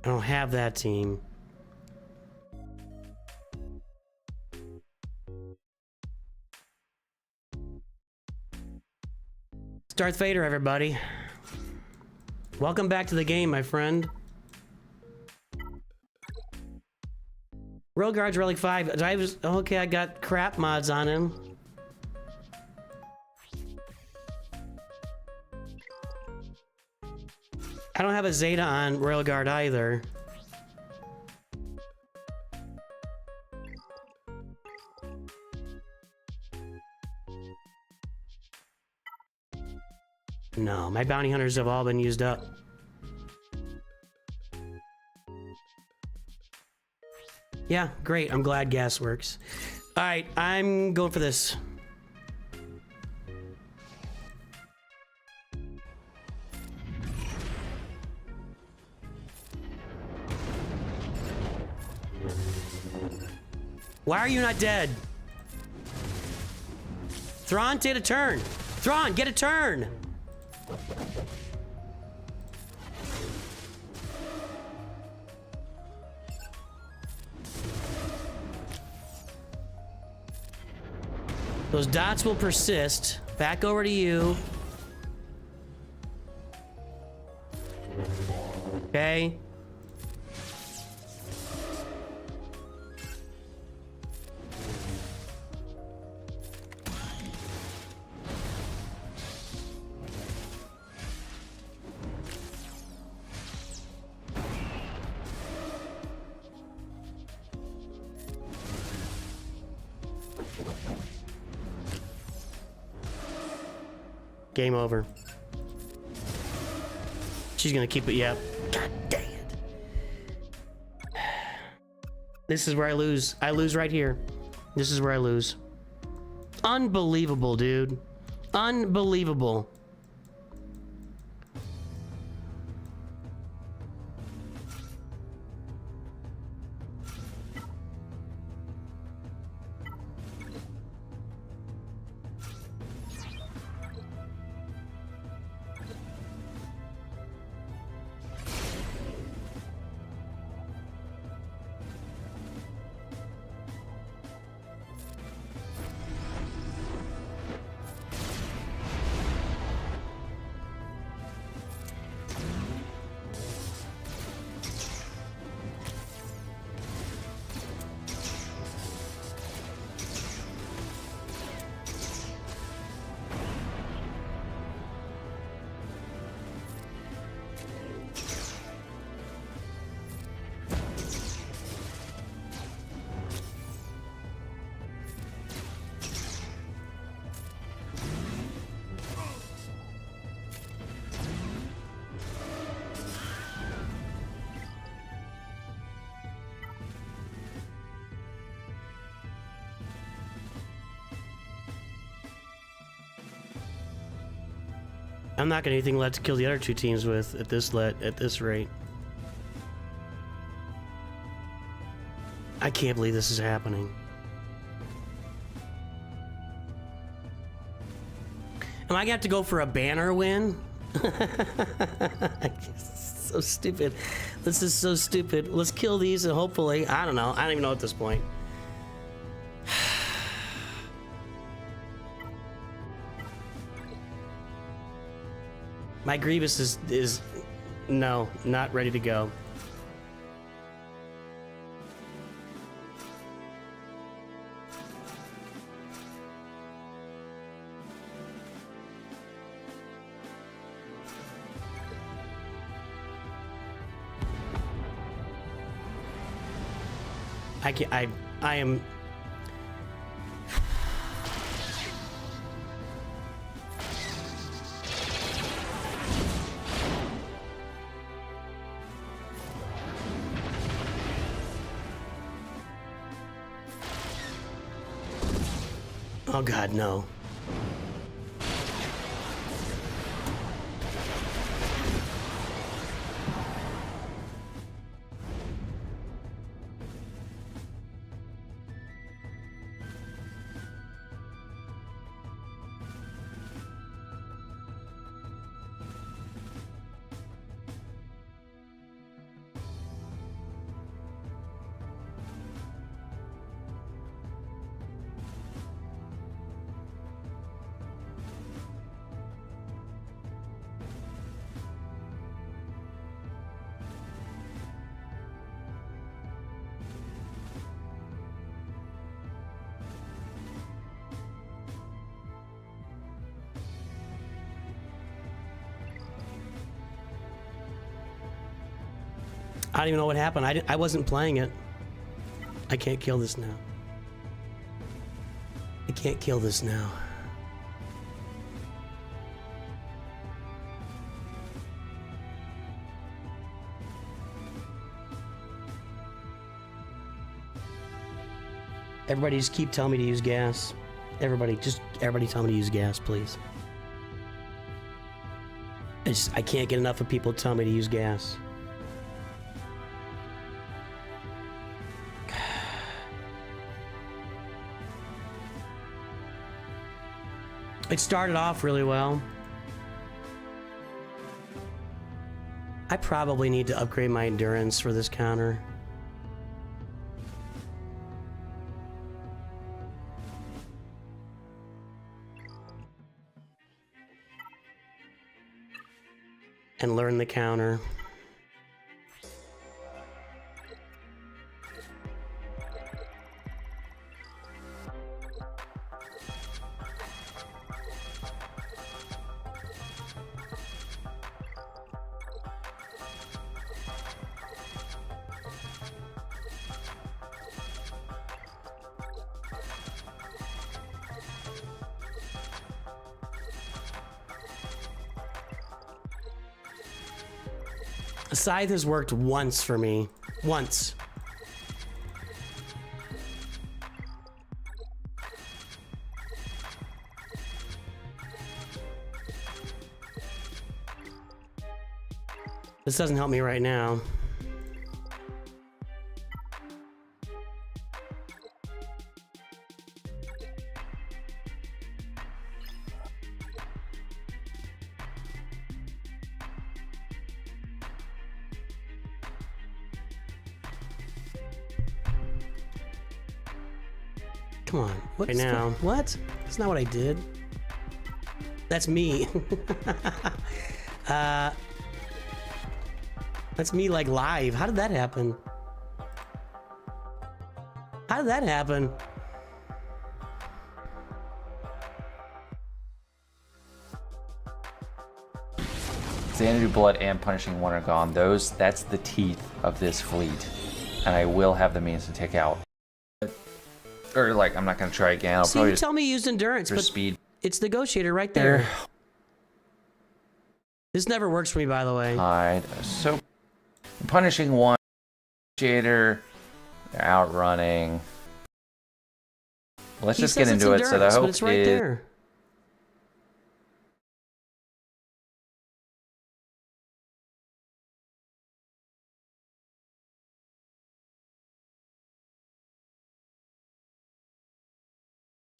I don't have that team. It's Darth Vader, everybody. Welcome back to the game, my friend. Royal Guard's Relic 5. Okay, I got crap mods on him. I don't have a Zeta on Royal Guard either. No, my bounty hunters have all been used up. Yeah, great. I'm glad gas works. All right, I'm going for this. Why are you not dead? Thrawn, get a turn. Thrawn, get a turn. Those dots will persist. Back over to you. Okay. Game over. She's gonna keep it, yep. God dang it. This is where I lose. I lose right here. This is where I lose. Unbelievable, dude. Unbelievable. I'm not gonna anything left to kill the other two teams with at this rate. I can't believe this is happening. Am I gonna have to go for a banner win? So stupid. This is so stupid. Let's kill these and hopefully, I don't know. I don't even know at this point. My Grievous is no, not ready to go. I am. Oh God, no. I don't even know what happened. I wasn't playing it. I can't kill this now. I can't kill this now. Everybody just keep telling me to use gas. Everybody tell me to use gas, please. I can't get enough of people telling me to use gas. It started off really well. I probably need to upgrade my endurance for this counter. And learn the counter. Scythe has worked once for me. Once. This doesn't help me right now. Come on. What right now? What? That's not what I did. That's me. That's me like live. How did that happen? How did that happen? Xanadu Blood and Punishing One are gone. That's the teeth of this fleet. And I will have the means to take out. Or like, I'm not gonna try again. I'll See, probably you tell me use endurance, but speed. It's negotiator right there. This never works for me, by the way. Hide. So, Punishing One, negotiator, they're outrunning. Let's just get into it. So the hope it's right is there.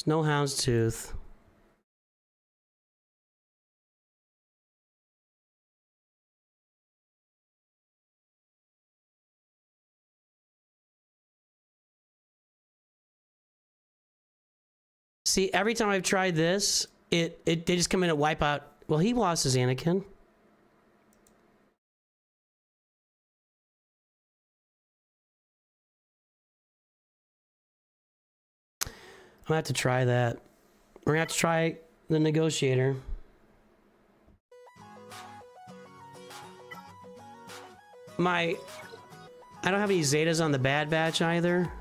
No houndstooth. See, every time I've tried this, they just come in and wipe out. Well, he lost his Anakin. I'm gonna have to try that. We're gonna have to try the negotiator. I don't have any Zetas on the Bad Batch either.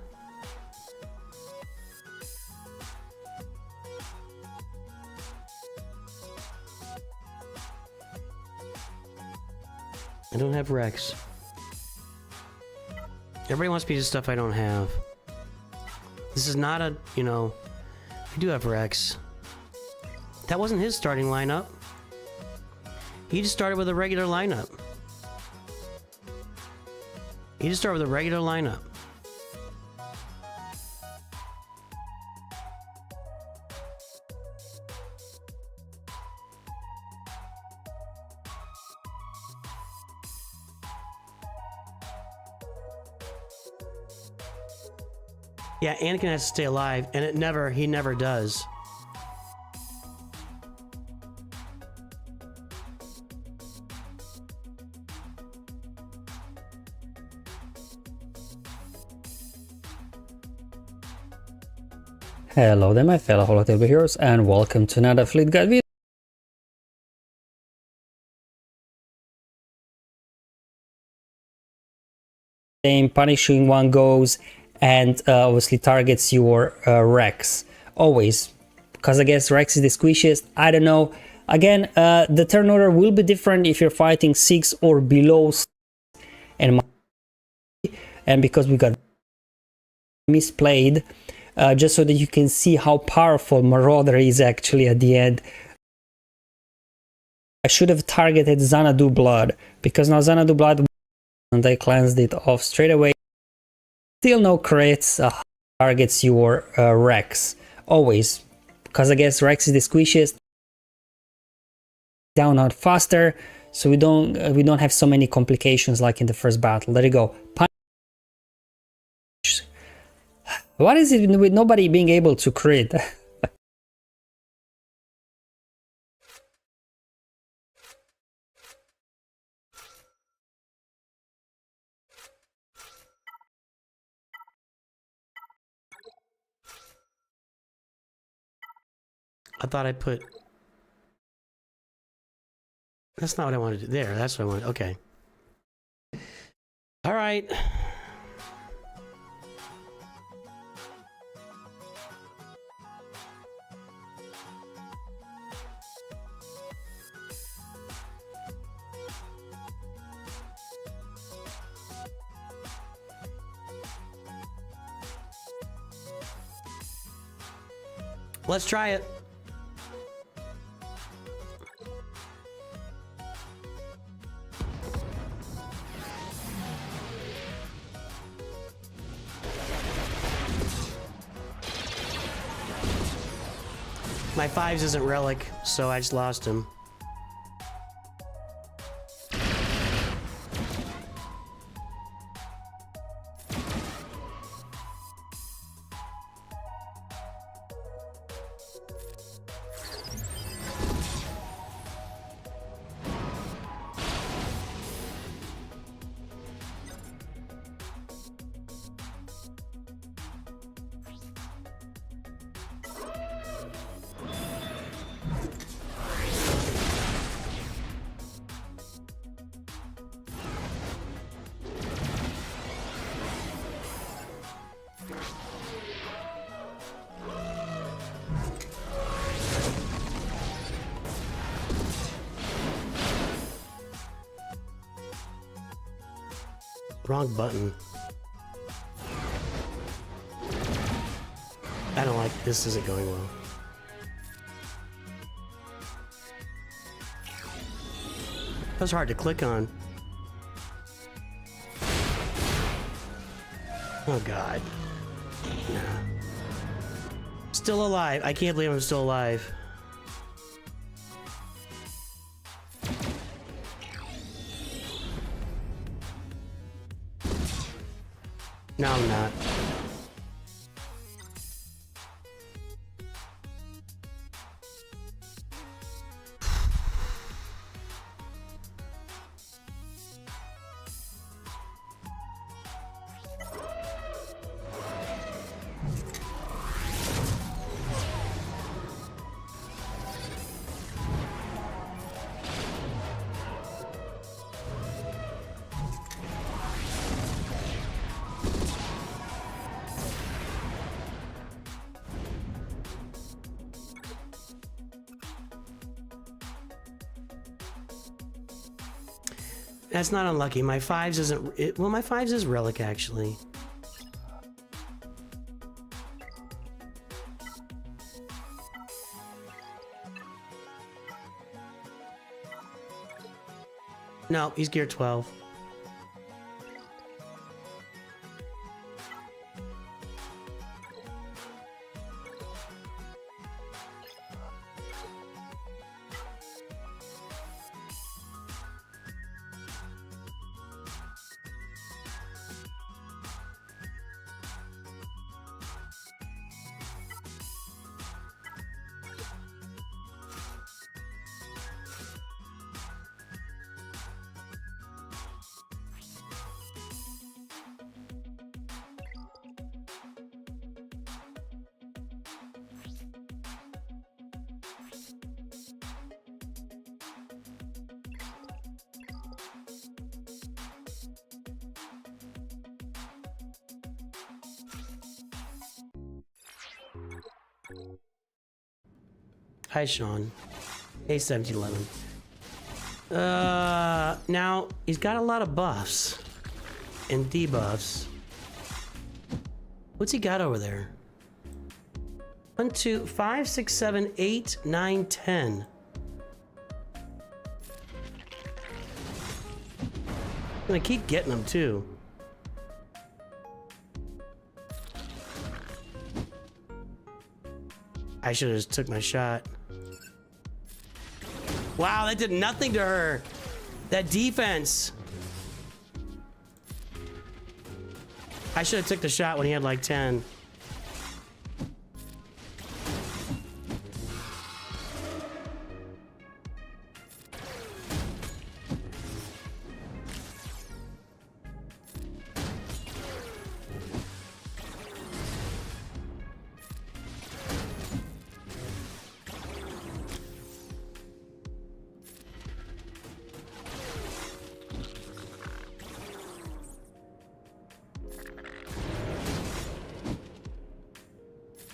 I don't have Rex. Everybody wants pieces of stuff I don't have. This is not a, you know, I do have Rex. That wasn't his starting lineup. He just started with a regular lineup. He just started with a regular lineup. Yeah, Anakin has to stay alive, and he never does. Hello there my fellow Holotable heroes, and welcome to another Fleet Guide video. Punishing One goes and obviously targets your Rex. Always. Because I guess Rex is the squishiest. I don't know. Again, the turn order will be different if you're fighting 6 or below. And because we got misplayed, just so that you can see how powerful Marauder is actually at the end. I should have targeted Xanadu Blood, because now Xanadu Blood, and I cleansed it off straight away. Still no crits, targets your Rex. Always. Because I guess Rex is the squishiest. Down out faster, so we don't have so many complications like in the first battle. There you go. What is it with nobody being able to crit? I thought I put... That's not what I wanted to do. There, that's what I wanted. Okay. All right. Let's try it. My 5s isn't relic, so I just lost him. Wrong button. I don't like this. Isn't going well. That was hard to click on. Oh God. Nah. Still alive. I can't believe I'm still alive. No, I'm not. That's not unlucky. My 5s isn't... well, my 5s is relic, actually. No, he's gear 12. Hi, Sean. Hey, 1711. Now, he's got a lot of buffs and debuffs. What's he got over there? 1, 2, 5, 6, 7, 8, 9, 10. I'm gonna keep getting them, too. I should have just took my shot. Wow, that did nothing to her. That defense. I should have took the shot when he had like 10.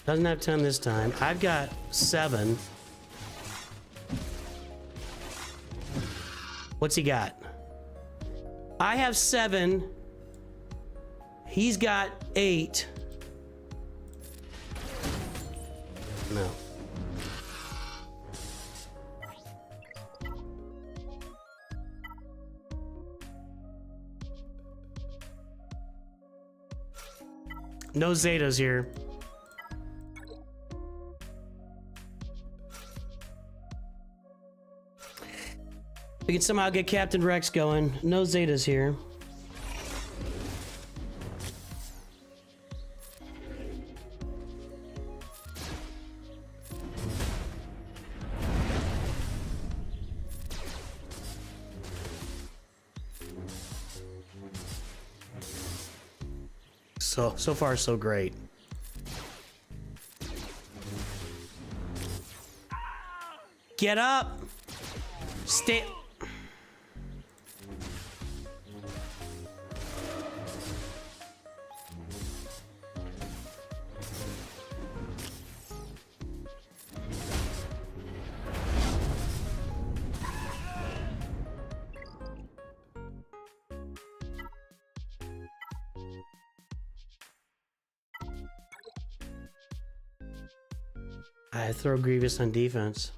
Doesn't have 10 this time. I've got 7. What's he got? I have 7. He's got 8. No. No Zetas here. We can somehow get Captain Rex going. No Zetas here. So far, so great. Get up! Stay. I throw Grievous on defense.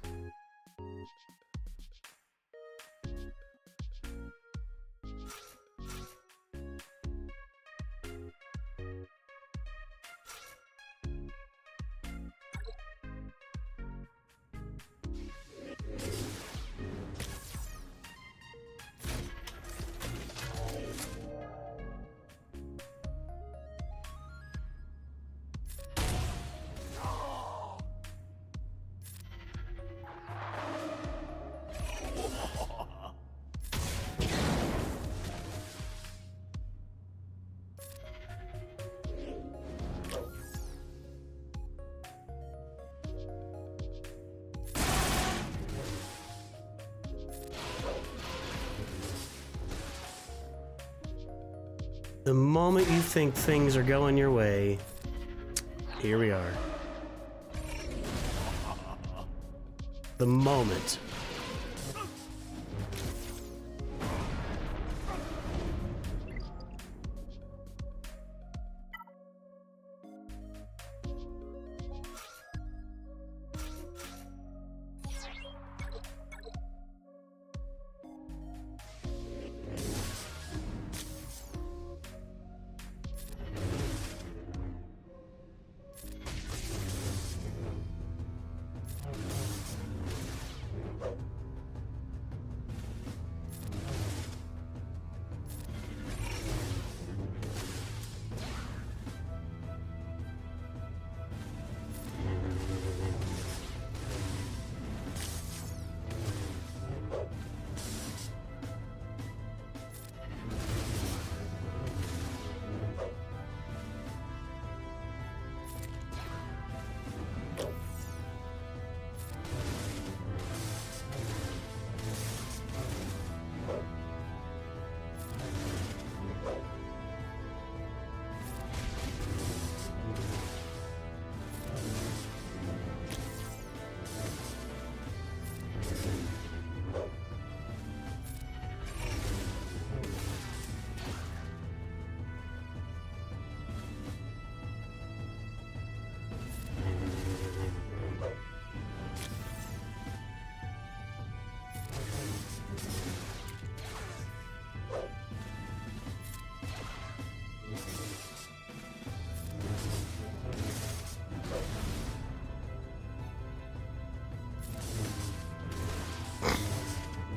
The moment you think things are going your way, here we are. The moment.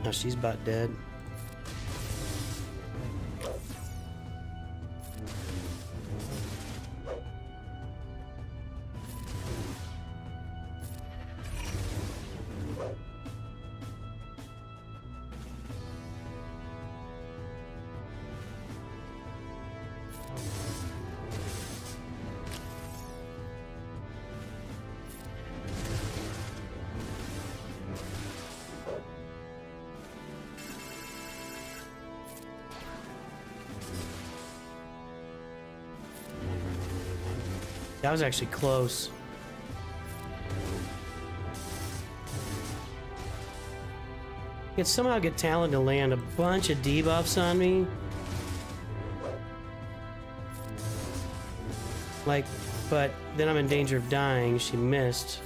Now she's about dead. That was actually close. Could somehow get Talon to land a bunch of debuffs on me. Like, but then I'm in danger of dying. She missed.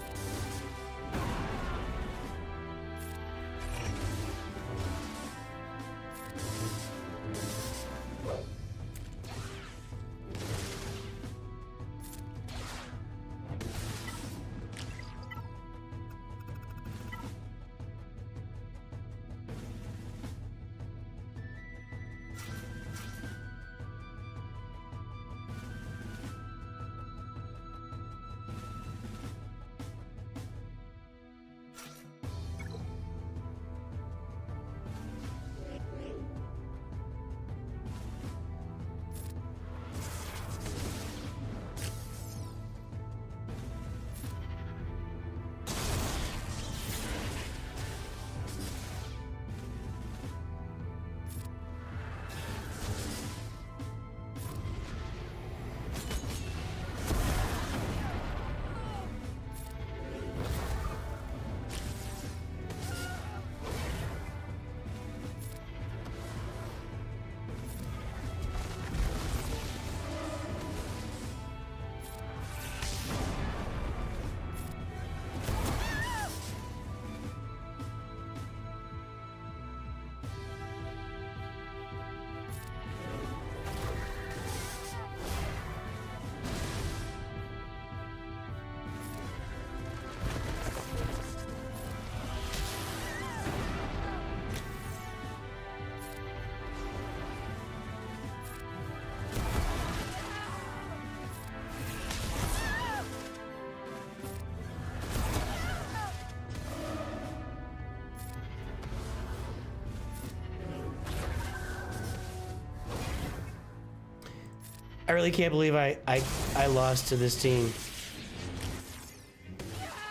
really can't believe I lost to this team.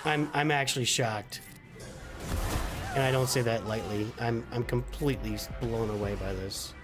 I'm actually shocked. And I don't say that lightly. I'm completely blown away by this.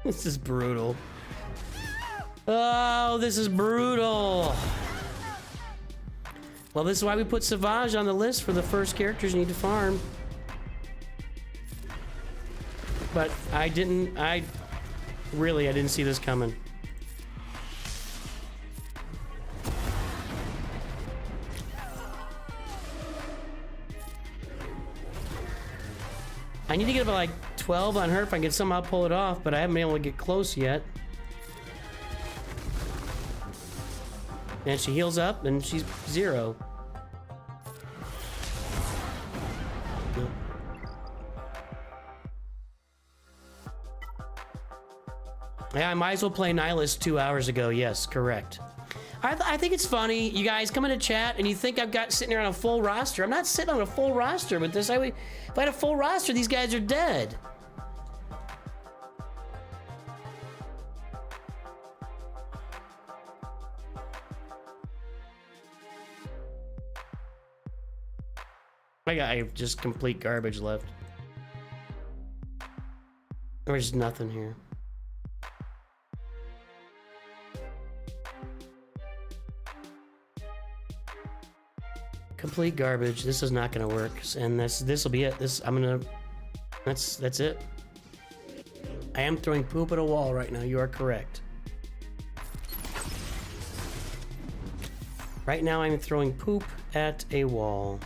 This is brutal. Oh, this is brutal. Well, this is why we put Savage on the list for the first characters you need to farm. But I didn't see this coming. I need to get about like 12 on her if I can somehow pull it off, but I haven't been able to get close yet. And she heals up and she's 0. Yeah, I might as well play Nihilist 2 hours ago. Yes, correct. I think it's funny, you guys come into chat and you think I've got sitting here on a full roster. I'm not sitting on a full roster with this. If I had a full roster, these guys are dead. I have just complete garbage left. There's nothing here. Complete garbage. This is not gonna work, and this will be it. That's it. I am throwing poop at a wall right now. You are correct. Right now, I'm throwing poop at a wall.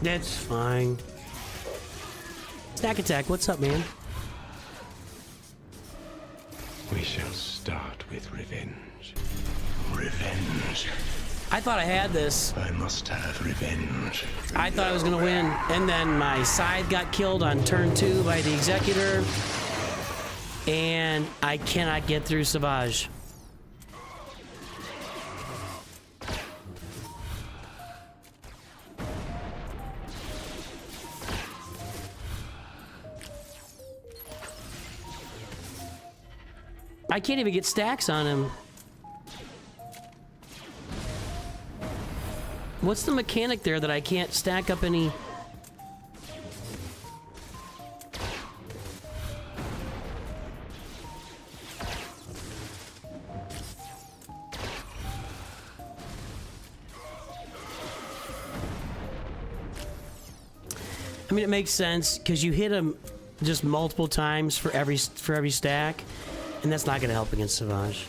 That's fine. Snack Attack, what's up, man? We shall start with revenge. Revenge. I thought I had this. I must have revenge. I thought I was gonna win, and then my scythe got killed on turn 2 by the Executor, and I cannot get through Savage. I can't even get stacks on him. What's the mechanic there that I can't stack up any? I mean, it makes sense because you hit him just multiple times for every stack, and that's not going to help against Savage.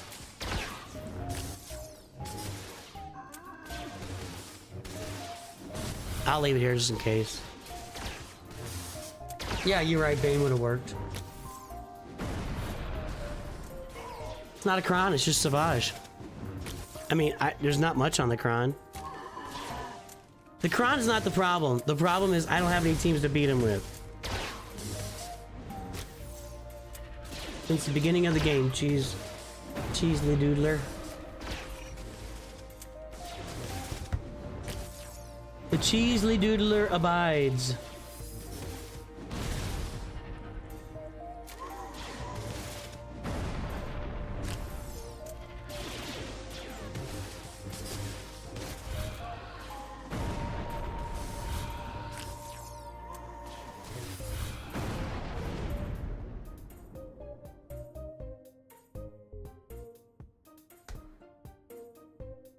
I'll leave it here just in case. Yeah, you're right. Bane would have worked. It's not a Kron, it's just Savage. I mean, there's not much on the Kron. The Kron is not the problem. The problem is I don't have any teams to beat him with. Since the beginning of the game, cheesely doodler. The cheesely doodler abides.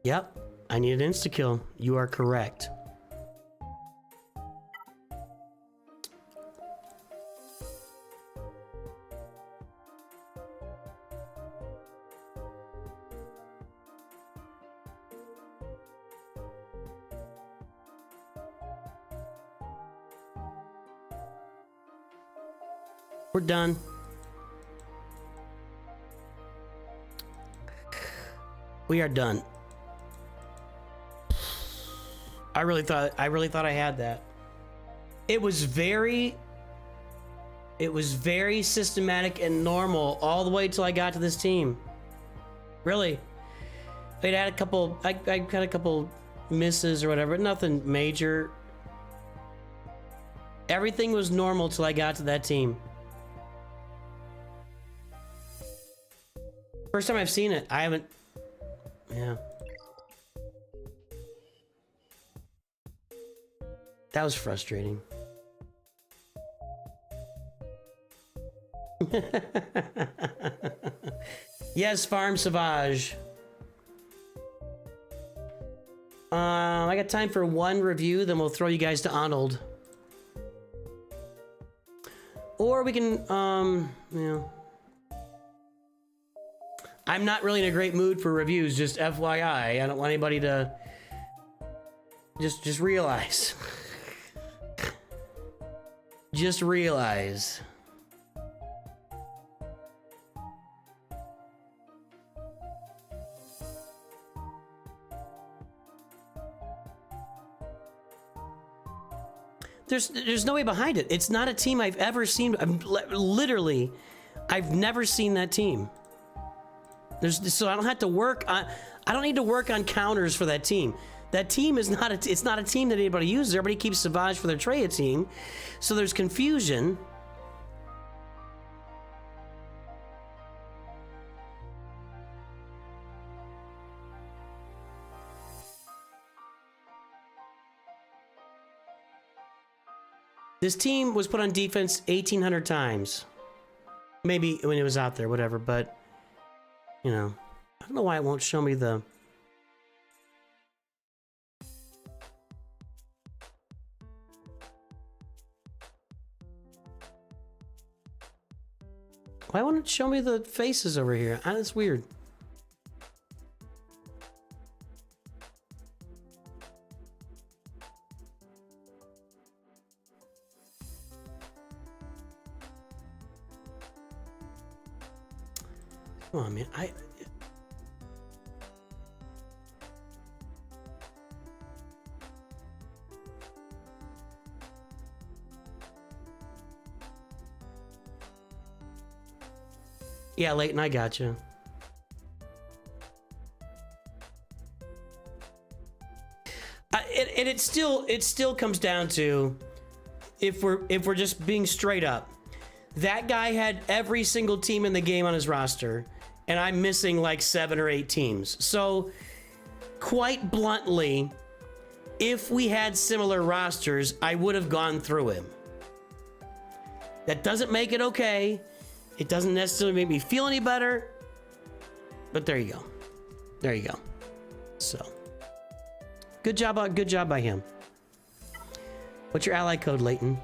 Yep, I need an insta-kill. You are correct. We're done. We are done. I really thought I had that. It was very systematic and normal all the way till I got to this team. Really. I had a couple misses or whatever, but nothing major. Everything was normal till I got to that team. First time I've seen it. I haven't. Yeah. That was frustrating. Yes, Farm Savage. I got time for one review, then we'll throw you guys to Arnold. Or we can, yeah. I'm not really in a great mood for reviews, just FYI. I don't want anybody to just realize. Just realize. There's no way behind it. It's not a team I've ever seen. I've never seen that team. So I don't have to work on. I don't need to work on counters for that team. That team is not a. It's not a team that anybody uses. Everybody keeps Savage for their Treya team, so there's confusion. This team was put on defense 1,800 times. Maybe when it was out there, whatever, but, you know, I don't know why it won't show me the... Why won't it show me the faces over here? That's weird. Come on, man. Yeah, Leighton, I gotcha. And it still comes down to, if we're just being straight up, that guy had every single team in the game on his roster, and I'm missing like 7 or 8 teams. So, quite bluntly, if we had similar rosters, I would have gone through him. That doesn't make it okay. It doesn't necessarily make me feel any better, but there you go. There you go. So, good job by him. What's your ally code, Leighton?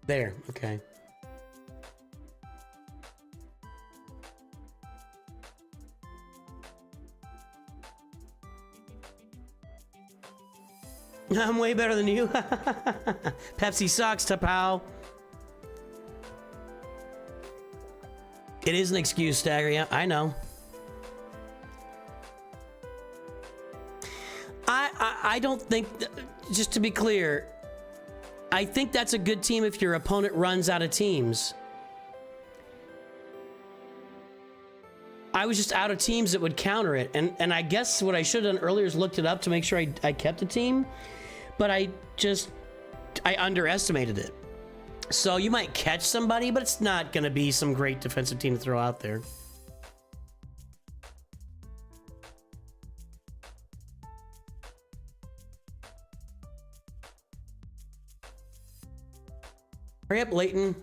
There, okay. I'm way better than you. Pepsi sucks, Tapao. It is an excuse, Stagger. Yeah, I know. I don't think, just to be clear, I think that's a good team if your opponent runs out of teams. I was just out of teams that would counter it. And I guess what I should have done earlier is looked it up to make sure I kept a team. But I underestimated it. So you might catch somebody, but it's not going to be some great defensive team to throw out there. Hurry up, Leighton.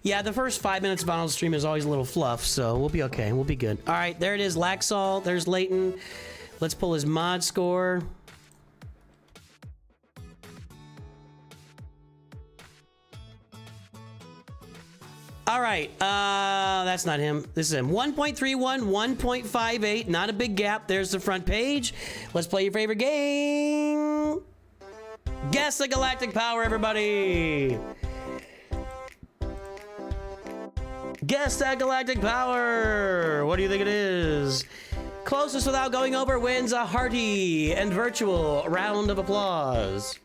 Yeah, the first 5 minutes of Donald's stream is always a little fluff, so we'll be okay. We'll be good. All right, there it is. Laxalt. There's Leighton. Let's pull his mod score. All right, that's not him. This is him. 1.31, 1.58. Not a big gap. There's the front page. Let's play your favorite game. Guess the galactic power, everybody. Guess that galactic power. What do you think it is? Closest without going over wins a hearty and virtual round of applause.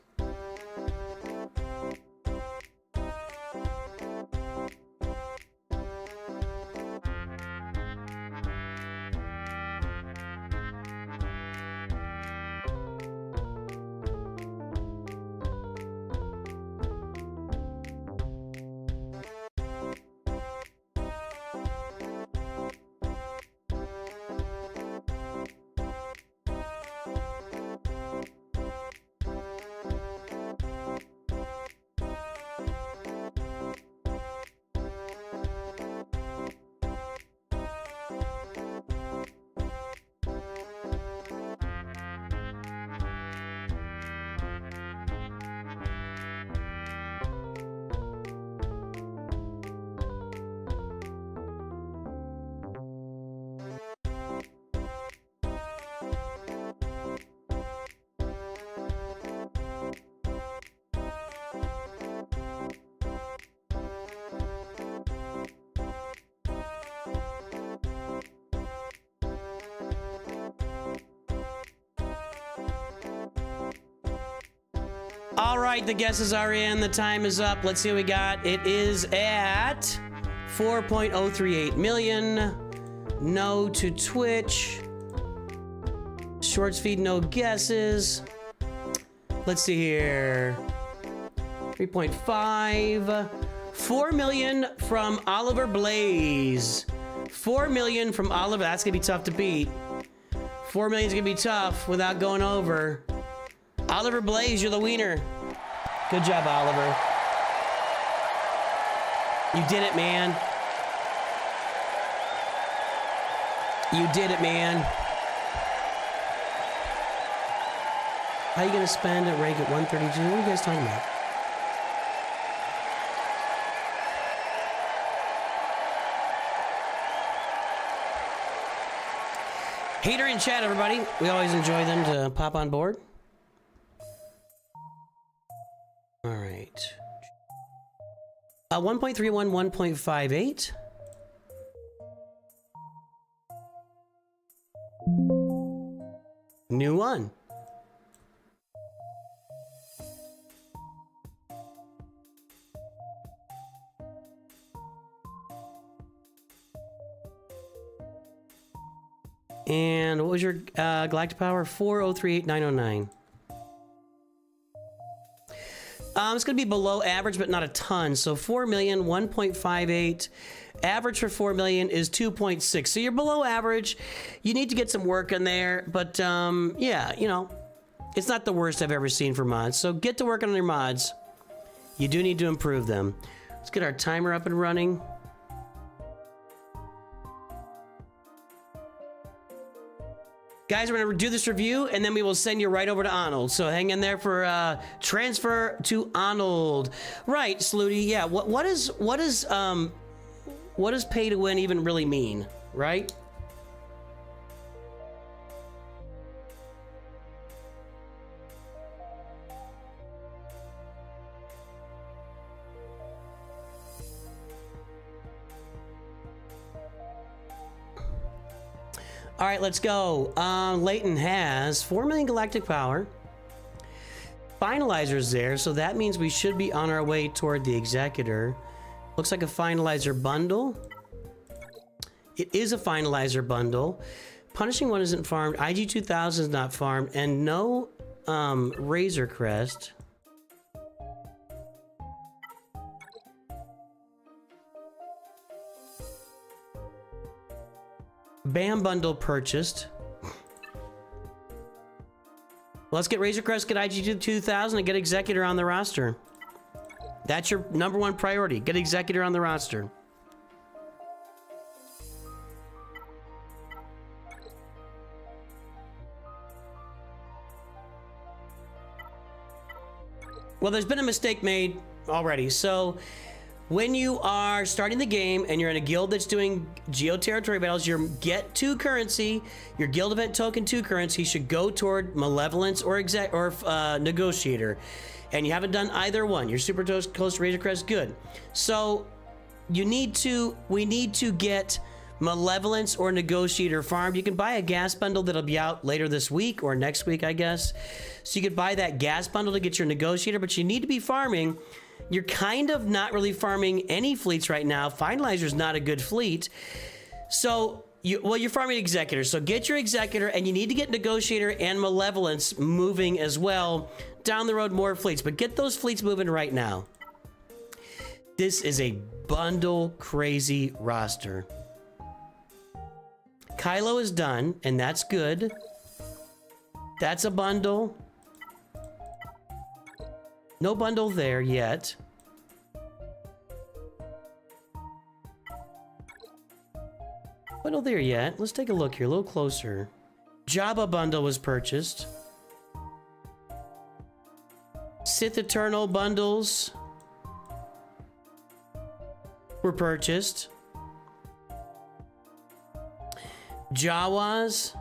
All right, the guesses are in. The time is up. Let's see what we got. It is at 4.038 million. No to Twitch. Shorts feed, no guesses. Let's see here. 3.5. 4 million from Oliver Blaze. 4 million from Oliver. That's going to be tough to beat. 4 million is going to be tough without going over. Oliver Blaze, you're the wiener. Good job, Oliver. You did it, man. You did it, man. How you gonna spend a rank at 132? What are you guys talking about? Hater in chat, everybody. We always enjoy them to pop on board. All right. 1.31, 1.58. New one. And what was your galactic power? 4038909. It's going to be below average, but not a ton. So 4 million, 1.58. Average for 4 million is 2.6. So you're below average. You need to get some work in there. But yeah, you know, it's not the worst I've ever seen for mods. So get to work on your mods. You do need to improve them. Let's get our timer up and running. Guys, we're going to do this review, and then we will send you right over to Arnold. So hang in there for transfer to Arnold. Right, Slooty. Yeah. What does pay to win even really mean? Right. All right, let's go. Leighton has 4 million galactic power. Finalizer's there, so that means we should be on our way toward the Executor. Looks like a finalizer bundle. It is a finalizer bundle. Punishing one isn't farmed. IG 2000 is not farmed, and no Razor Crest. Bam bundle purchased. Let's get Razor Crest, get IG 2000, and get Executor on the roster. That's your number one priority. Get Executor on the roster. Well, there's been a mistake made already. So when you are starting the game and you're in a guild that's doing geo-territory battles, your get 2 currency, your guild event token 2 currency should go toward Malevolence or Negotiator. And you haven't done either one. You're super close to Razor Crest, good. So we need to get Malevolence or Negotiator farmed. You can buy a gas bundle that'll be out later this week or next week, I guess. So you could buy that gas bundle to get your Negotiator, but you need to be farming. You're kind of not really farming any fleets right now. Finalizer's not a good fleet. So, you're farming Executor. So get your Executor, and you need to get Negotiator and Malevolence moving as well. Down the road, more fleets. But get those fleets moving right now. This is a bundle crazy roster. Kylo is done, and that's good. That's a bundle. No bundle there yet. Bundle there yet. Let's take a look here, a little closer. Jabba bundle was purchased. Sith Eternal bundles were purchased. Jawas.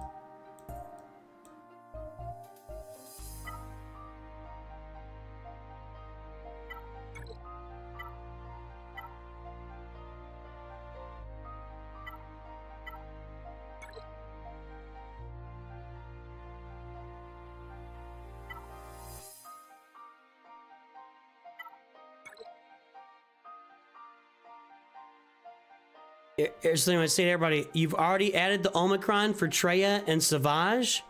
Here's something I want to say to everybody. You've already added the Omicron for Traya and Savage.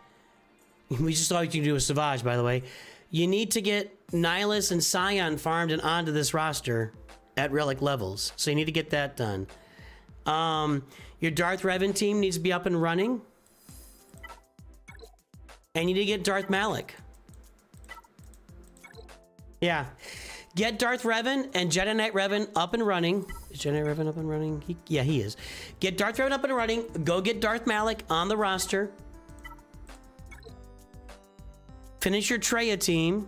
We just thought you could do with Savage, by the way. You need to get Nihilus and Scion farmed and onto this roster at relic levels. So you need to get that done. Your Darth Revan team needs to be up and running. And you need to get Darth Malak. Yeah. Get Darth Revan and Jedi Knight Revan up and running. Is Jedi Knight Revan up and running? Yeah, he is. Get Darth Revan up and running. Go get Darth Malak on the roster. Finish your Traya team.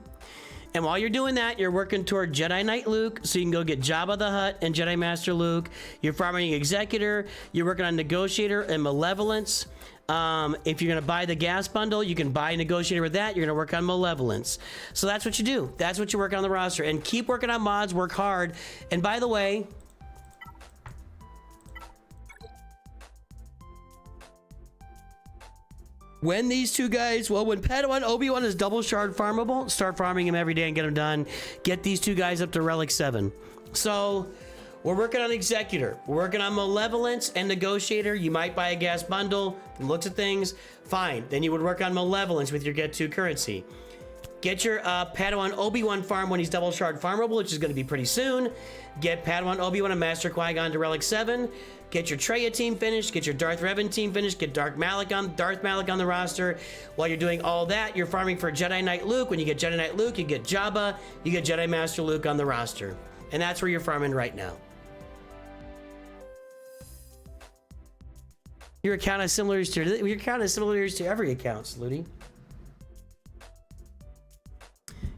And while you're doing that, you're working toward Jedi Knight Luke, so you can go get Jabba the Hutt and Jedi Master Luke. You're farming Executor. You're working on Negotiator and Malevolence. If you're going to buy the gas bundle, you can buy a negotiator with that. You're going to work on malevolence. So that's what you do. That's what you work on the roster. And keep working on mods, work hard. And by the way, when these two guys, well, when Padawan Obi-Wan is double shard farmable, start farming him every day and get him done. Get these two guys up to Relic 7. So we're working on Executor. We're working on Malevolence and Negotiator. You might buy a gas bundle, looks at things, fine. Then you would work on Malevolence with your Get 2 currency. Get your Padawan Obi-Wan farm when he's double shard farmable, which is going to be pretty soon. Get Padawan Obi-Wan and Master Qui-Gon to Relic 7. Get your Traya team finished. Get your Darth Revan team finished. Get Darth Malik on the roster. While you're doing all that, you're farming for Jedi Knight Luke. When you get Jedi Knight Luke, you get Jabba. You get Jedi Master Luke on the roster. And that's where you're farming right now. Your account has similarities to every account, Sluty.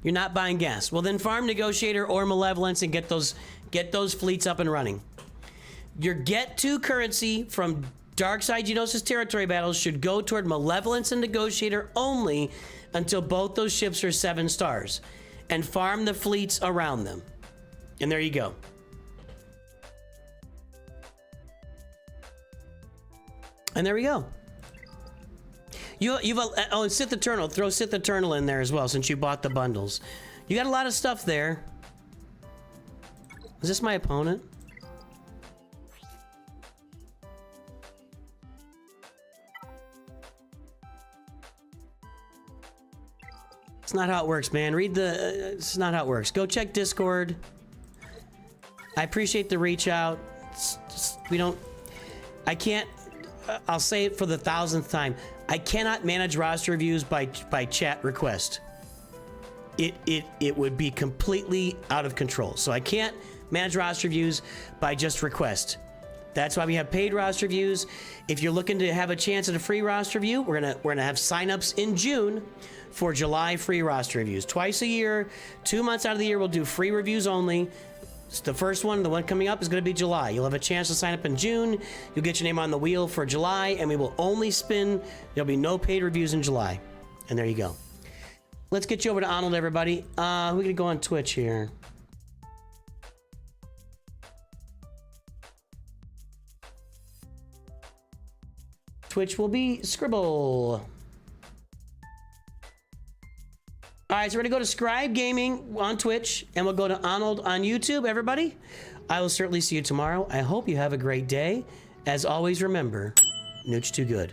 You're not buying gas. Well, then farm Negotiator or Malevolence and get those fleets up and running. Your Get 2 currency from Darkside Geonosis territory battles should go toward Malevolence and Negotiator only until both those ships are 7 stars. And farm the fleets around them. And there you go. And there we go. And Sith Eternal. Throw Sith Eternal in there as well since you bought the bundles. You got a lot of stuff there. Is this my opponent? It's not how it works, man. It's not how it works. Go check Discord. I appreciate the reach out. I'll say it for the 1000th time. I cannot manage roster reviews by chat request. It would be completely out of control. So I can't manage roster reviews by just request. That's why we have paid roster reviews. If you're looking to have a chance at a free roster review, we're gonna have signups in June for July free roster reviews. Twice a year, 2 months out of the year, we'll do free reviews only. The first one, the one coming up, is going to be July. You'll have a chance to sign up in June. You'll get your name on the wheel for July, and we will only spin. There'll be no paid reviews in July. And there you go. Let's get you over to Arnold, everybody. We're going to go on Twitch here. Twitch will be Scribble. All right, so we're gonna go to Scribe Gaming on Twitch, and we'll go to Arnold on YouTube, everybody. I will certainly see you tomorrow. I hope you have a great day. As always, remember, Nooch2Gud.